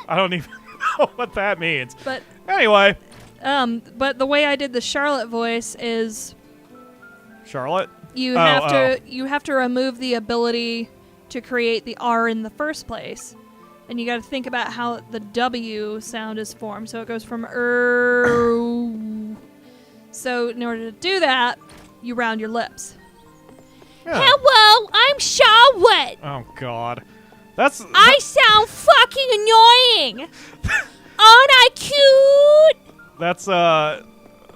I don't even know what that means. But anyway. But the way I did the Charlotte voice is Charlotte? you have to remove the ability to create the R in the first place. And you got to think about how the W sound is formed. So it goes from So in order to do that, you round your lips. Yeah. Hello, I'm Charlotte. Oh, God. That's... I sound fucking annoying. Aren't I cute?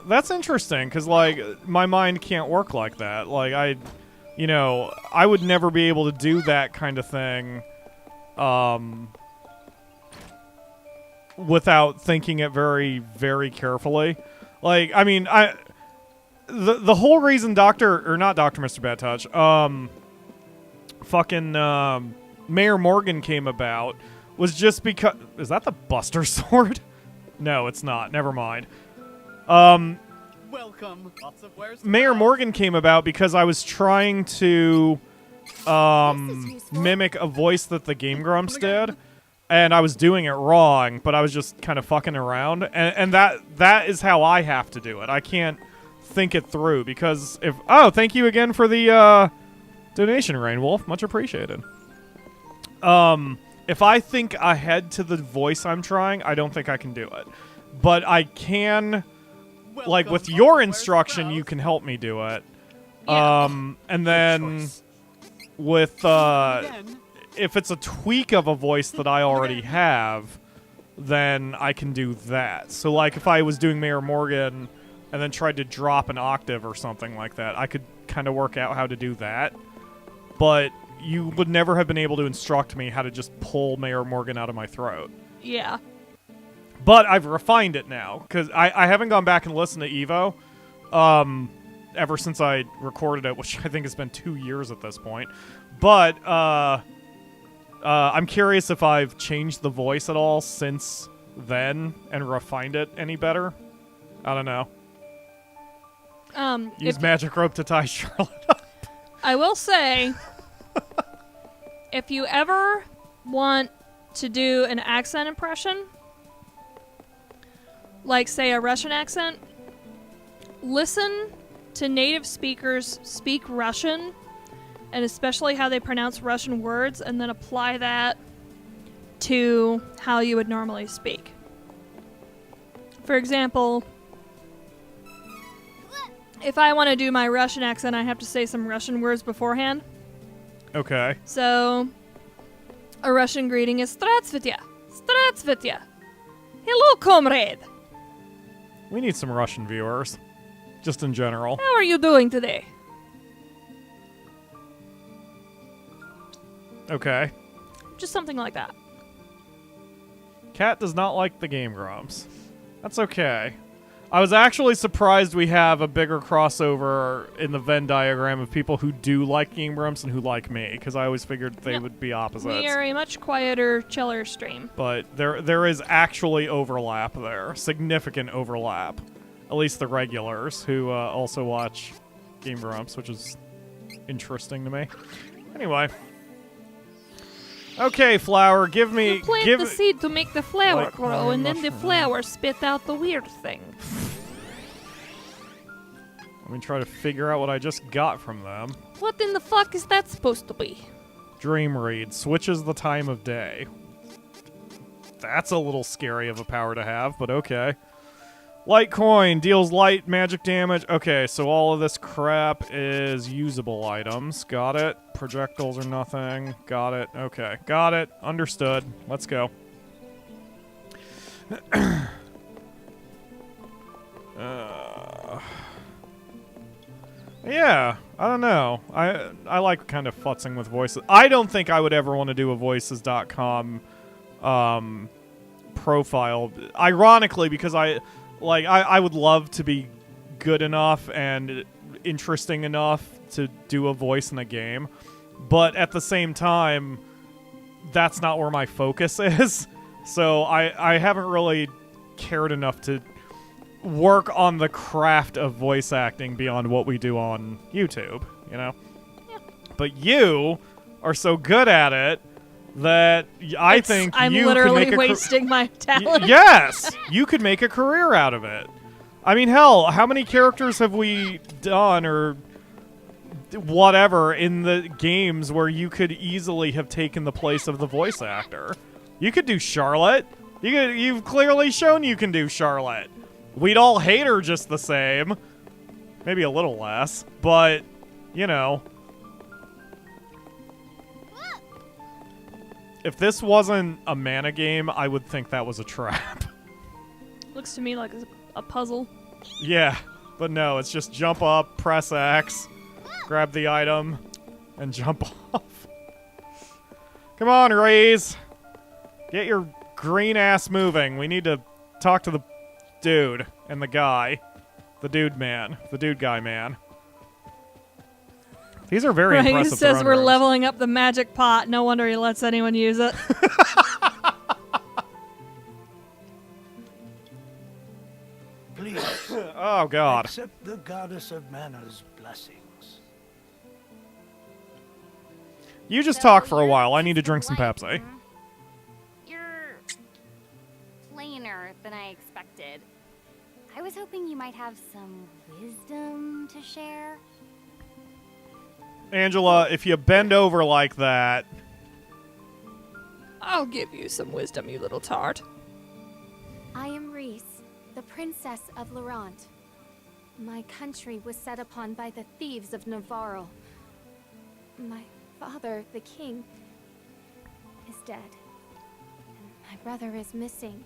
That's interesting, because, like, my mind can't work like that. Like, I would never be able to do that kind of thing, without thinking it very, very carefully. Like, I mean, the whole reason Mr. Bad Touch, Mayor Morgan came about was just because... Is that the Buster Sword? No, it's not. Never mind. Welcome. Lots of wares. Mayor Morgan came about because I was trying to mimic a voice that the Game Grumps did, and I was doing it wrong, but I was just kind of fucking around, and that is how I have to do it. I can't think it through, because if... Oh, thank you again for the donation, Rainwolf. Much appreciated. If I think ahead to the voice I'm trying, I don't think I can do it. But I can... Like, with your instruction, you can help me do it. Yeah. And then with, if it's a tweak of a voice that I already have, then I can do that. So, like, if I was doing Mayor Morgan and then tried to drop an octave or something like that, I could kind of work out how to do that. But you would never have been able to instruct me how to just pull Mayor Morgan out of my throat. Yeah. But I've refined it now, because I haven't gone back and listened to Evo ever since I recorded it, which I think has been 2 years at this point. But I'm curious if I've changed the voice at all since then and refined it any better. I don't know. Use magic rope to tie Charlotte up. I will say, if you ever want to do an accent impression, like, say, a Russian accent, listen to native speakers speak Russian, and especially how they pronounce Russian words, and then apply that to how you would normally speak. For example, if I want to do my Russian accent, I have to say some Russian words beforehand. Okay. So, a Russian greeting is Здравствуйте! Здравствуйте! Hello, comrade! We need some Russian viewers. Just in general. How are you doing today? Okay. Just something like that. Cat does not like the Game Grumps. That's okay. I was actually surprised we have a bigger crossover in the Venn diagram of people who do like Game Grumps and who like me, because I always figured they would be opposites. We are a much quieter, chiller stream. But there is actually overlap there. Significant overlap. At least the regulars who also watch Game Grumps, which is interesting to me. Anyway. Okay, flower, give me... You plant the seed to make the flower like grow, and then the mushroom. flower spit out the weird thing. Let me try to figure out what I just got from them. What in the fuck is that supposed to be? Dream Read. Switches the time of day. That's a little scary of a power to have, but okay. Light coin. Deals light magic damage. Okay, so all of this crap is usable items. Got it. Projectiles are nothing. Got it. Okay. Got it. Understood. Let's go. Yeah, I don't know. I like kind of futzing with voices. I don't think I would ever want to do a voices.com profile. Ironically, because I would love to be good enough and interesting enough to do a voice in a game. But at the same time, that's not where my focus is. So I haven't really cared enough to work on the craft of voice acting beyond what we do on YouTube, you know? Yeah. But you are so good at it that I think I'm you literally could make wasting my talent. Yes! You could make a career out of it. I mean, hell, how many characters have we done or whatever in the games where you could easily have taken the place of the voice actor? You could do Charlotte. You've clearly shown you can do Charlotte. We'd all hate her just the same. Maybe a little less, but, you know. If this wasn't a mana game, I would think that was a trap. Looks to me like a puzzle. Yeah, but no, it's just jump up, press X, grab the item, and jump off. Come on, Reese. Get your green ass moving. We need to talk to the dude and the guy. The dude man. The dude guy man. These are very impressive. He says we're renderings. leveling up the magic pot. No wonder he lets anyone use it. Please. Oh, God. Accept the goddess of mana's blessings. You just talk for a while. I need to drink some Pepsi. You're plainer than I expected. I was hoping you might have some wisdom to share. Angela, if you bend over like that... I'll give you some wisdom, you little tart. I am Reese, the princess of Laurent. My country was set upon by the thieves of Navarro. My father, the king, is dead. And my brother is missing.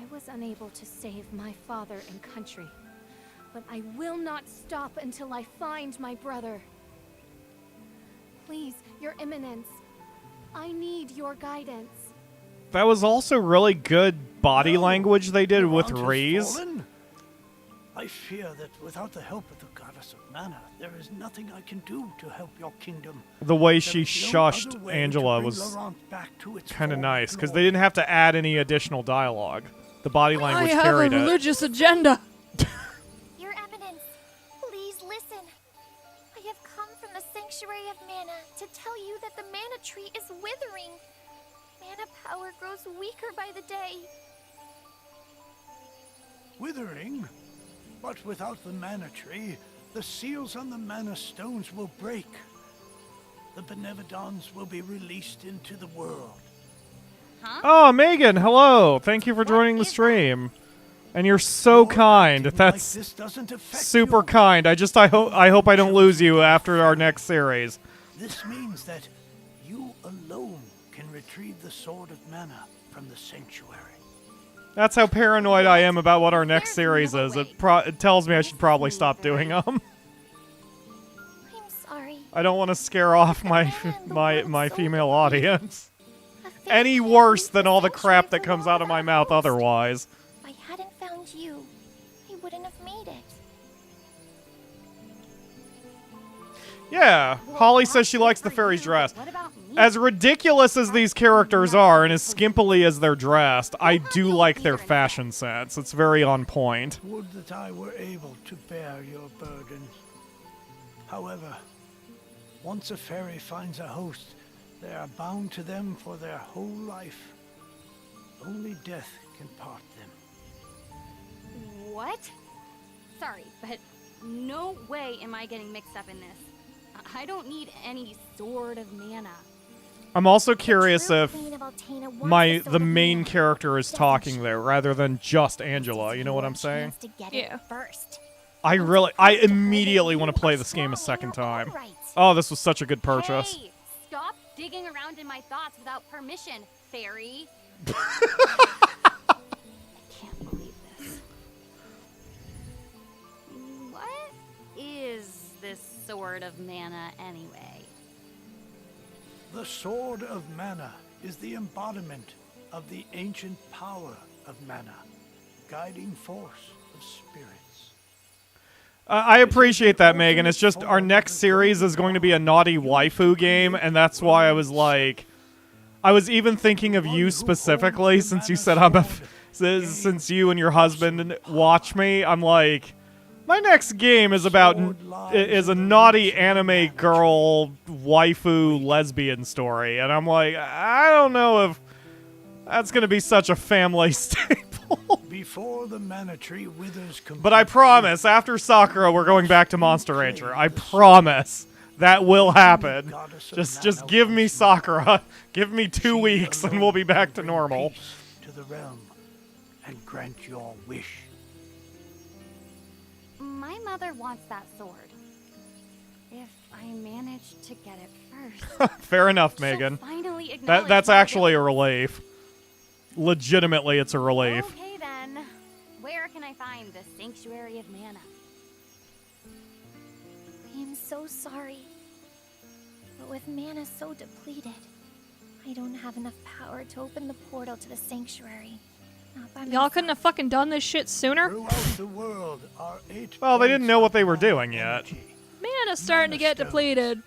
I was unable to save my father and country. But I will not stop until I find my brother. Please, Your Eminence, I need your guidance. That was also really good body language they did with Laurent has Reese. fallen? I fear that without the help of the goddess of mana, there is nothing I can do to help your kingdom. The way There she is no shushed other way to Angela bring was Laurent back to its kind of former nice, because they glory. didn't have to add any additional dialogue. The body language I have carried a it. religious agenda. Your Eminence, please listen. I have come from the Sanctuary of Mana to tell you that the mana tree is withering. Mana power grows weaker by the day. Withering? But without the mana tree, the seals on the mana stones will break. The Benevodons will be released into the world. Oh, Megan, hello. Thank you for joining the stream. And you're so kind. That's this doesn't affect super kind. I hope I don't lose you after our next series. This means that you alone can retrieve the Sword of Mana from the Sanctuary. That's how paranoid I am about what our next series is. It tells me I should probably stop doing them. I'm sorry. I don't want to scare off my female audience. Any worse than all the crap that comes out of my mouth otherwise. If I hadn't found you, I wouldn't have made it. Yeah, Holly says she likes the fairy's dress. As ridiculous as these characters are, and as skimpily as they're dressed, I do like their fashion sense. It's very on point. Would that I were able to bear your burden. However, once a fairy finds a host, they are bound to them for their whole life. Only death can part them. What? Sorry, but no way am I getting mixed up in this. I don't need any sword of mana. I'm also curious if the main character is talking there rather than just Angela. You know what I'm saying? Yeah. I immediately want to play this game a second time. Oh, this was such a good purchase. Hey, stop digging around in my thoughts without permission, fairy. I can't believe this. What is this sword of mana anyway? The Sword of Mana is the embodiment of the ancient power of mana, guiding force of spirits. I appreciate that, Megan. It's just our next series is going to be a naughty waifu game, and that's why I was like... I was even thinking of you specifically, since you said since you and your husband watch me. I'm like... My next game is a naughty anime girl waifu lesbian story, and I'm like, I don't know if that's gonna be such a family staple. Before the mana tree withers completely. But I promise, after Sakura, we're going back to Monster Rancher. I promise that will happen. Just give me Sakura, give me 2 weeks, and we'll be back to normal. To the realm and grant your wish. My mother wants that sword. If I manage to get it first. Fair enough, Megan. Finally acknowledge That's actually a relief. Legitimately, it's a relief. Okay then. Where can I find the Sanctuary of Mana? I am so sorry. But with mana so depleted, I don't have enough power to open the portal to the sanctuary. Y'all couldn't have fucking done this shit sooner? Throughout the world are 8 Well, they didn't know what they were doing yet. Mana's starting to get depleted.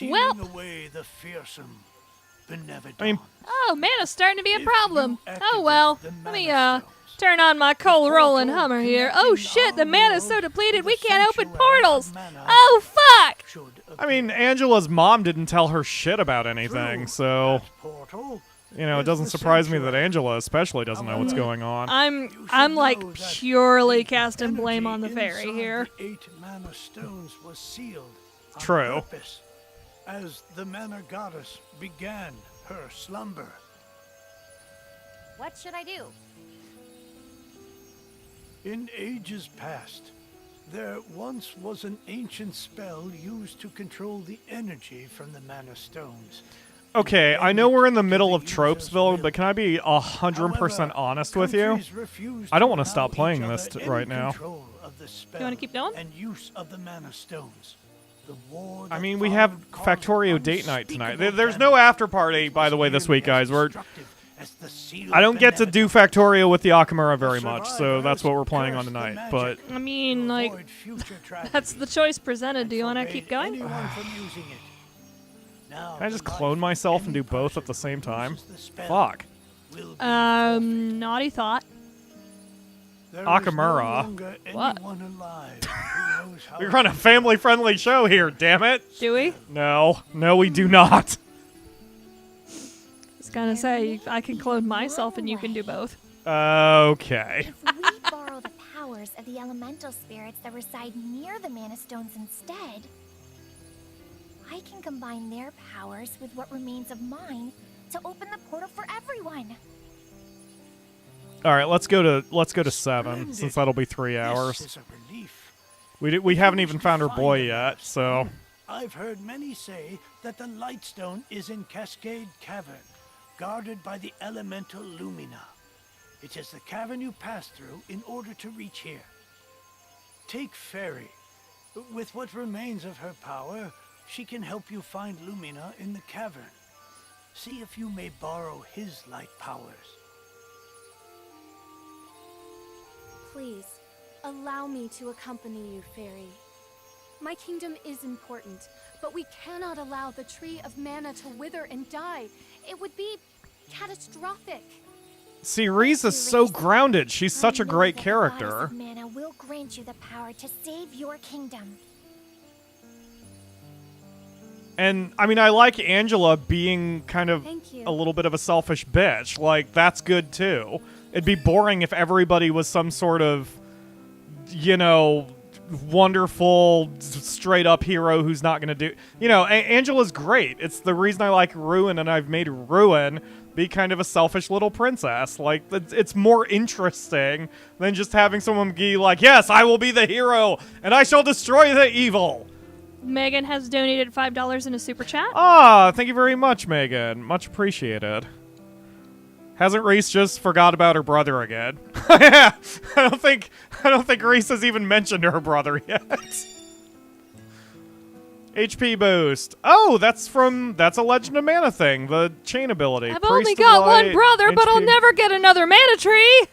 Well, away the fearsome benevolent. I mean, oh, mana's starting to be a problem. Oh well, let me turn on my coal rolling Hummer here. Oh shit, the mana's so depleted we can't open portals. Oh fuck! I mean, Angela's mom didn't tell her shit about anything, so you know, it doesn't surprise me that Angela especially doesn't know what's going on. I'm like purely casting blame on the fairy here. The 8 mana stones was sealed. True. On purpose, as the mana goddess began her slumber. What should I do? In ages past, there once was an ancient spell used to control the energy from the mana stones. Okay, I know we're in the middle of Tropesville, but can I be 100% honest with you? I don't want to stop playing this right now. You want to keep going? And use of the mana stones. I mean, we have Factorio date night tonight. There's no after party, by the way, this week, guys. I don't get to do Factorio with the Akamura very much, so that's what we're playing on tonight. But I mean, like, that's the choice presented. Do you want to keep going? Can I just clone myself and do both at the same time? Fuck. Naughty thought. Akamura. What? We run a family-friendly show here, damn it. Do we? No, we do not. I was gonna say, I can clone myself and you can do both. Okay. If we borrow the powers of the elemental spirits that reside near the mana stones instead, I can combine their powers with what remains of mine to open the portal for everyone. All right, let's go to 7 since that'll be 3 hours. This is a relief. We haven't even found her boy yet, so. I've heard many say that the Lightstone is in Cascade Cavern, guarded by the elemental Lumina. It is the cavern you pass through in order to reach here. Take Fairy. With what remains of her power, she can help you find Lumina in the cavern. See if you may borrow his light powers. Please, allow me to accompany you, Fairy. My kingdom is important, but we cannot allow the Tree of Mana to wither and die. It would be catastrophic. See, Reese is so grounded. She's such a great character. Mana will grant you the power to save your kingdom. And, I mean, I like Angela being kind of Thank you. a little bit of a selfish bitch. Like, that's good, too. It'd be boring if everybody was some sort of, you know, wonderful, straight-up hero who's not going to do... You know, Angela's great. It's the reason I like Ruin, and I've made Ruin be kind of a selfish little princess. Like, it's more interesting than just having someone be like, yes, I will be the hero, and I shall destroy the evil. Megan has donated $5 in a super chat. Ah, thank you very much, Megan. Much appreciated. Hasn't Reese just forgot about her brother again? Yeah, I don't think Reese has even mentioned her brother yet. HP boost. Oh, that's a Legend of Mana thing, the chain ability. I've only got one brother, but I'll never get another mana tree.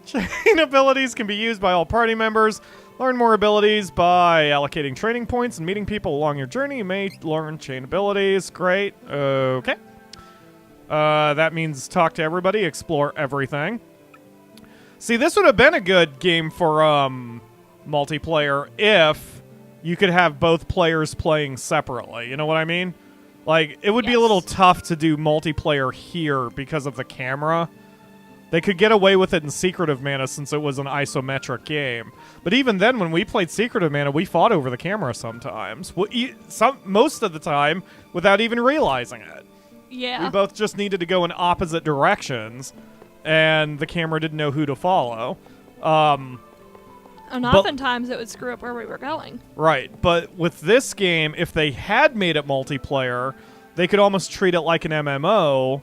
Chain abilities can be used by all party members. Learn more abilities by allocating training points and meeting people along your journey. You may learn chain abilities. Great. Okay. That means talk to everybody, explore everything. See, this would have been a good game for multiplayer if you could have both players playing separately. You know what I mean? Like, it would be a little tough to do multiplayer here because of the camera. They could get away with it in Secret of Mana since it was an isometric game. But even then, when we played Secret of Mana, we fought over the camera sometimes. Most of the time, without even realizing it. Yeah. We both just needed to go in opposite directions, and the camera didn't know who to follow. And oftentimes it would screw up where we were going. Right, but with this game, if they had made it multiplayer, they could almost treat it like an MMO,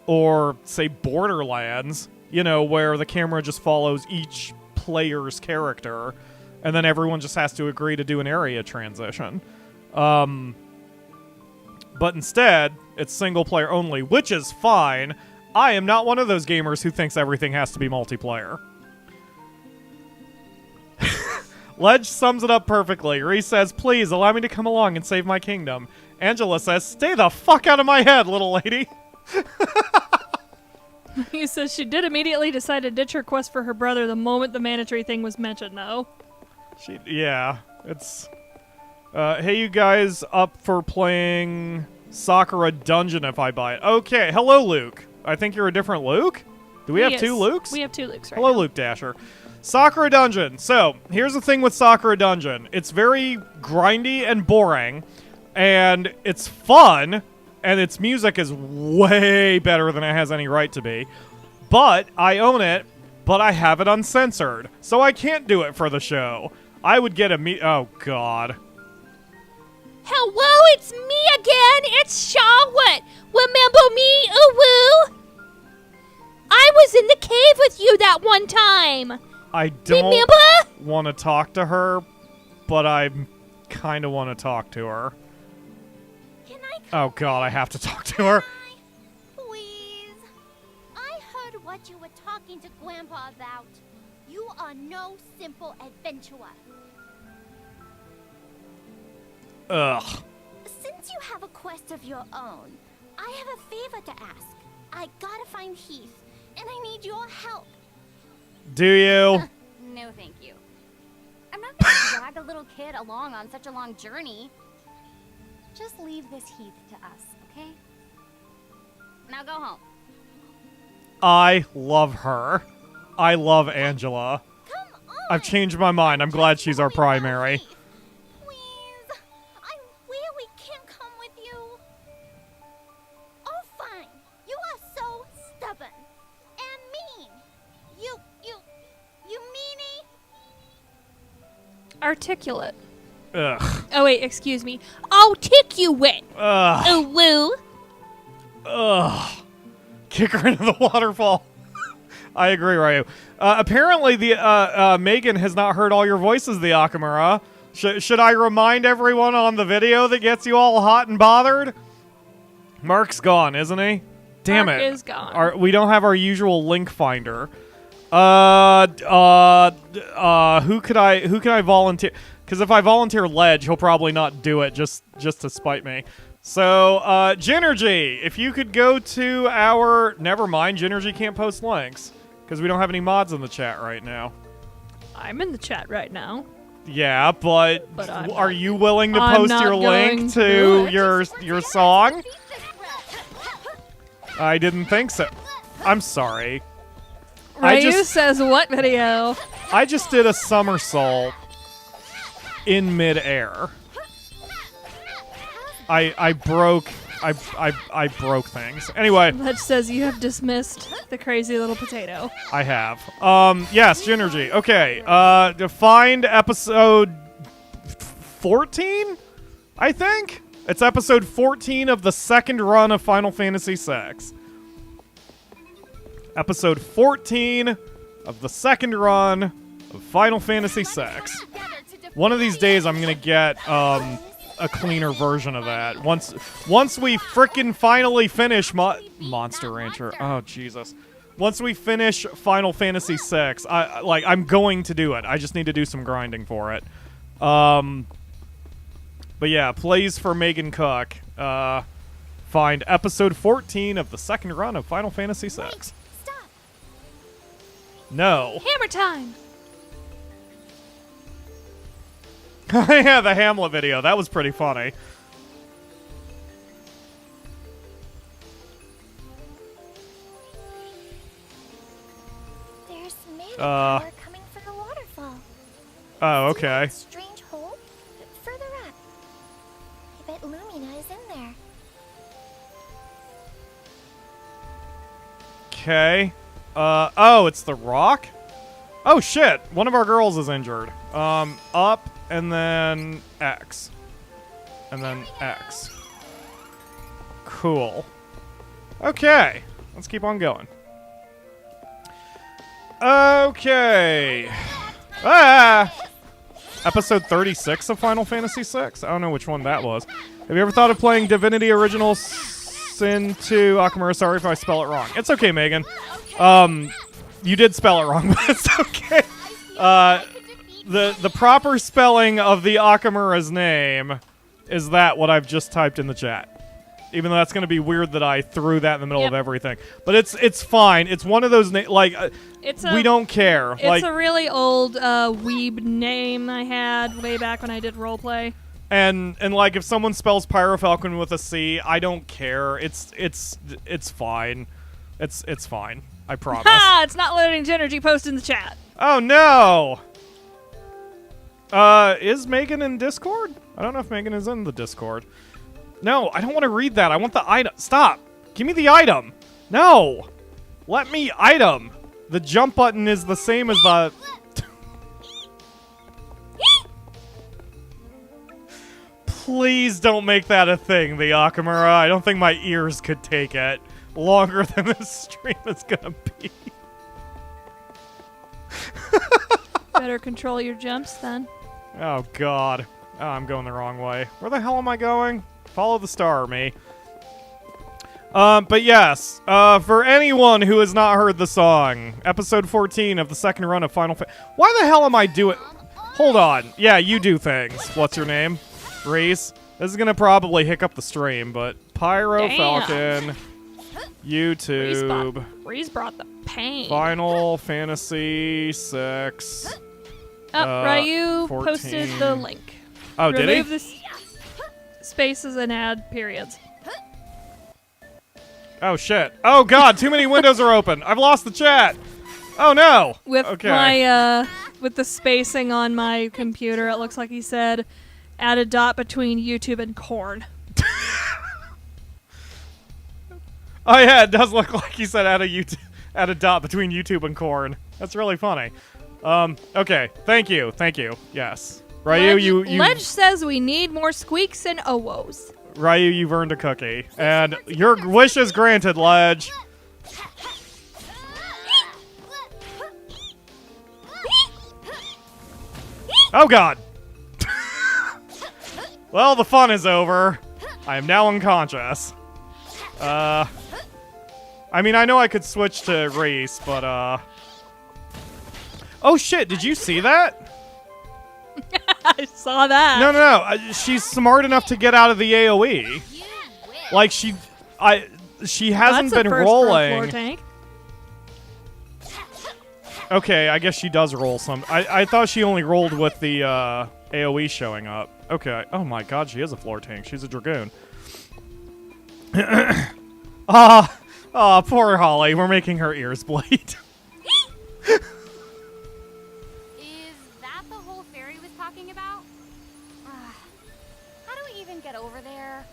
or, say, Borderlands, you know, where the camera just follows each player's character, and then everyone just has to agree to do an area transition. But instead, it's single player only, which is fine. I am not one of those gamers who thinks everything has to be multiplayer. Ledge sums it up perfectly. Reese says, please allow me to come along and save my kingdom. Angela says, stay the fuck out of my head, little lady. He says she did immediately decide to ditch her quest for her brother the moment the mana tree thing was mentioned, though. Yeah, it's... hey, you guys up for playing Sakura Dungeon if I buy it? Okay, hello, Luke. I think you're a different Luke? Do we have two Lukes? We have two Lukes right Hello, now. Luke Dasher. Sakura Dungeon. So, here's the thing with Sakura Dungeon. It's very grindy and boring, and it's fun, and its music is way better than it has any right to be. But I own it, but I have it uncensored, so I can't do it for the show. I would get a oh, God. Hello, it's me again. It's Charlotte. Remember me, Uwu? I was in the cave with you that one time. I don't Remember? want to talk to her, but I kind of want to talk to her. Oh, God, I have to talk to her. Please. I heard what you were talking to Grandpa about. You are no simple adventurer. Ugh. Since you have a quest of your own, I have a favor to ask. I gotta find Heath, and I need your help. Do you? No, thank you. I'm not gonna drag a little kid along on such a long journey. Just leave this Heath to us, okay? Now go home. I love her. I love Angela. Come on. I've changed my mind. I'm glad she's our primary. Please. I really can't come with you. Oh, fine. You are so stubborn. And mean. You meanie. Articulate. Ugh. Oh, wait, excuse me. Articulate. Ugh. Ooh, woo. Ugh. Kick her into the waterfall. I agree, Ryu. Apparently, the Megan has not heard all your voices, the Akamura. Should I remind everyone on the video that gets you all hot and bothered? Mark's gone, isn't he? Damn Mark it. is gone. We don't have our usual link finder. Who could I volunteer? Because if I volunteer Ledge, he'll probably not do it just to spite me. So, Ginergy, if you could go to our... Never mind, Ginergy can't post links. Because we don't have any mods in the chat right now. I'm in the chat right now. Yeah, but are you willing to I'm post not your going link to to your song? I didn't think so. I'm sorry. Ryu says what video? I just did a somersault in midair. I broke things. Anyway. Ledge says you have dismissed the crazy little potato. I have. Yes, Ginergy. Okay. To find episode 14, I think? It's episode 14 of the second run of Final Fantasy VI. Episode 14 of the second run of Final Fantasy VI. One of these days I'm gonna get, a cleaner version of that. Once we frickin' finally finish Monster Rancher. Oh, Jesus. Once we finish Final Fantasy VI, I'm going to do it. I just need to do some grinding for it. But yeah, plays for Megan Cook. Find episode 14 of the second run of Final Fantasy VI. Wait, stop. No. Hammer time! Yeah, the Hamlet video. That was pretty funny. There's mana power coming from the waterfall. Oh, See that okay. strange hole? Further up. I bet Lumina is in there. Okay. Oh, it's the rock? Oh, shit. One of our girls is injured. Up, and then X. And then X. Cool. Okay. Let's keep on going. Okay. Episode 36 of Final Fantasy VI? I don't know which one that was. Have you ever thought of playing Divinity Original Sin 2? Akamura, sorry if I spell it wrong. It's okay, Megan. You did spell it wrong, but it's okay. The proper spelling of the Akamura's name is that what I've just typed in the chat. Even though that's going to be weird that I threw that in the middle of everything. But it's fine. It's one of those we don't care. It's a really old weeb name I had way back when I did roleplay. And like if someone spells PyroFalkon with a C, I don't care. It's fine. It's fine. I promise. Ha! It's not letting Ginergy post in the chat. Oh no! Is Megan in Discord? I don't know if Megan is in the Discord. No, I don't want to read that. I want the item. Stop! Give me the item! No! Let me item! The jump button is the same as the... Please don't make that a thing, the Akamura. I don't think my ears could take it longer than this stream is gonna be. Better control your jumps then. Oh, God. Oh, I'm going the wrong way. Where the hell am I going? Follow the star, me. But yes, for anyone who has not heard the song, episode 14 of the second run of Final Fantasy... Why the hell am I doing... Hold on. Yeah, you do things. What's your name? Reese? This is gonna probably hiccup the stream, but PyroFalkon, YouTube... Reese brought the pain. Final Fantasy 6... Ryu 14. posted the link. Oh, did he? Remove the spaces and add periods. Oh, shit. Oh, God, too many windows are open. I've lost the chat. Oh, no. With my, with the spacing on my computer, it looks like he said, add a dot between YouTube and corn. Oh, yeah, it does look like he said add a dot between YouTube and corn. That's really funny. Okay. Thank you. Yes. Ryu, Ledge says we need more squeaks and owos. Ryu, you've earned a cookie. And your wish is granted, Ledge. Oh god! Well, the fun is over. I am now unconscious. I mean, I know I could switch to Reese, but, Oh shit, did you see that? I saw that. No. She's smart enough to get out of the AoE. Like, she hasn't been rolling. Floor tank. Okay, I guess she does roll some. I thought she only rolled with the AoE showing up. Okay. Oh my god, she is a floor tank. She's a Dragoon. Poor Holly. We're making her ears bleed. Is that the whole fairy was talking about? How do we even get over there?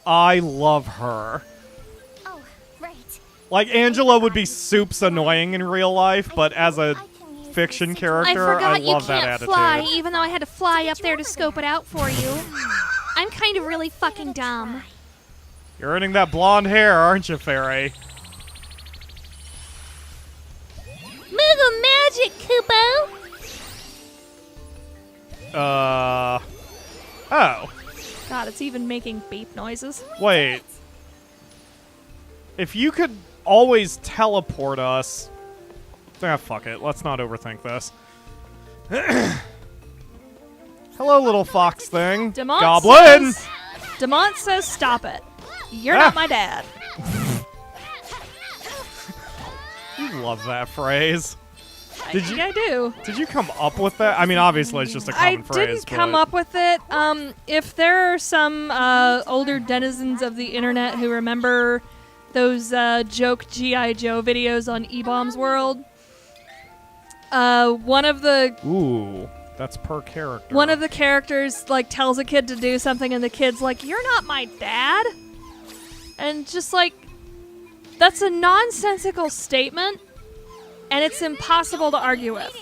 I love her. Oh, right. Like, Angela would be soups annoying in real life, but as a fiction character, I love that attitude. Fly, even though I had to fly up there to scope it out for you. I'm kind of really fucking dumb. You're earning that blonde hair, aren't you, Fairy? Moogle magic, Kupo! Oh. God, it's even making beep noises. Wait. If you could always teleport us... fuck it. Let's not overthink this. Hello, little fox thing. Goblin! Demont says stop it. You're not my dad. You love that phrase. I do. Did you come up with that? I mean, obviously, it's just a common phrase. I didn't come up with it. If there are some older denizens of the internet who remember those joke G.I. Joe videos on E-Bomb's World, one of the... Ooh, that's per character. One of the characters, like, tells a kid to do something, and the kid's like, "You're not my dad?" And just, like, that's a nonsensical statement, and it's impossible to argue with.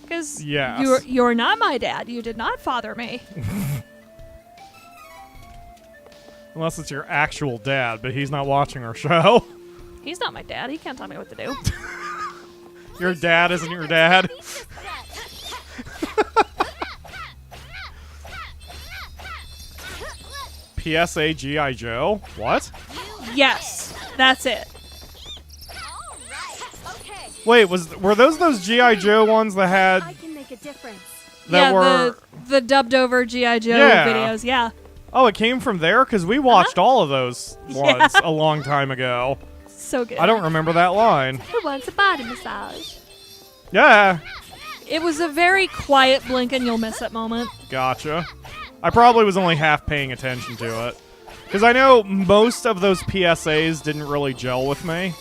Because you're not my dad. You did not father me. Unless it's your actual dad, but he's not watching our show. He's not my dad. He can't tell me what to do. Your dad isn't your dad? PSA G.I. Joe? What? Yes, that's it. Wait, were those G.I. Joe ones that had... I can make a difference. That were... the dubbed over G.I. Joe videos, yeah. Oh, it came from there? Because we watched all of those ones a long time ago. So good. I don't remember that line. Who wants a body massage? Yeah. It was a very quiet blink and you'll miss it moment. Gotcha. I probably was only half paying attention to it. Because I know most of those PSAs didn't really gel with me.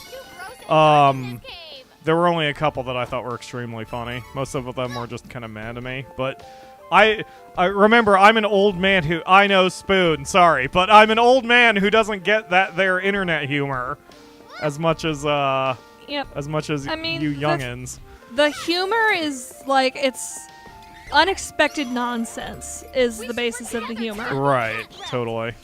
There were only a couple that I thought were extremely funny. Most of them were just kind of mad to me. But I remember, I'm an old man who... I know, Spoon, sorry. But I'm an old man who doesn't get their internet humor as much as, as much as you youngins. The humor is, like, it's... unexpected nonsense is the basis of the humor. Right, totally.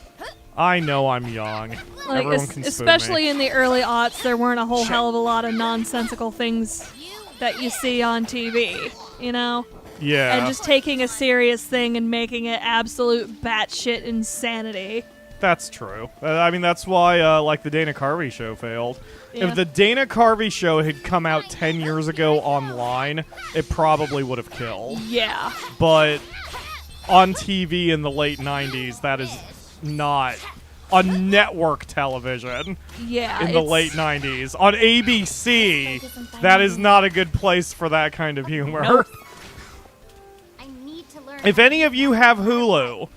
I know I'm young. Like, Everyone can especially in the early aughts, there weren't a whole hell of a lot of nonsensical things that you see on TV, you know? Yeah. And just taking a serious thing and making it absolute batshit insanity. That's true. I mean, that's why, like, the Dana Carvey show failed. Yeah. If the Dana Carvey show had come out 10 years ago online, it probably would have killed. Yeah. But on TV in the late 90s, that is not on network television. Yeah. In the late 90s. On ABC, that is not a good place for that kind of humor. Nope. If any of you have Hulu...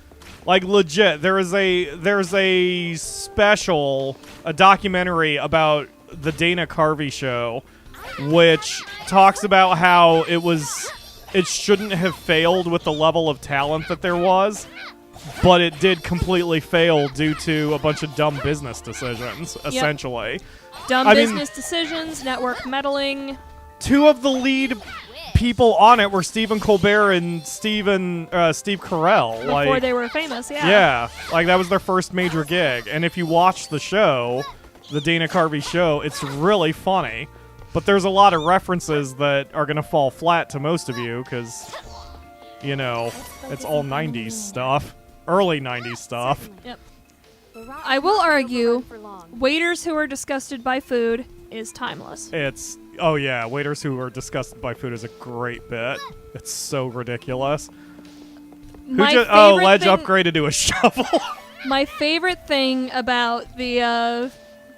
Like, legit, there's a special, a documentary about the Dana Carvey show, which talks about how it shouldn't have failed with the level of talent that there was, but it did completely fail due to a bunch of dumb business decisions, essentially. Dumb business decisions, network meddling. Two of the lead people on it were Stephen Colbert and Steve Carell. Before they were famous, yeah. Yeah, like that was their first major gig. And if you watch the show, the Dana Carvey show, it's really funny. But there's a lot of references that are going to fall flat to most of you because, you know, it's all 90s stuff. Early 90s stuff. Yep. I will argue, waiters who are disgusted by food is timeless. It's, oh yeah, waiters who are disgusted by food is a great bit. It's so ridiculous. Ledge upgraded to a shovel. My favorite thing about the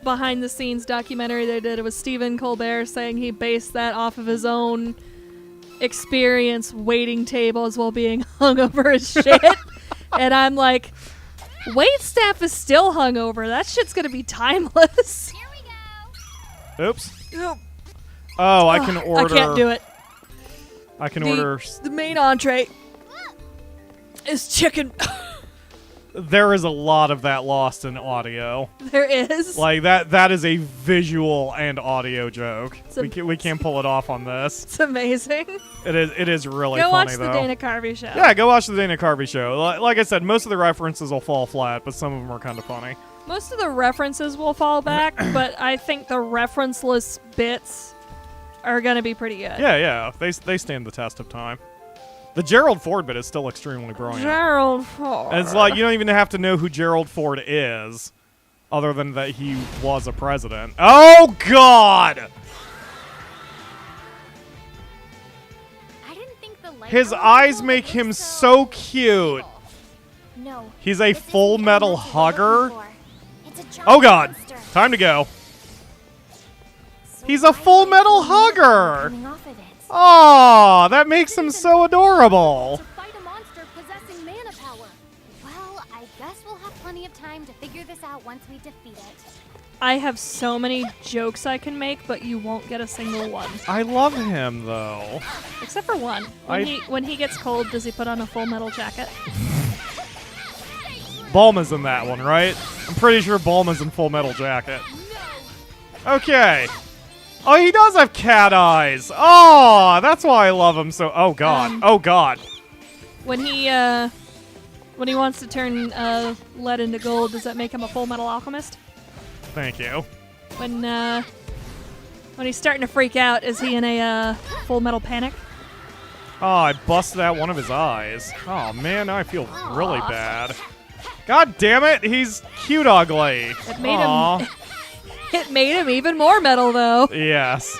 behind-the-scenes documentary they did was Stephen Colbert saying he based that off of his own experience waiting tables while being hungover as shit. And I'm like, wait staff is still hungover. That shit's gonna be timeless. Here we go. Oops. Oh, I can order. I can't do it. I can order. The main entree is chicken. There is a lot of that lost in audio. There is. Like, that is a visual and audio joke. We can't pull it off on this. It's amazing. It is really go funny, watch though. the Dana Carvey show. Yeah, go watch the Dana Carvey show. Like I said, most of the references will fall flat, but some of them are kind of funny. Most of the references will fall back, but I think the referenceless bits are going to be pretty good. Yeah. They stand the test of time. The Gerald Ford bit is still extremely brilliant. Gerald Ford. And it's like, you don't even have to know who Gerald Ford is, other than that he was a president. Oh, God! His eyes make him so cute. No. He's a Full Metal hugger. Oh, God. Time to go. He's a Full Metal hugger. Oh, that makes him so adorable. Fight a monster possessing mana power. Well, I guess we'll have plenty of time to figure this out once we defeat it. I have so many jokes I can make, but you won't get a single one. I love him, though. Except for one. When he gets cold, does he put on a Full Metal jacket? Bulma's in that one, right? I'm pretty sure Bulma's in Full Metal Jacket. Okay. Oh, he does have cat eyes. Oh, that's why I love him so. Oh God. Oh God. When he wants to turn lead into gold, does that make him a Full Metal Alchemist? Thank you. When he's starting to freak out, is he in a Full Metal Panic? Oh, I busted out one of his eyes. Oh man, now I feel really bad. God damn it, he's cute ugly. It made him. It made him even more metal, though. Yes.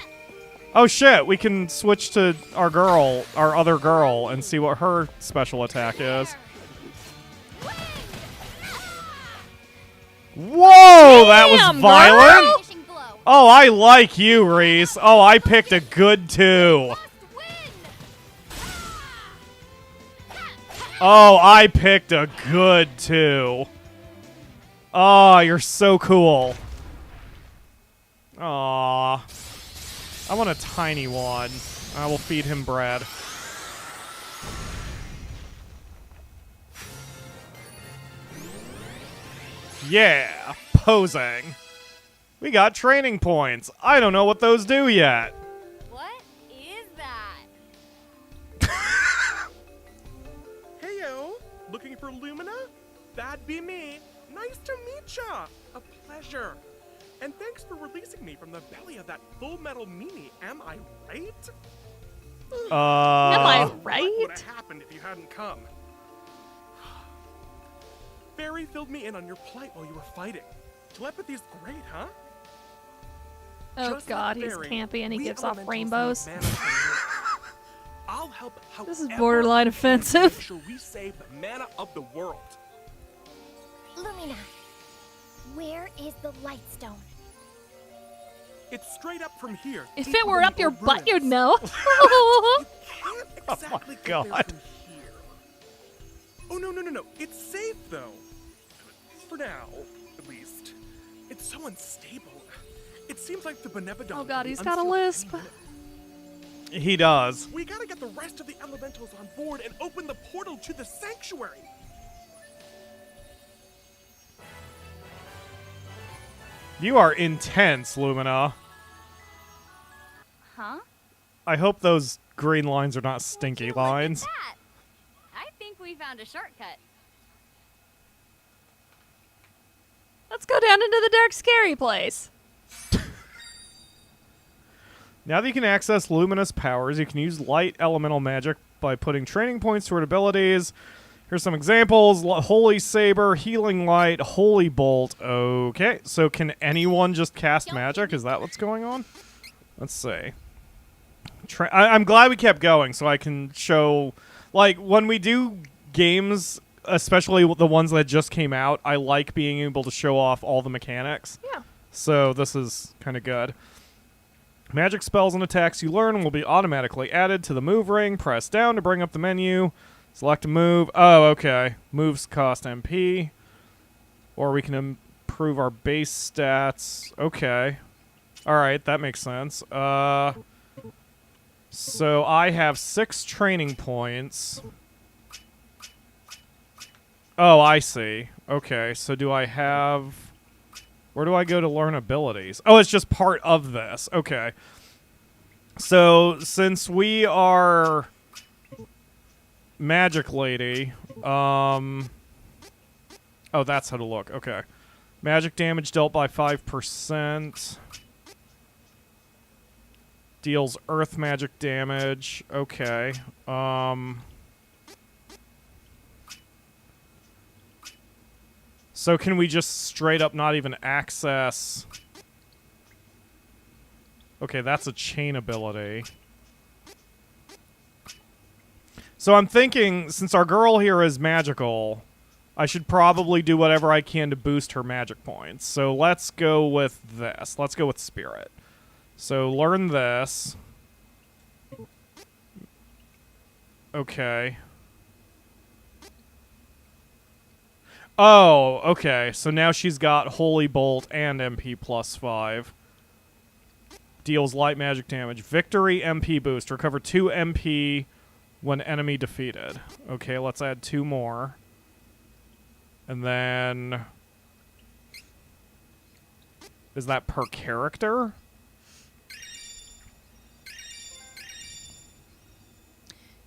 Oh shit, we can switch to our other girl, and see what her special attack is. Whoa, that was violent! Girl. Oh, I like you, Reese. Oh, I picked a good 2. Oh, I picked a good 2. Oh, you're so cool. Aww. I want a tiny one. I will feed him bread. Yeah, posing. We got training points. I don't know what those do yet. What is that? Heyo, looking for Lumina? That'd be me. Nice to meet ya. A pleasure. And thanks for releasing me from the belly of that Full Metal meanie. Am I right? Am I right? What would have happened if you hadn't come? Barry filled me in on your plight while you were fighting. Telepathy's great, huh? Oh Just God, like he's Barry, campy and he we gives off elementals rainbows. need mana from you. I'll help This is however borderline I can offensive. to make sure we save the mana of the world. Lumina, where is the light stone? It's straight up from here. If deep it were within up your the butt, you'd ruins. know. Can't exactly get there God. from here. Oh no. It's safe though. For now, at least. It's so unstable. It seems like the Benevodon. Oh God, will be he's got a unsealed lisp. any minute. He does. We gotta get the rest of the elementals on board and open the portal to the sanctuary. You are intense, Lumina. Huh? I hope those green lines are not stinky lines. That. I think we found a shortcut. Let's go down into the dark, scary place. Now that you can access luminous powers, you can use light elemental magic by putting training points toward abilities. Here's some examples. Holy Saber, Healing Light, Holy Bolt. Okay, so can anyone just cast magic? Is that what's going on? Let's see. I'm glad we kept going so I can show... Like, when we do games, especially the ones that just came out, I like being able to show off all the mechanics. Yeah. So this is kind of good. Magic spells and attacks you learn will be automatically added to the move ring. Press down to bring up the menu. Select a move. Oh, okay. Moves cost MP. Or we can improve our base stats. Okay. Alright, that makes sense. So I have 6 training points. Oh, I see. Okay, so do I have... Where do I go to learn abilities? Oh, it's just part of this. Okay. So, since we are... Magic Lady. Oh, that's how to look. Okay. Magic damage dealt by 5%. Deals earth magic damage. Okay. So can we just straight up not even access... Okay, that's a chain ability. So I'm thinking, since our girl here is magical, I should probably do whatever I can to boost her magic points. So let's go with this. Let's go with Spirit. So learn this. Okay. Oh, okay. So now she's got Holy Bolt and MP plus 5. Deals light magic damage. Victory MP boost. Recover 2 MP when enemy defeated. Okay, let's add 2 more. And then... Is that per character?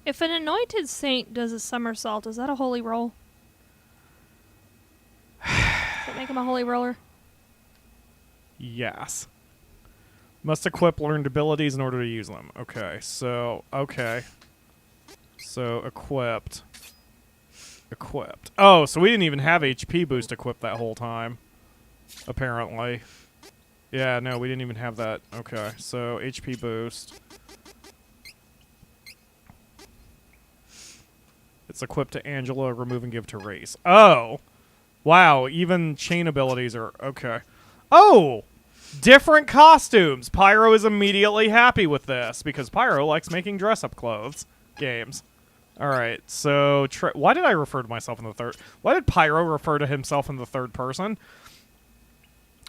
If an anointed saint does a somersault, is that a holy roll? Does that make him a holy roller? Yes. Must equip learned abilities in order to use them. Okay, so... Okay. So, equipped. Equipped. Oh, so we didn't even have HP boost equipped that whole time. Apparently. Yeah, no, we didn't even have that. Okay, so HP boost. It's equipped to Angela, remove and give to Reese. Oh! Wow, even chain abilities are... Okay. Oh! Different costumes! Pyro is immediately happy with this, because Pyro likes making dress-up clothes games. Alright, so... Why did I refer to myself in the third... Why did Pyro refer to himself in the third person?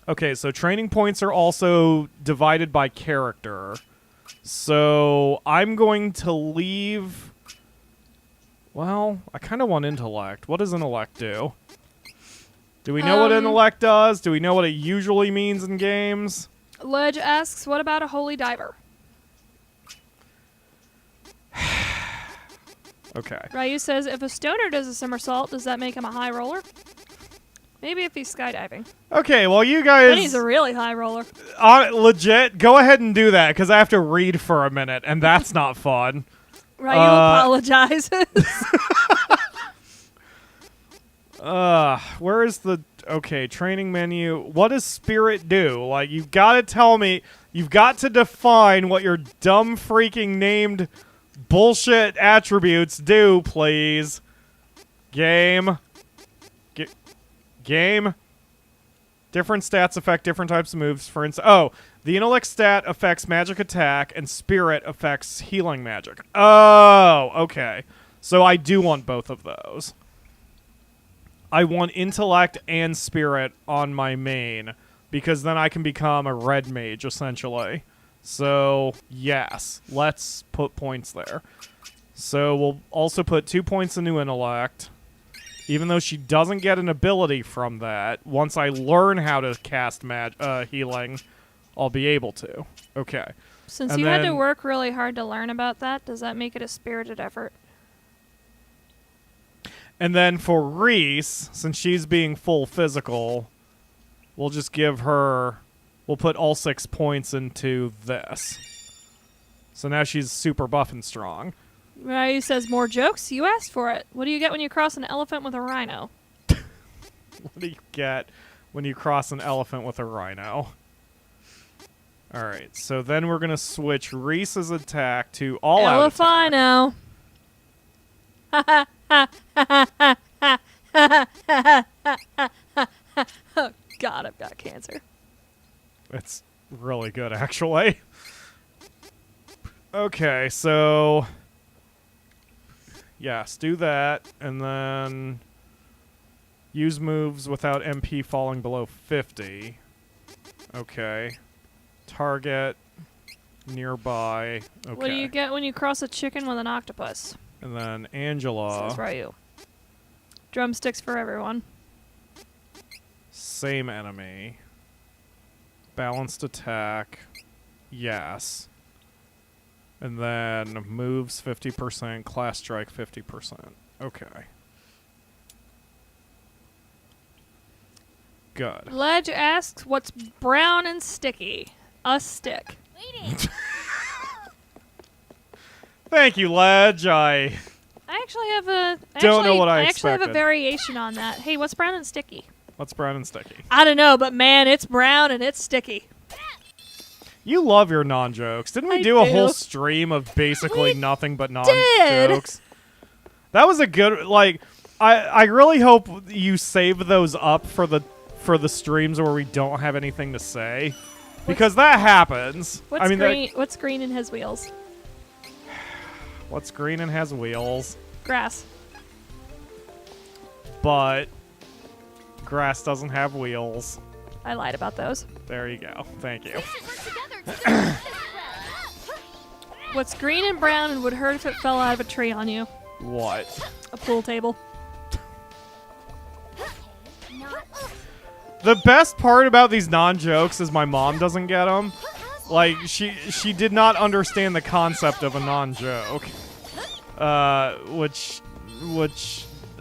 Okay, so training points are also divided by character. So, I'm going to leave... Well, I kind of want intellect. What does intellect do? Do we know what intellect does? Do we know what it usually means in games? Ledge asks, what about a holy diver? Okay. Ryu says, if a stoner does a somersault, does that make him a high roller? Maybe if he's skydiving. Okay, well, you guys... Then he's a really high roller. Legit, go ahead and do that, because I have to read for a minute, and that's not fun. Ryu apologizes. Where is the... Okay, training menu. What does Spirit do? Like, you've got to tell me... You've got to define what your dumb freaking named bullshit attributes do, please. Game. Game. Different stats affect different types of moves. For instance... Oh, the intellect stat affects magic attack, and Spirit affects healing magic. Oh, okay. So I do want both of those. I want intellect and spirit on my main, because then I can become a red mage, essentially. So, yes, let's put points there. So we'll also put 2 points into intellect. Even though she doesn't get an ability from that, once I learn how to cast healing, I'll be able to. Okay. Since you had to work really hard to learn about that, does that make it a spirited effort? And then for Reese, since she's being full physical, we'll just give her... We'll put all 6 points into this. So now she's super buff and strong. Ryu says more jokes. You asked for it. What do you get when you cross an elephant with a rhino? What do you get when you cross an elephant with a rhino? Alright, so then we're going to switch Reese's attack to all-out attack. Elephino. Oh, God, I've got cancer. It's really good, actually. Okay, so... Yes, do that, and then... Use moves without MP falling below 50. Okay. Target. Nearby. Okay. What do you get when you cross a chicken with an octopus? And then Angela. Says Ryu. Drumsticks for everyone. Same enemy. Balanced attack. Yes. And then moves 50%, class strike 50%. Okay. Good. Ledge asks, what's brown and sticky? A stick. Thank you, Ledge. I actually have a... Don't know what I actually have a expected. variation on that. Hey, what's brown and sticky? What's brown and sticky? I don't know, but man, it's brown and it's sticky. You love your non-jokes. Didn't we I do a do. whole stream of basically nothing but non-jokes? That was a good... Like, I really hope you save those up for the streams where we don't have anything to say. Because that happens. What's I mean, green? What's green in his wheels? What's green and has wheels? Grass. But grass doesn't have wheels. I lied about those. There you go. Thank you. What's green and brown and would hurt if it fell out of a tree on you? What? A pool table. The best part about these non-jokes is my mom doesn't get them. Like, she did not understand the concept of a non-joke. Which,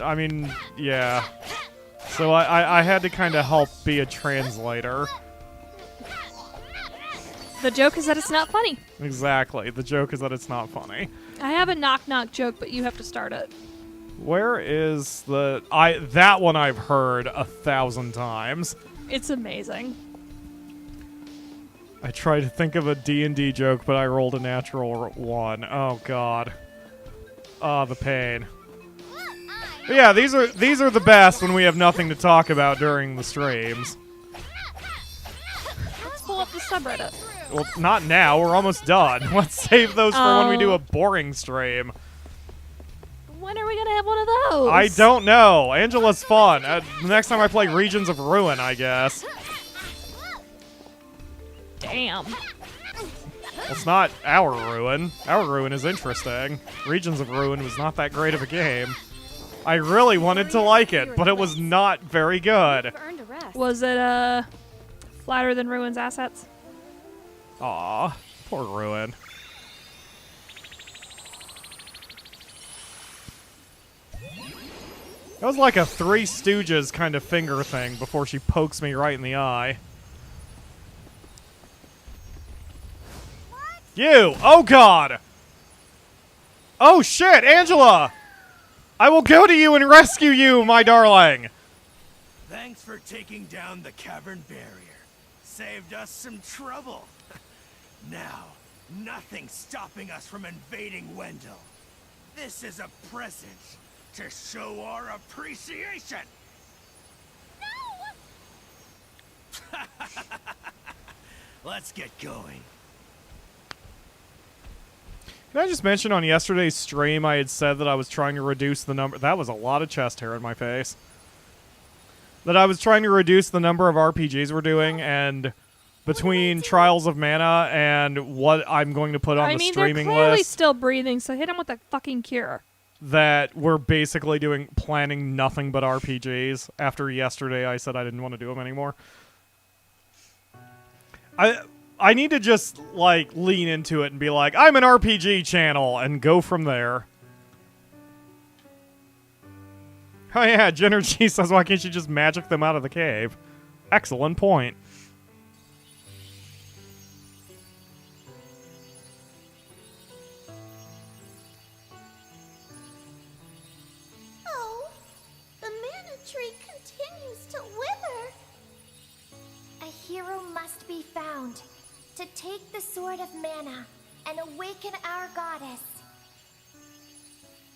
I mean, yeah. So I had to kind of help be a translator. The joke is that it's not funny. Exactly. The joke is that it's not funny. I have a knock-knock joke, but you have to start it. Where is the... That one I've heard 1,000 times. It's amazing. I tried to think of a D&D joke, but I rolled a natural 1. Oh, God. Oh, the pain. But yeah, these are the best when we have nothing to talk about during the streams. Let's pull up the subreddit. Well, not now. We're almost done. Let's save those for when we do Oh. a boring stream. When are we going to have one of those? I don't know. Angela's fun. The next time I play Regions of Ruin, I guess. Damn. It's not our Ruin. Our Ruin is interesting. Regions of Ruin was not that great of a game. I really wanted to like it, but it was not very good. Was it, flatter than Ruin's assets? Aw, poor Ruin. That was like a Three Stooges kind of finger thing before she pokes me right in the eye. You! Oh, God! Oh, shit! Angela! I will go to you and rescue you, my darling! Thanks for taking down the cavern barrier. Saved us some trouble. Now, nothing's stopping us from invading Wendell. This is a present to show our appreciation. No! Let's get going. Can I just mention on yesterday's stream I had said that I was trying to reduce the number... That was a lot of chest hair in my face. That I was trying to reduce the number of RPGs we're doing, and between Trials of Mana and what I'm going to put on the streaming they're clearly list, still breathing, so hit him with a fucking cure. that we're basically planning nothing but RPGs. After yesterday I said I didn't want to do them anymore. I need to just, like, lean into it and be like, I'm an RPG channel, and go from there. Oh yeah, Jenner G says, why can't you just magic them out of the cave? Excellent point. hero must be found to take the Sword of Mana and awaken our goddess.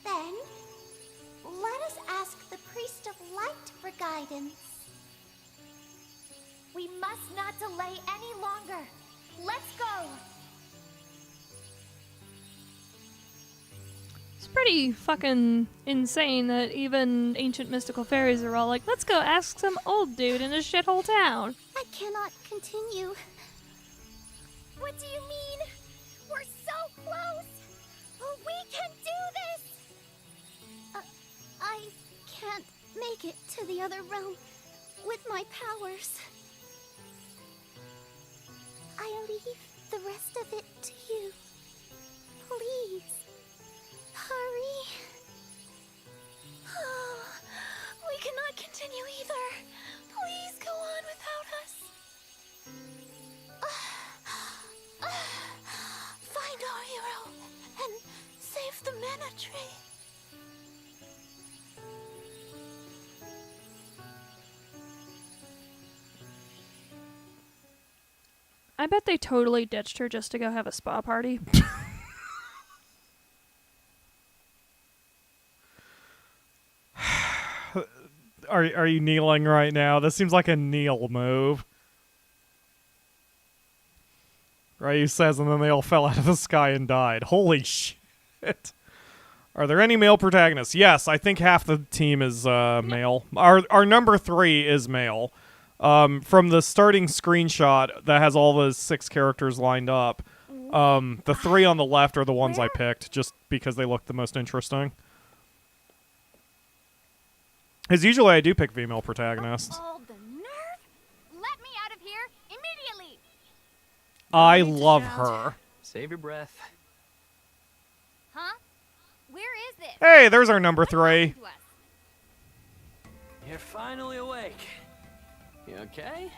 Then, let us ask the Priest of Light for guidance. We must not delay any longer. Let's go! It's pretty fucking insane that even ancient mystical fairies are all like, let's go ask some old dude in a shithole town. I cannot continue. What do you mean? We're so close! We can do this! I can't make it to the other realm with my powers. I leave the rest of it to you. Please, hurry. Oh, we cannot continue either. Please go on without us. Find our hero and save the mana tree. I bet they totally ditched her just to go have a spa party. Are you kneeling right now? This seems like a kneel move. Ryu says, and then they all fell out of the sky and died. Holy shit. Are there any male protagonists? Yes, I think half the team is male. Our number 3 is male. From the starting screenshot that has all the 6 characters lined up, the 3 on the left are the ones I picked, just because they look the most interesting. As usually I do pick female protagonists. Oh, the nerve! Let me out of here immediately! I love her. Save your breath. Huh? Where is this? Hey, there's our number 3. You're finally awake. You okay?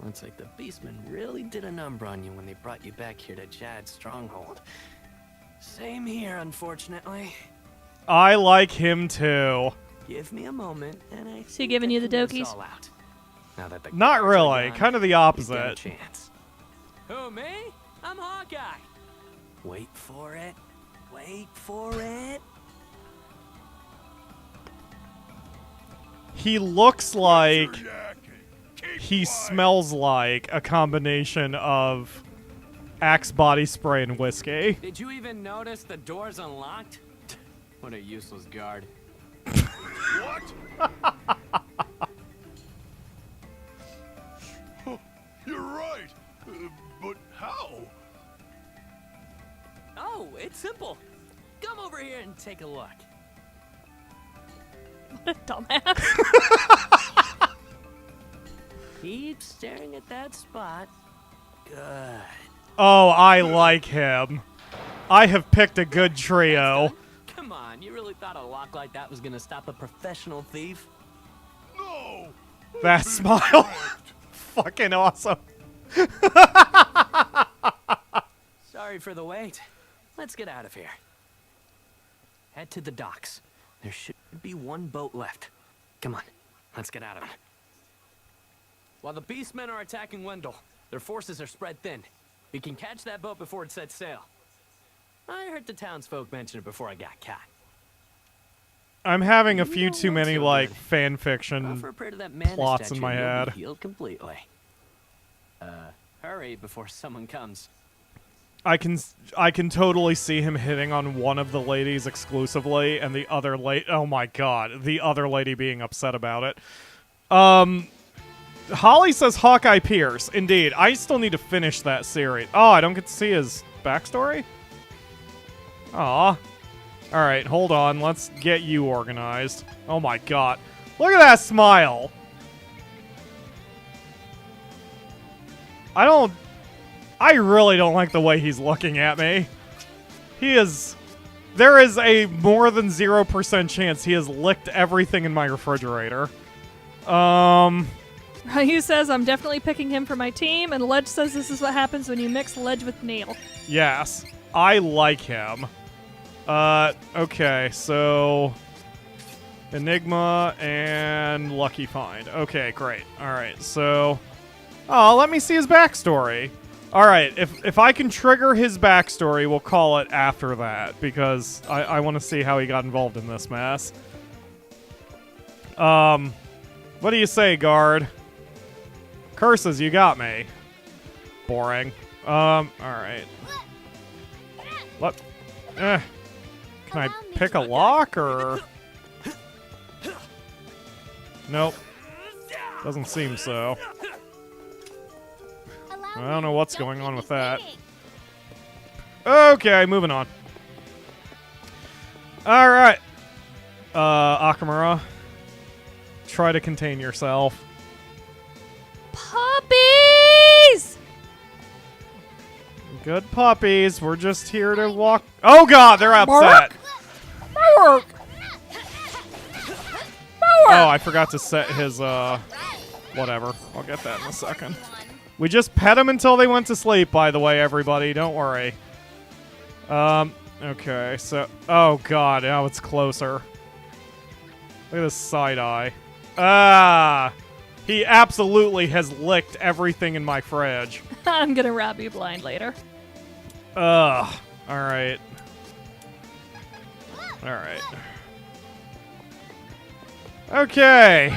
Looks like the Beastmen really did a number on you when they brought you back here to Jad's stronghold. Same here, unfortunately. I like him too. Give me a moment, and I Is he giving you the dokies? all out. Now that the Not guards are really. gone, Kind of the you've got a opposite. chance. Who, me? I'm Hawkeye. Wait for it. Wait for it. He looks like he smells like a combination of Axe body spray and whiskey. Did you even notice the door's unlocked? What a useless guard. What? You're right. But how? Oh, it's simple. Come over here and take a look. What a dumbass. Keep staring at that spot. Good. Oh, I like him. I have picked a good trio. Come on, you really thought a lock like that was gonna stop a professional thief? No! That smile. Fucking awesome. Sorry for the wait. Let's get out of here. Head to the docks. There should be one boat left. Come on, let's get out of it. While the Beastmen are attacking Wendell, their forces are spread thin. We can catch that boat before it sets sail. I heard the townsfolk mention it before I got caught. I'm having a few too many, like, fan fiction plots in my head. Healed completely. Hurry before someone comes. I can totally see him hitting on one of the ladies exclusively, and the other oh my god, the other lady being upset about it. Holly says Hawkeye Pierce. Indeed, I still need to finish that series. Oh, I don't get to see his backstory? Aw. Alright, hold on. Let's get you organized. Oh my god. Look at that smile! I really don't like the way he's looking at me. There is a more than 0% chance he has licked everything in my refrigerator. Ryu says, I'm definitely picking him for my team, and Ledge says this is what happens when you mix Ledge with Neil. Yes, I like him. Okay, so Enigma and Lucky Find. Okay, great. Alright, so Oh, let me see his backstory. All right, if I can trigger his backstory, we'll call it after that, because I want to see how he got involved in this mess. What do you say, guard? Curses, you got me. Boring. All right. What? Can I pick a lock, or? Nope. Doesn't seem so. I don't know what's going on with that. Okay, moving on. Alright. Akamura. Try to contain yourself. Puppies! Good puppies. We're just here to walk. Oh god, they're upset. Mark! Oh, I forgot to set his, whatever. I'll get that in a second. We just pet them until they went to sleep, by the way, everybody. Don't worry. Okay, so... Oh, God, now it's closer. Look at this side eye. Ah! He absolutely has licked everything in my fridge. I'm gonna rob you blind later. Ugh. Alright. Alright. Okay.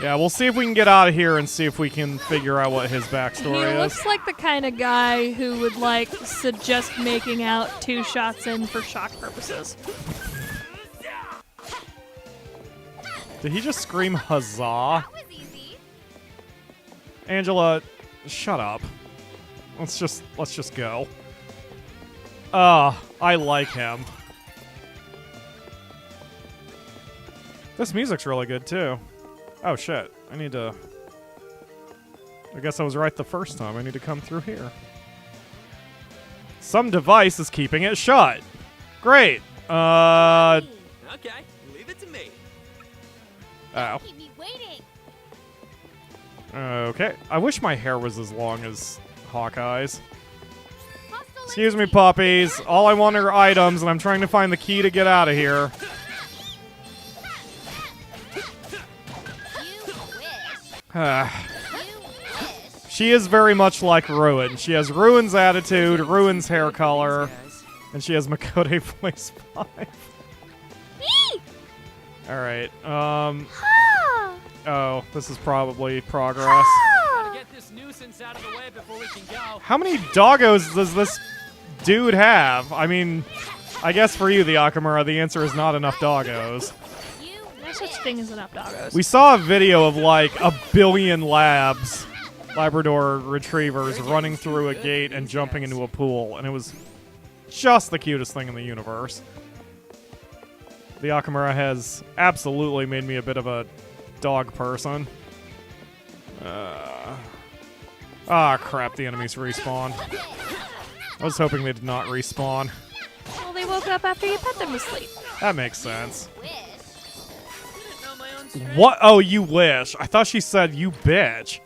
Yeah, we'll see if we can get out of here and see if we can figure out what his backstory He is. looks like the kind of guy who would, like, suggest making out 2 shots in for shock purposes. Did he just scream huzzah? Angela, shut up. Let's just go. I like him. This music's really good too. Oh shit, I need to... I guess I was right the first time. I need to come through here. Some device is keeping it shut. Great. Okay, leave it to me. Oh. Keep me waiting. Okay. I wish my hair was as long as Hawkeye's. Excuse me, puppies. All I want are items, and I'm trying to find the key to get out of here. She is very much like Ruin. She has Ruin's attitude, Ruin's hair color, and she has Makote voice 5. Alright, oh, this is probably progress. Gotta get this nuisance out of the way before we can go. How many doggos does this dude have? I mean, I guess for you, the Akamura, the answer is not enough doggos. No such thing as enough doggos. We saw a video of like 1 billion Labrador retrievers running through a gate and jumping into a pool, and it was just the cutest thing in the universe. The Akamura has absolutely made me a bit of a dog person. Crap, the enemies respawn. I was hoping they did not respawn. Well, they woke up after you put them to sleep. That makes sense. What? Oh, you wish. I thought she said you bitch.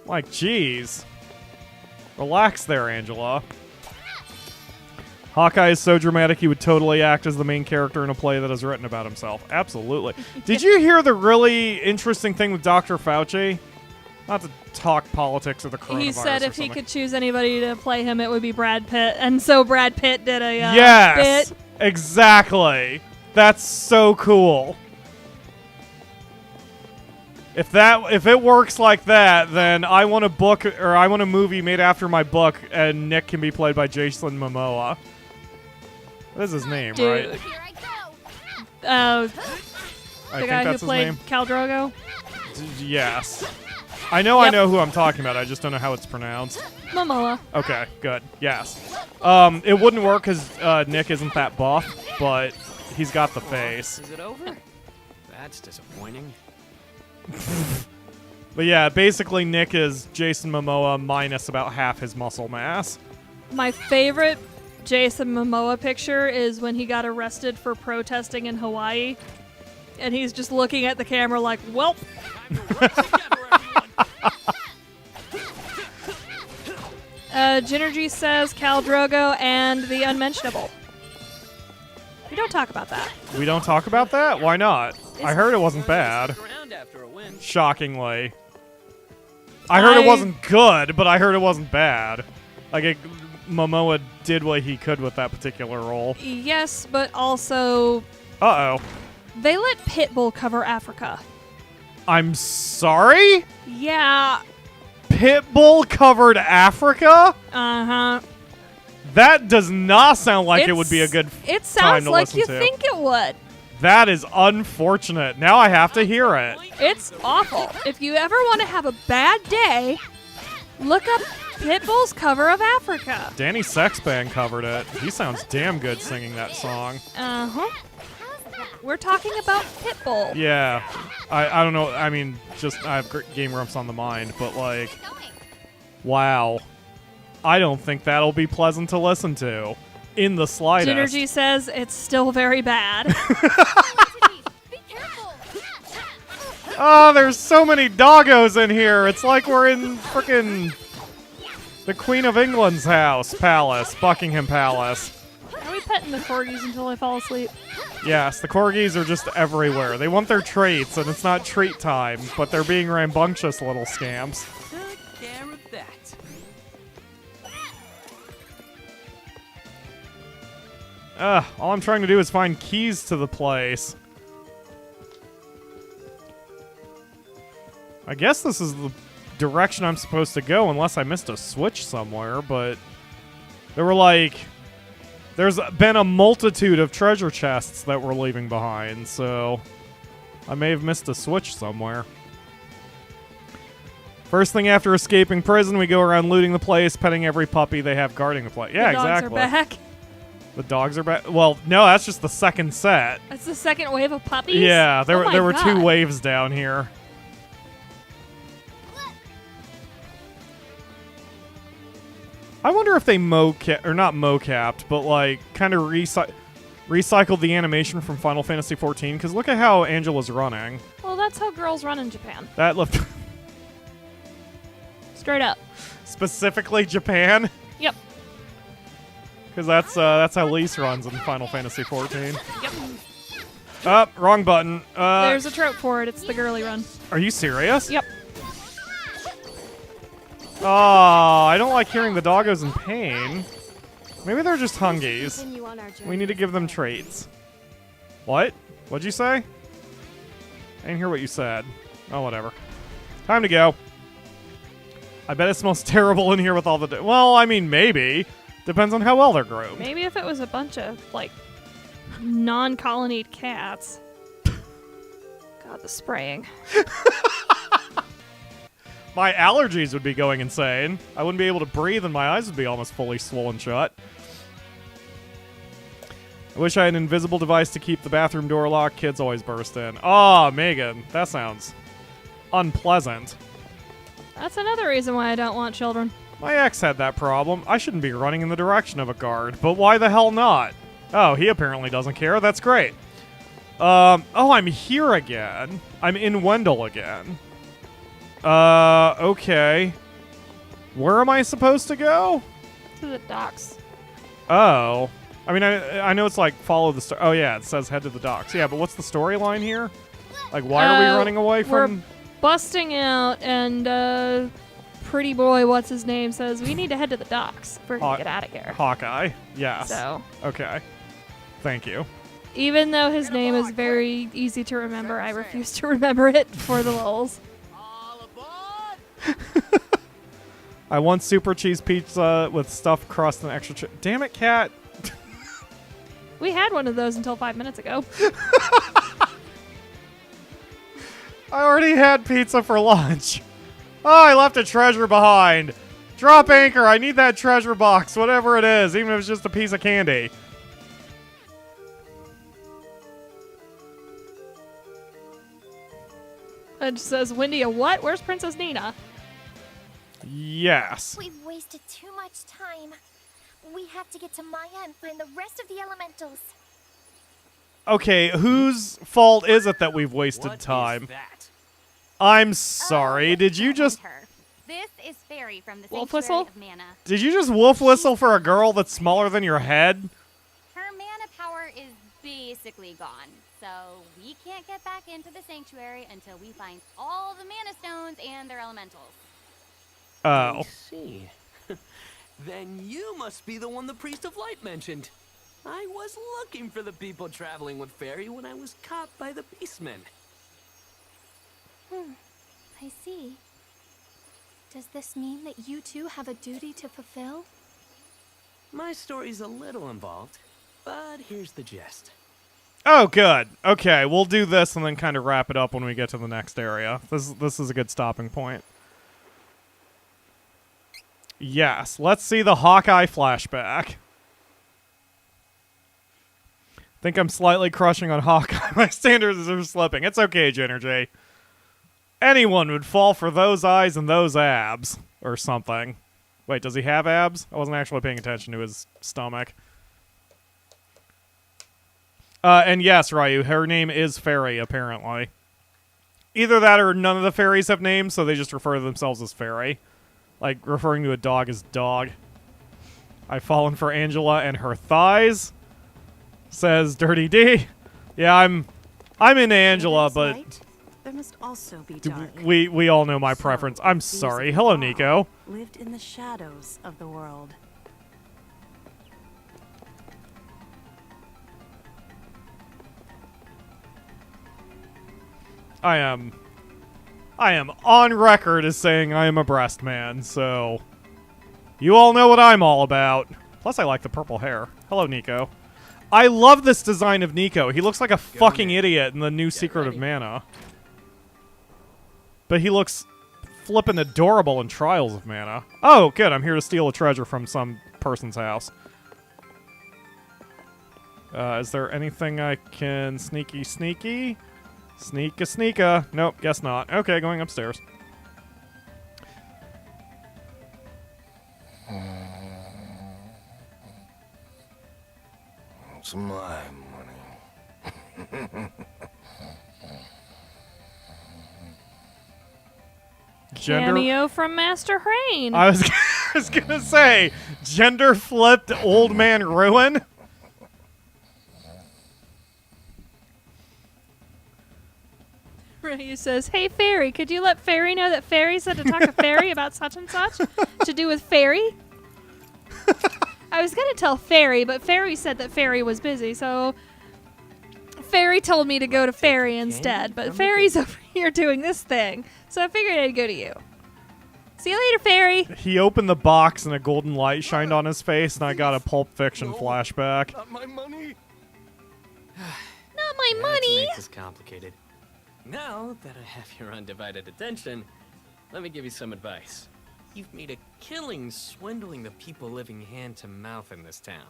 Like, jeez. Relax there, Angela. Hawkeye is so dramatic he would totally act as the main character in a play that is written about himself. Absolutely. Did you hear the really interesting thing with Dr. Fauci? Not to talk politics or the coronavirus. He said if he something. could choose anybody to play him, it would be Brad Pitt. And so Brad Pitt did a yes, bit. Exactly. That's so cool. If it works like that, then I want a book or I want a movie made after my book, and Nick can be played by Jason Momoa. That's his name, Dude. right? The I think guy who that's his played name. Khal Drogo. Yes. I know I know who I'm talking about. I just don't know how it's pronounced. Momoa. Okay, good. Yes. It wouldn't work because Nick isn't that buff, but he's got the face. Is it over? That's disappointing. But yeah, basically Nick is Jason Momoa minus about half his muscle mass. My favorite Jason Momoa picture is when he got arrested for protesting in Hawaii. And he's just looking at the camera like, welp. Jinergy says Khal Drogo and the Unmentionable. We don't talk about that. We don't talk about that? Why not? I heard it wasn't bad. Shockingly. I heard it wasn't good, but I heard it wasn't bad. Like, Momoa did what he could with that particular role. Yes, but also... Uh-oh. They let Pitbull cover Africa. I'm sorry? Yeah. Pitbull covered Africa? Uh-huh. That does not sound like it would be a good It time sounds to like listen you to. think it would. That is unfortunate. Now I have to hear it. It's awful. If you ever want to have a bad day, look up Pitbull's cover of Africa. Danny Sexband covered it. He sounds damn good singing that song. Uh-huh. We're talking about Pitbull. Yeah. I don't know. I mean, just I have Game Grumps on the mind, but like, wow. I don't think that'll be pleasant to listen to in the slightest. Synergy says it's still very bad. Oh, there's so many doggos in here. It's like we're in frickin' the Queen of England's palace, Buckingham Palace. Are we petting the corgis until I fall asleep? Yes, the corgis are just everywhere. They want their treats, and it's not treat time, but they're being rambunctious little scamps. Took care of that. All I'm trying to do is find keys to the place. I guess this is the direction I'm supposed to go, unless I missed a switch somewhere, but there were like... There's been a multitude of treasure chests that we're leaving behind, so I may have missed a switch somewhere. First thing after escaping prison, we go around looting the place, petting every puppy they have guarding the place. Yeah, the dogs exactly. are back. The dogs are back. Well, no, that's just the second set. That's the second wave of puppies? Yeah, there were God. 2 waves down here. I wonder if they not mocapped, but like kind of recycled the animation from Final Fantasy XIV. Because look at how Angela's running. Well, that's how girls run in Japan. That looked Straight up. specifically Japan. Yep. Because that's how Reese runs in Final Fantasy XIV. Yep. Oh, wrong button. There's a trope for it. It's the girly run. Are you serious? Yep. Oh, I don't like hearing the doggos in pain. Maybe they're just hungies. We need to give them traits. What? What'd you say? I didn't hear what you said. Oh, whatever. Time to go. I bet it smells terrible in here with all the... Well, I mean, maybe. Depends on how well they're groomed. Maybe if it was a bunch of, like, non-colonied cats. God, the spraying. My allergies would be going insane. I wouldn't be able to breathe and my eyes would be almost fully swollen shut. I wish I had an invisible device to keep the bathroom door locked. Kids always burst in. Oh, Megan, that sounds unpleasant. That's another reason why I don't want children. My ex had that problem. I shouldn't be running in the direction of a guard, but why the hell not? Oh, he apparently doesn't care. That's great. Oh, I'm here again. I'm in Wendell again. Okay. Where am I supposed to go? To the docks. Oh. I mean, I know it's like follow the story. Oh, yeah, it says head to the docks. Yeah, but what's the storyline here? Like, why are we running away from... We're busting out, and, pretty boy, what's his name, says we need to head to the docks if we're gonna get out of here. Hawkeye, yes. So. Okay. Thank you. Even though his name is very easy to remember, I refuse to remember it for the lulz. I want super cheese pizza with stuffed crust and extra damn it, cat. We had one of those until 5 minutes ago. I already had pizza for lunch. Oh, I left a treasure behind. Drop anchor. I need that treasure box, whatever it is, even if it's just a piece of candy. It just says, Wendy, a what? Where's Princess Nina? Yes. We've wasted too much time. We have to get to Maya and find the rest of the elementals. Okay, whose fault is it that we've wasted time? I'm sorry. Did you just... This is Fairy from the Wolf Sanctuary whistle? of Mana. Did you just wolf whistle for a girl that's smaller than your head? Her mana power is basically gone, so we can't get back into the Sanctuary until we find all the Mana Stones and their elementals. Oh. I see. Then you must be the one the Priest of Light mentioned. I was looking for the people traveling with Fairy when I was caught by the Beastmen. I see. Does this mean that you two have a duty to fulfill? My story's a little involved, but here's the gist. Oh, good. Okay, we'll do this and then kind of wrap it up when we get to the next area. This is a good stopping point. Yes, let's see the Hawkeye flashback. Think I'm slightly crushing on Hawkeye. My standards are slipping. It's okay, Jenner. Anyone would fall for those eyes and those abs. Or something. Wait, does he have abs? I wasn't actually paying attention to his stomach. And yes, Ryu, her name is Fairy, apparently. Either that or none of the fairies have names, so they just refer to themselves as Fairy. Like, referring to a dog as dog. I've fallen for Angela and her thighs, says Dirty D. Yeah, I'm into Angela, but light, there must also be dark. we all know my preference. I'm sorry. Hello, Nico. Lived in the shadows of the world. I am on record as saying I am a breast man, so you all know what I'm all about. Plus, I like the purple hair. Hello, Nico. I love this design of Nico. He looks like a fucking idiot in the new Secret of Mana. But he looks flippin' adorable in Trials of Mana. Oh, good. I'm here to steal a treasure from some person's house. Is there anything I can sneaky? Sneaka. Nope, guess not. Okay, going upstairs. It's my money. Cameo from Master Hrain. I was gonna say, gender flipped old man ruin. Ryu says, "Hey Fairy, could you let Fairy know that Fairy said to talk to Fairy about such and such to do with Fairy?" I was gonna tell Fairy, but Fairy said that Fairy was busy, so Fairy told me to go to Fairy instead. But Fairy's over here doing this thing, so I figured I'd go to you. See you later, Fairy. He opened the box and a golden light shined on his face, and I got a Pulp Fiction flashback. Not my money. Not my To money. make this complicated. Now that I have your undivided attention, let me give you some advice. You've made a killing swindling the people living hand to mouth in this town.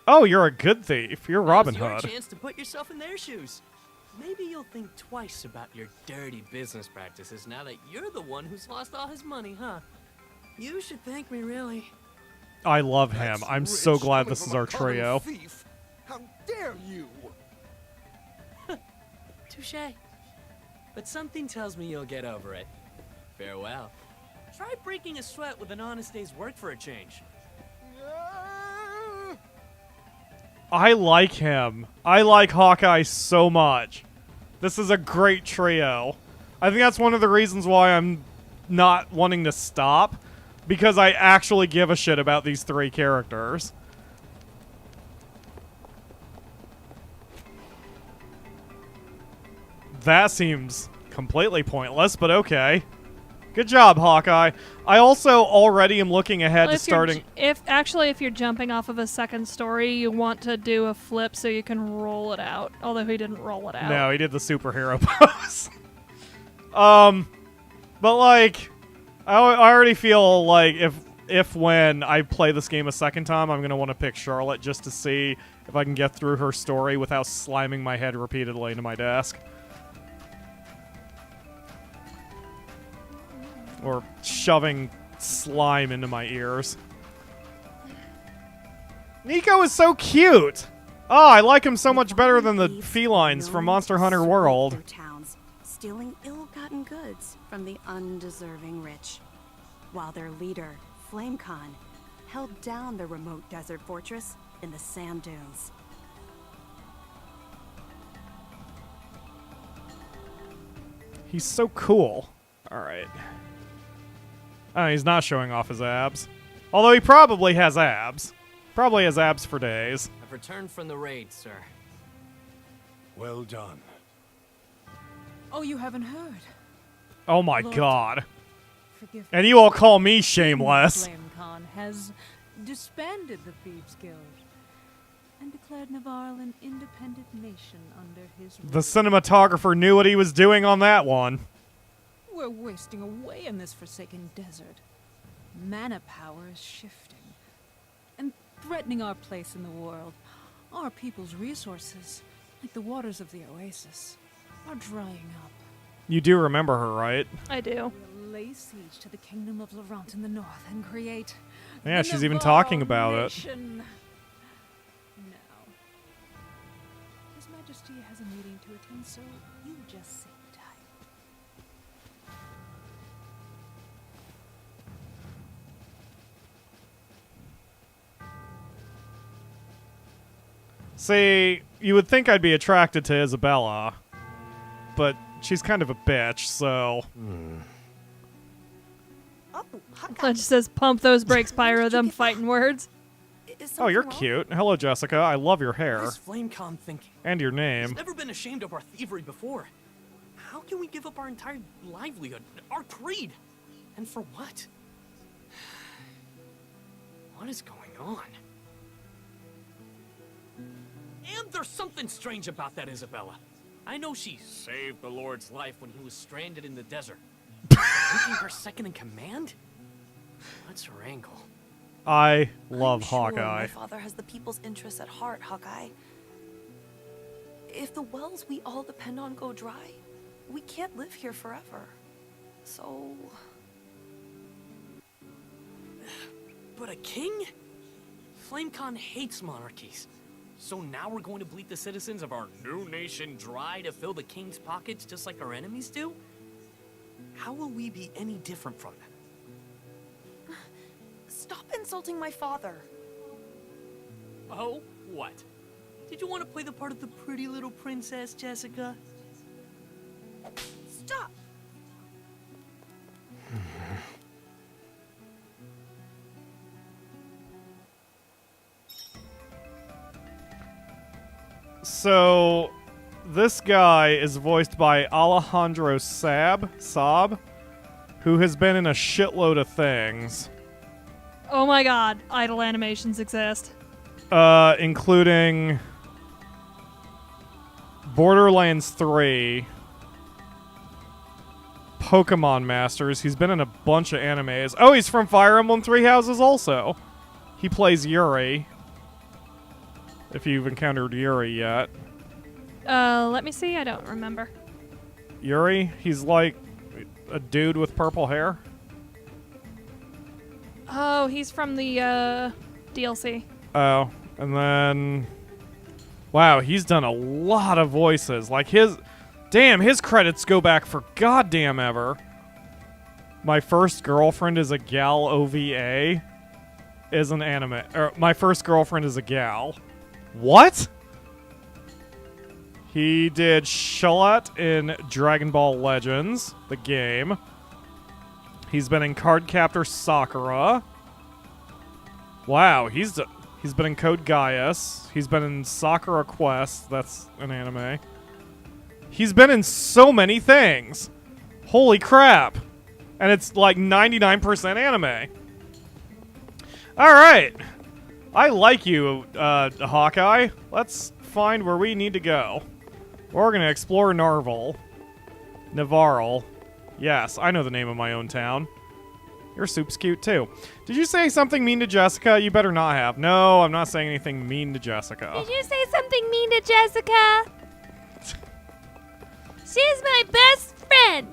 Oh, you're a good thief. You're Robin Now's your Hood. chance to put yourself in their shoes. Maybe you'll think twice about your dirty business practices now that you're the one who's lost all his money, huh? You should thank me, really. I love him. I'm so glad this is our trio. Thief. How dare you? Touché. But something tells me you'll get over it. Farewell. Try breaking a sweat with an honest day's work for a change. I like him. I like Hawkeye so much. This is a great trio. I think that's one of the reasons why I'm not wanting to stop, because I actually give a shit about these three characters. That seems completely pointless, but okay. Good job, Hawkeye. I also already am looking ahead to starting... If you're jumping off of a second story, you want to do a flip so you can roll it out. Although he didn't roll it out. No, he did the superhero pose. But like, I already feel like if when I play this game a second time, I'm gonna want to pick Charlotte just to see if I can get through her story without slamming my head repeatedly into my desk. Or shoving slime into my ears. Nico is so cute! Oh, I like him so much better than the felines from Monster Hunter World. Through towns, stealing ill-gotten goods from the undeserving rich, while their leader, FlameCon, held down the remote desert fortress in the sand dunes. He's so cool. Alright. He's not showing off his abs. Although he probably has abs. Probably has abs for days. I've returned from the raid, sir. Well done. Oh, you haven't heard. Oh my Lord, god. forgive And you all call me shameless. PyroFalkon has disbanded the Thieves Guild and declared Navarre an independent nation under his rule. The cinematographer knew what he was doing on that one. We're wasting away in this forsaken desert. Mana power is shifting and threatening our place in the world. Our people's resources, like the waters of the oasis, are drying up. You do remember her, right? I do. We'll lay siege to the kingdom of Laurent in the north and create Yeah, the she's even Navarre talking about it. nation. Now, His Majesty has a meeting to attend, so you just sit tight. See, you would think I'd be attracted to Isabella, but she's kind of a bitch, so... It just says, pump those brakes, Pyro, them fighting words. Oh, you're cute. Hello, Jessica. I love your hair. What is FlameCon thinking? And your He's name. never been ashamed of our thievery before. How can we give up our entire livelihood, our creed? And for what? What is going on? And there's something strange about that Isabella. I know she saved the Lord's life when he was stranded in the desert. Making her second in command? What's her angle? I love I'm sure Hawkeye. my father has the people's interests at heart, Hawkeye. If the wells we all depend on go dry, we can't live here forever. So... But a king? FlameCon hates monarchies. So now we're going to bleed the citizens of our new nation dry to fill the king's pockets just like our enemies do? How will we be any different from them? Stop insulting my father. Oh, what? Did you want to play the part of the pretty little princess, Jessica? Stop! So, this guy is voiced by Alejandro Saab, who has been in a shitload of things. Oh my god, idle animations exist. Including Borderlands 3, Pokemon Masters. He's been in a bunch of animes. Oh, he's from Fire Emblem Three Houses also. He plays Yuri. If you've encountered Yuri yet. Let me see, I don't remember. Yuri? He's like a dude with purple hair. Oh, he's from the, DLC. Oh, and then... Wow, he's done a lot of voices. Like his... Damn, his credits go back for goddamn ever. My First Girlfriend is a Gal OVA is an anime. Or, My First Girlfriend is a Gal. What? He did Shalat in Dragon Ball Legends, the game. He's been in Cardcaptor Sakura. Wow, he's been in Code Geass. He's been in Sakura Quest. That's an anime. He's been in so many things. Holy crap. And it's like 99% anime. All right. I like you, Hawkeye. Let's find where we need to go. We're going to explore Navarre. Yes, I know the name of my own town. Your soup's cute, too. Did you say something mean to Jessica? You better not have. No, I'm not saying anything mean to Jessica. Did you say something mean to Jessica? She's my best friend.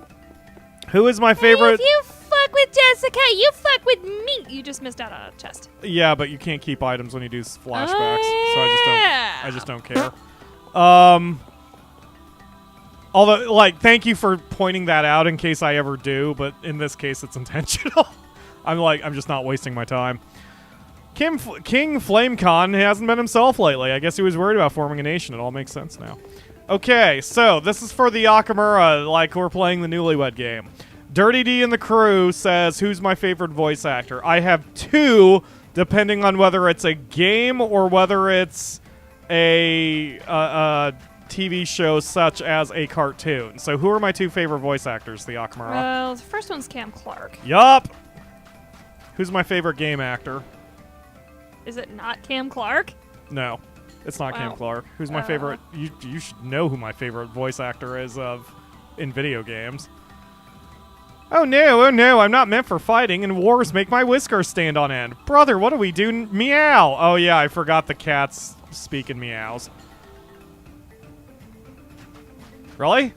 Who is my favorite? If you fuck with Jessica, you fuck with me. You just missed out on a chest. Yeah, but you can't keep items when you do flashbacks, Oh, so yeah. I just don't care. Although, like, thank you for pointing that out in case I ever do, but in this case, it's intentional. I'm just not wasting my time. King FlameCon hasn't been himself lately. I guess he was worried about forming a nation. It all makes sense now. Okay, so this is for the Akamura, like we're playing the Newlywed game. Dirty D in the crew says, who's my favorite voice actor? I have two, depending on whether it's a game or whether it's a TV show such as a cartoon. So who are my two favorite voice actors, the Akamara? Well, the first one's Cam Clark. Yup. Who's my favorite game actor? Is it not Cam Clark? No, it's not Cam Wow. Clark. Who's my favorite? You should know who my favorite voice actor is in video games. Oh no, I'm not meant for fighting, and wars make my whiskers stand on end. Brother, what do we do? Meow! Oh yeah, I forgot the cats speaking meows. Really?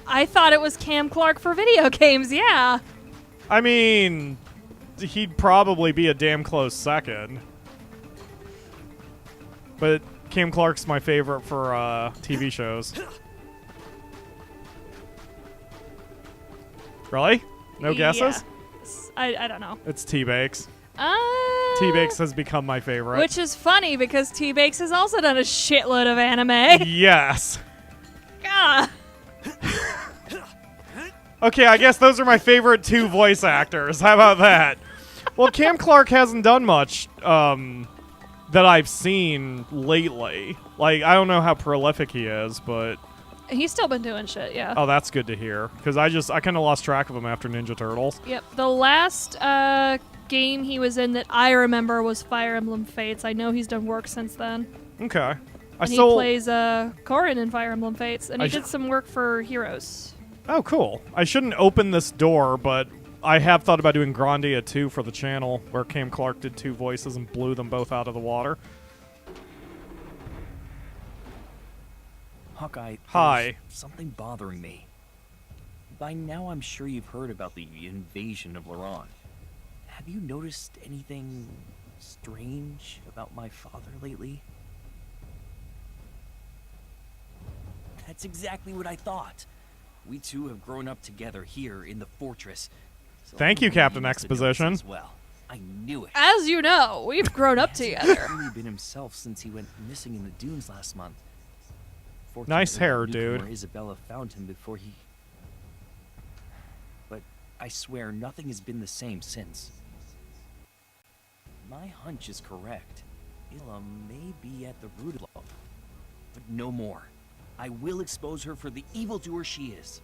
I thought it was Cam Clark for video games, yeah. I mean, he'd probably be a damn close second. But Cam Clark's my favorite for TV shows. Really? No guesses? I don't know. It's T-Bakes. T-Bakes has become my favorite. Which is funny because T-Bakes has also done a shitload of anime. Yes. God. Okay, I guess those are my favorite two voice actors. How about that? Well, Cam Clark hasn't done much that I've seen lately. Like, I don't know how prolific he is, but... He's still been doing shit, yeah. Oh, that's good to hear. Because I kind of lost track of him after Ninja Turtles. Yep. The last game he was in that I remember was Fire Emblem Fates. I know he's done work since then. Okay. And he plays Corrin in Fire Emblem Fates, and he did some work for Heroes. Oh, cool. I shouldn't open this door, but I have thought about doing Grandia 2 for the channel, where Cam Clark did two voices and blew them both out of the water. Hawkeye, Hi. there's something bothering me. By now I'm sure you've heard about the invasion of Laron. Have you noticed anything strange about my father lately? That's exactly what I thought. We two have grown up together here in the fortress. So Thank you, Captain Exposition. as well. I knew it. As you know, we've grown up together. He's really been himself since he went missing in the dunes last month. Nice hair, Fortunately, dude. newcomer Isabella found him before he... But I swear nothing has been the same since. My hunch is correct. Illa may be at the root of it, but no more. I will expose her for the evildoer she is.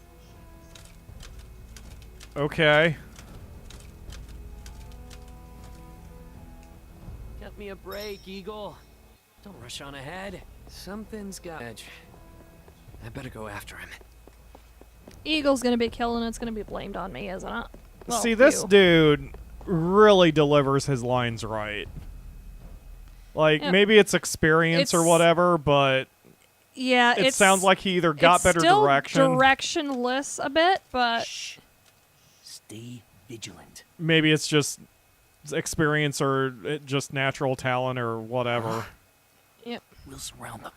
Okay. Cut me a break, Eagle. Don't rush on ahead. Something's got edge. I better go after him. Eagle's gonna be killed, and it's gonna be blamed on me, isn't it? Well, See, this you. dude really delivers his lines right. Like, Yeah. maybe it's experience or It's- whatever, but Yeah, it sounds like he either got better still direction. directionless a bit, but Stay vigilant. Maybe it's just experience or just natural talent or whatever. Yep. We'll surround them.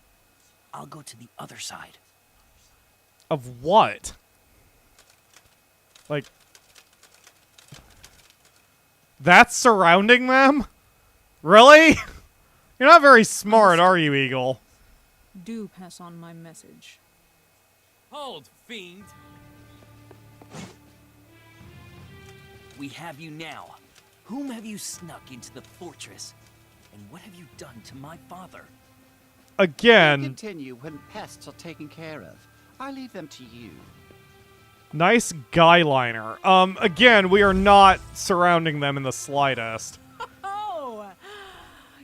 I'll go to the other side. Of what? Like, that's surrounding them? Really? You're not very smart, are you, Eagle? Do pass on my message. Hold, fiend. We have you now. Whom have you snuck into the fortress? And what have you done to my father? Again, Continue when pests are taken care of. I leave them to you. nice guy liner. Again, we are not surrounding them in the slightest. Oh!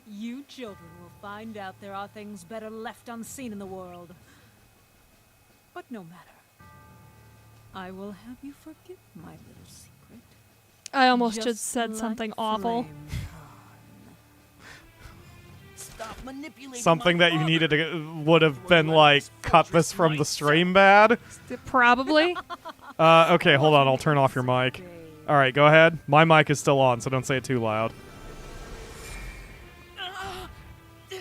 You children will find out there are things better left unseen in the world. But no matter. I will have you forget my little secret. I almost Just just said like something awful. Stop manipulating Something my that you father. needed to would have been like, cut this from the stream bad. Probably. Okay, hold on. I'll turn off your mic. All right, go ahead. My mic is still on, so don't say it too loud.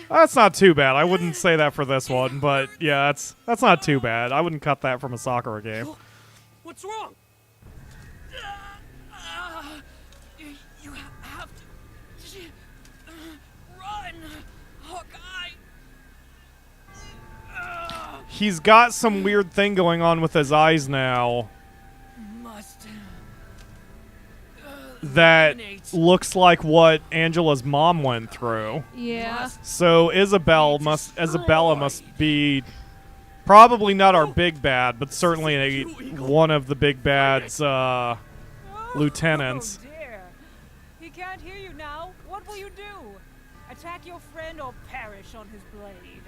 That's not too bad. I wouldn't say that for this one, but yeah, that's not too bad. I wouldn't cut that from a Sakura game. What's wrong? You have to run, Hawkeye. He's got some weird thing going on with his eyes now. Must that looks like what Angela's mom went through. Yeah. So Isabella must be probably not our big bad, but certainly one of the big bad's lieutenants. Oh dear. He can't hear you now. What will you do? Attack your friend or perish on his blade?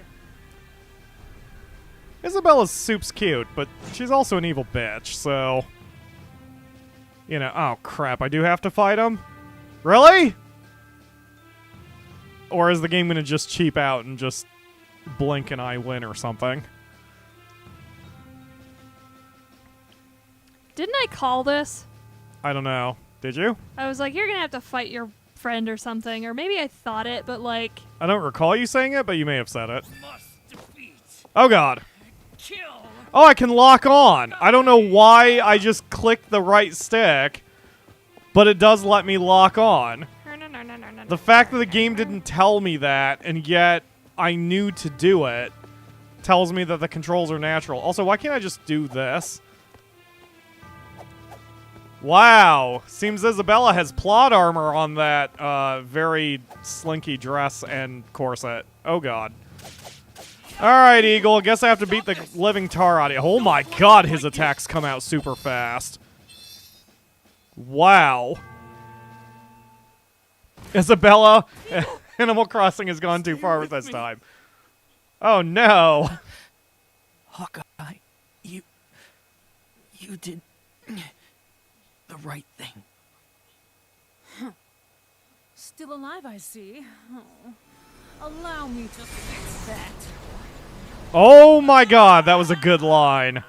Isabella's soup's cute, but she's also an evil bitch, so... You know, oh crap, I do have to fight him? Really? Or is the game gonna just cheap out and just blink and I win or something? Didn't I call this? I don't know. Did you? I was like, you're gonna have to fight your friend or something, or maybe I thought it, but like... I don't recall you saying it, but you may have said it. Oh god. Oh, I can lock on. I don't know why I just clicked the right stick, but it does let me lock on. The fact that the game didn't tell me that, and yet I knew to do it, tells me that the controls are natural. Also, why can't I just do this? Wow. Seems Isabella has plot armor on that very slinky dress and corset. Oh god. Alright, Eagle. Guess I have to beat the living tar out of you. Oh my god, his attacks come out super fast. Wow. Isabella, Animal Crossing has gone too far with this time. Oh no. Hawkeye, you did the right thing. Still alive, I see. Oh. Allow me to fix that. Oh my god, that was a good line.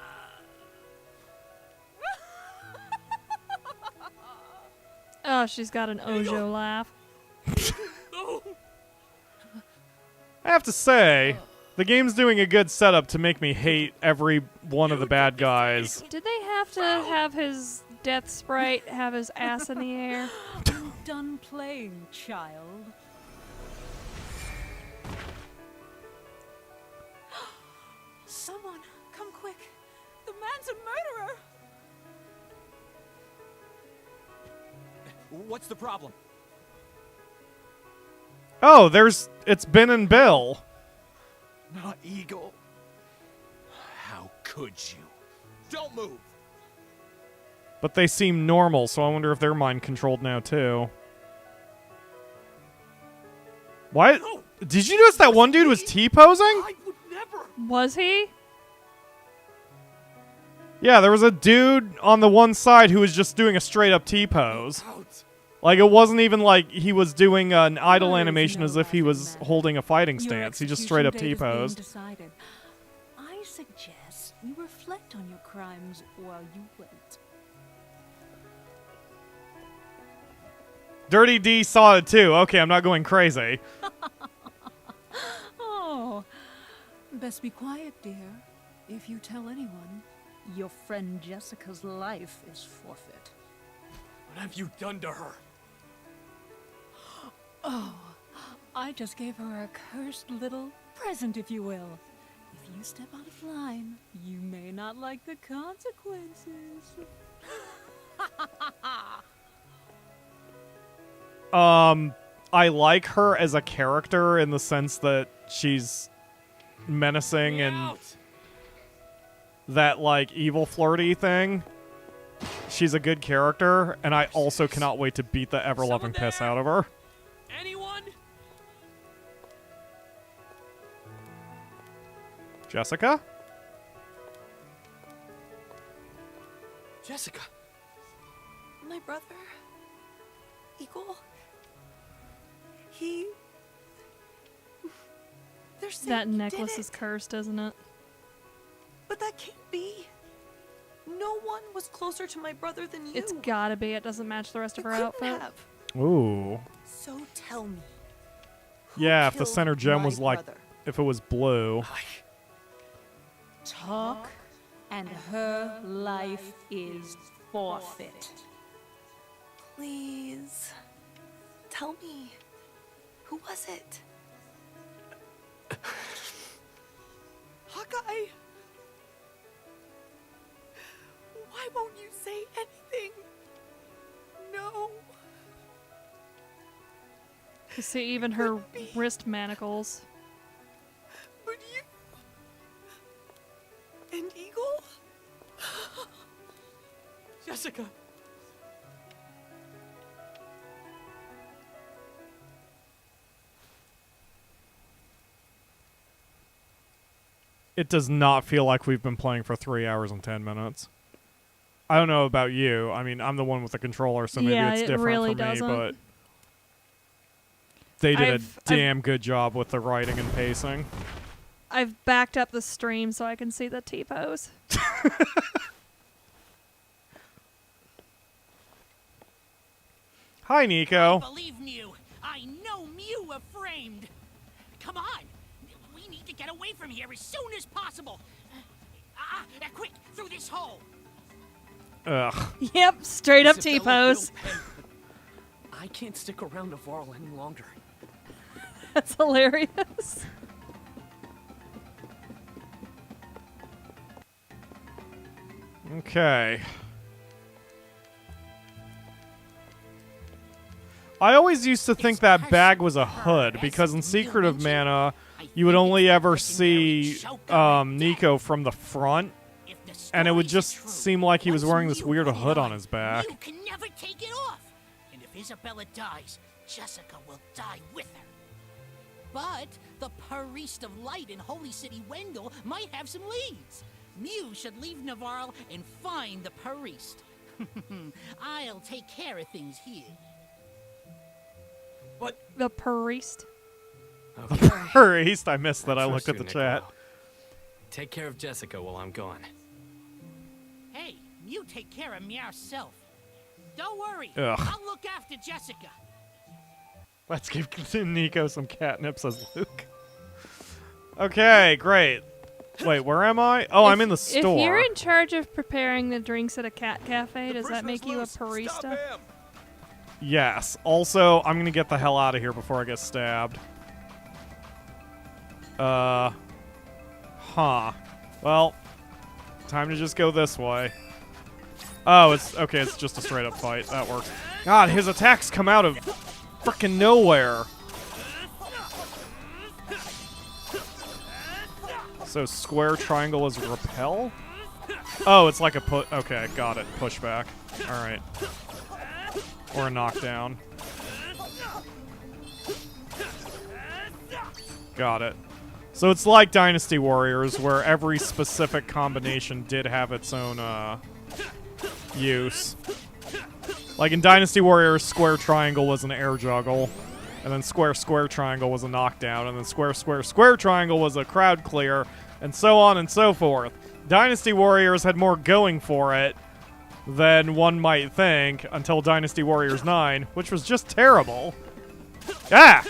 Oh, she's got an Ojo laugh. I have to say, the game's doing a good setup to make me hate every one of the bad guys. Did they have to have his death sprite have his ass in the air? I'm done playing, child. Someone, come quick. The man's a murderer. What's the problem? Oh, it's Ben and Bill. Not Eagle. How could you? Don't move! But they seem normal, so I wonder if they're mind controlled now too. What? Did you notice that one dude was T-posing? Was he? Yeah, there was a dude on the one side who was just doing a straight up T-pose. Like, it wasn't even like he was doing an idle animation as if he was holding a fighting stance. He just straight up T-posed. I suggest you reflect on your crimes while you wait. Dirty D saw it too. Okay, I'm not going crazy. Oh, best be quiet, dear. If you tell anyone, your friend Jessica's life is forfeit. What have you done to her? Oh, I just gave her a cursed little present, if you will. If you step out of line, you may not like the consequences. I like her as a character in the sense that she's menacing and that, like, evil flirty thing. She's a good character, and I also cannot wait to beat the ever-loving piss out of her. Anyone? Jessica? Jessica. My brother, Eagle. They're saying That you necklace did is it. cursed, isn't it? But that can't be. No one was closer to my brother than you. It's gotta be. It doesn't match the rest of her outfit. Ooh. So tell me. Yeah, if the killed center gem my was like, brother? if it was blue. Talk, and her life is forfeit. Please. Tell me. Who was it? Hawkeye. Why won't you say anything? No. You see even her wrist manacles. But you... And Eagle? Jessica. It does not feel like we've been playing for 3 hours and 10 minutes. I don't know about you. I mean, I'm the one with the controller, so maybe it's different really for me, doesn't. but they did a damn good job with the writing and pacing. I've backed up the stream so I can see the T-pose. Hi, Nico. Believe Mew. I know Mew were framed. Come on. We need to get away from here as soon as possible. Quick, through this hole. Ugh. Yep, straight up Isabella T-pose. will pay, but I can't stick around Navarro any longer. That's hilarious. Okay. I always used to think that bag was a hood, because in Secret of Mana, you would only ever see Nico from the front, and it would just seem like he was wearing this weird hood on his back. You can never take it off. And if Isabella dies, Jessica will die with her. But the Priest of Light in Holy City Wendell might have some leads. Mew should leave Navarro and find the Priest. I'll take care of things here. What? The priest. The priest? I missed that. I looked at the chat. Take care of Jessica while I'm gone. Hey, you take care of me yourself. Don't worry. Ugh. I'll look after Jessica. Let's give Nico some catnip, says Luke. Okay, great. Wait, where am I? Oh, I'm in the store. If you're in charge of preparing the drinks at a cat cafe, does that make you a barista? Yes. Also, I'm gonna get the hell out of here before I get stabbed. Huh. Well, time to just go this way. Oh, it's okay. It's just a straight up fight. That works. God, his attacks come out of frickin' nowhere. So square triangle is repel? Oh, it's like a put. Okay, got it. Pushback. All right. Or a knockdown. Got it. So it's like Dynasty Warriors, where every specific combination did have its own use. Like in Dynasty Warriors, square triangle was an air juggle, and then square triangle was a knockdown, and then square triangle was a crowd clear, and so on and so forth. Dynasty Warriors had more going for it than one might think until Dynasty Warriors 9, which was just terrible. Ah!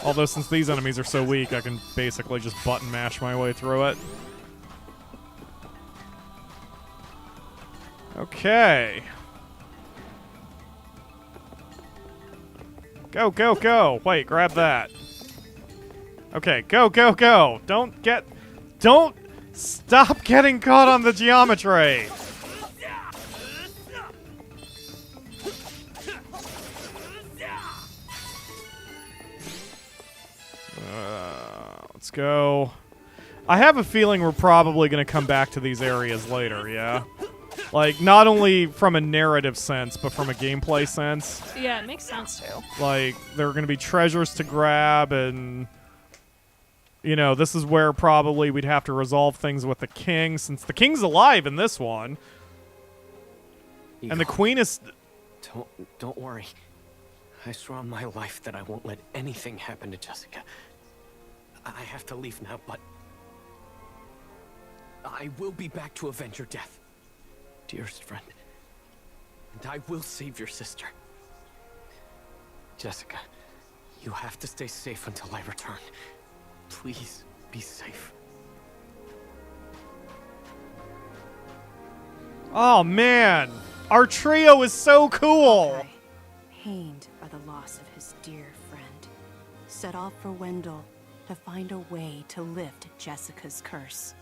Although since these enemies are so weak, I can basically just button mash my way through it. Okay. Go, go, go! Wait, grab that. Okay, go, go, go! Don't stop getting caught on the geometry! Let's go. I have a feeling we're probably going to come back to these areas later, yeah? Like, not only from a narrative sense, but from a gameplay sense. Yeah, it makes sense too. Like, there are going to be treasures to grab, and you know, this is where probably we'd have to resolve things with the king, since the king's alive in this one. And the queen is... Don't worry. I swear on my life that I won't let anything happen to Jessica. I have to leave now, but I will be back to avenge your death, dearest friend. And I will save your sister. Jessica, you have to stay safe until I return. Please be safe. Oh, man! Our trio is so cool! Pained by the loss of his dear friend, set off for Wendell to find a way to lift Jessica's curse.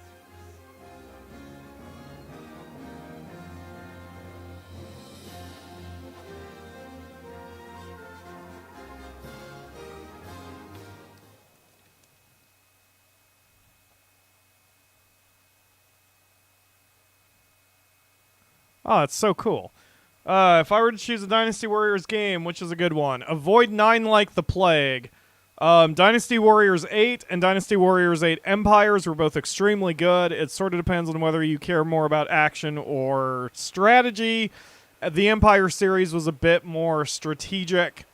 Oh, that's so cool. If I were to choose a Dynasty Warriors game, which is a good one, avoid 9 like the plague. Dynasty Warriors 8 and Dynasty Warriors 8 Empires were both extremely good. It sort of depends on whether you care more about action or strategy. The Empire series was a bit more strategic,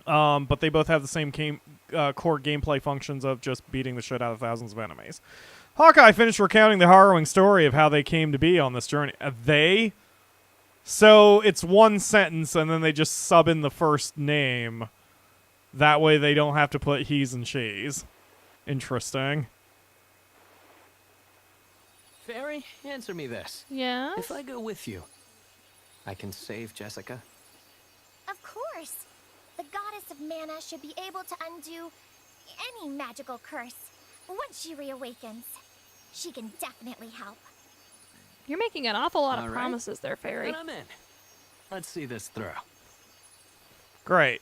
but they both have the same core gameplay functions of just beating the shit out of thousands of enemies. Hawkeye finished recounting the harrowing story of how they came to be on this journey. They? So it's one sentence and then they just sub in the first name. That way they don't have to put he's and she's. Interesting. Fairy, answer me this. Yeah? If I go with you, I can save Jessica? Of course. The goddess of mana should be able to undo any magical curse once she reawakens. She can definitely help. You're making an awful lot of All right. promises there, Fairy. Then I'm in. Let's see this through. Great.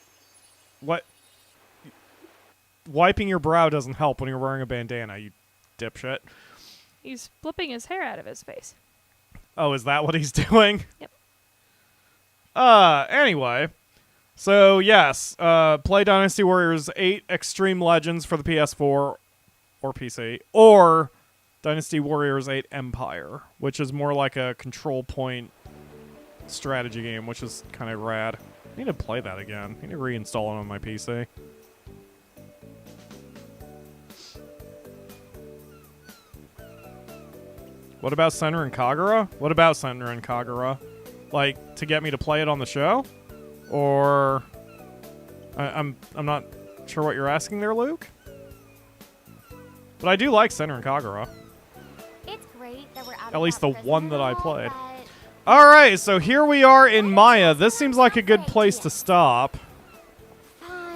What? Wiping your brow doesn't help when you're wearing a bandana, you dipshit. He's flipping his hair out of his face. Oh, is that what he's doing? Yep. Anyway. So, yes, play Dynasty Warriors 8 Extreme Legends for the PS4 or PC, or Dynasty Warriors 8 Empire, which is more like a control point strategy game, which is kind of rad. I need to play that again. I need to reinstall it on my PC. What about Senran Kagura? What about Senran Kagura? Like, to get me to play it on the show? Or... I'm not sure what you're asking there, Luke. But I do like Senran Kagura. It's great that we're out At least the one that I played. but Alright, so here we are in Maya. This seems like a good place to stop.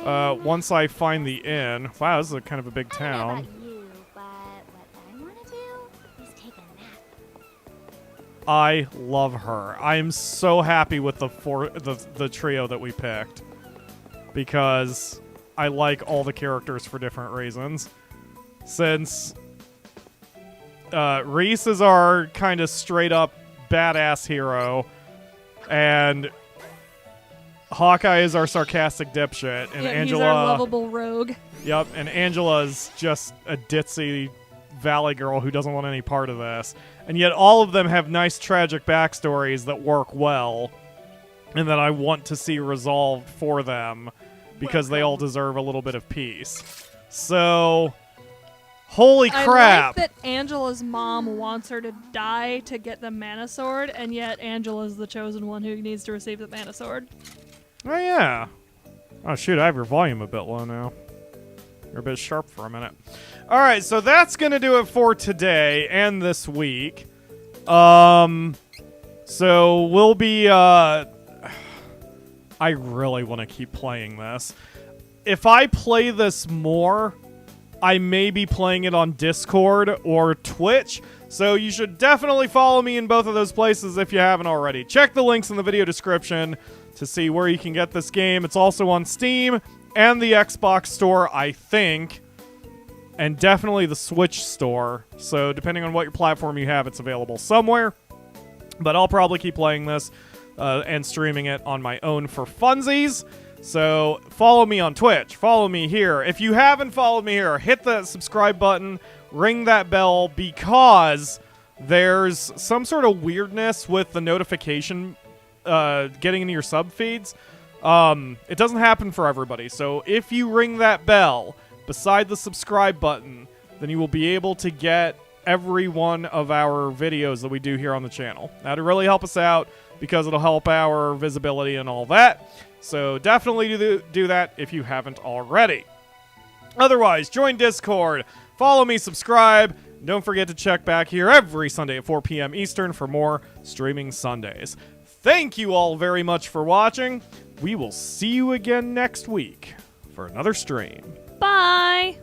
Once I find the inn. Wow, this is kind of a big town. you, but what I want to do is take a nap. I love her. I am so happy with the trio that we picked. Because I like all the characters for different reasons. Since Reese is our kind of straight up badass hero, and Hawkeye is our sarcastic dipshit, and Yeah, Angela... he's our lovable rogue. Yep, and Angela's just a ditzy valley girl who doesn't want any part of this. And yet all of them have nice tragic backstories that work well, and that I want to see resolved for them, because they all deserve a little bit of peace. So... Holy crap! I like that Angela's mom wants her to die to get the mana sword, and yet Angela's the chosen one who needs to receive the mana sword. Oh, yeah. Oh, shoot, I have your volume a bit low now. You're a bit sharp for a minute. All right, so that's going to do it for today and this week. So we'll be... I really want to keep playing this. If I play this more... I may be playing it on Discord or Twitch, so you should definitely follow me in both of those places if you haven't already. Check the links in the video description to see where you can get this game. It's also on Steam and the Xbox store, I think, and definitely the Switch store, so depending on what your platform you have, it's available somewhere. But I'll probably keep playing this and streaming it on my own for funsies. So follow me on Twitch, follow me here. If you haven't followed me here, hit the subscribe button, ring that bell, because there's some sort of weirdness with the notification getting into your sub feeds. It doesn't happen for everybody, so if you ring that bell beside the subscribe button, then you will be able to get every one of our videos that we do here on the channel. That'll really help us out, because it'll help our visibility and all that. So definitely do that if you haven't already. Otherwise, join Discord, follow me, subscribe. Don't forget to check back here every Sunday at 4 p.m. Eastern for more streaming Sundays. Thank you all very much for watching. We will see you again next week for another stream. Bye!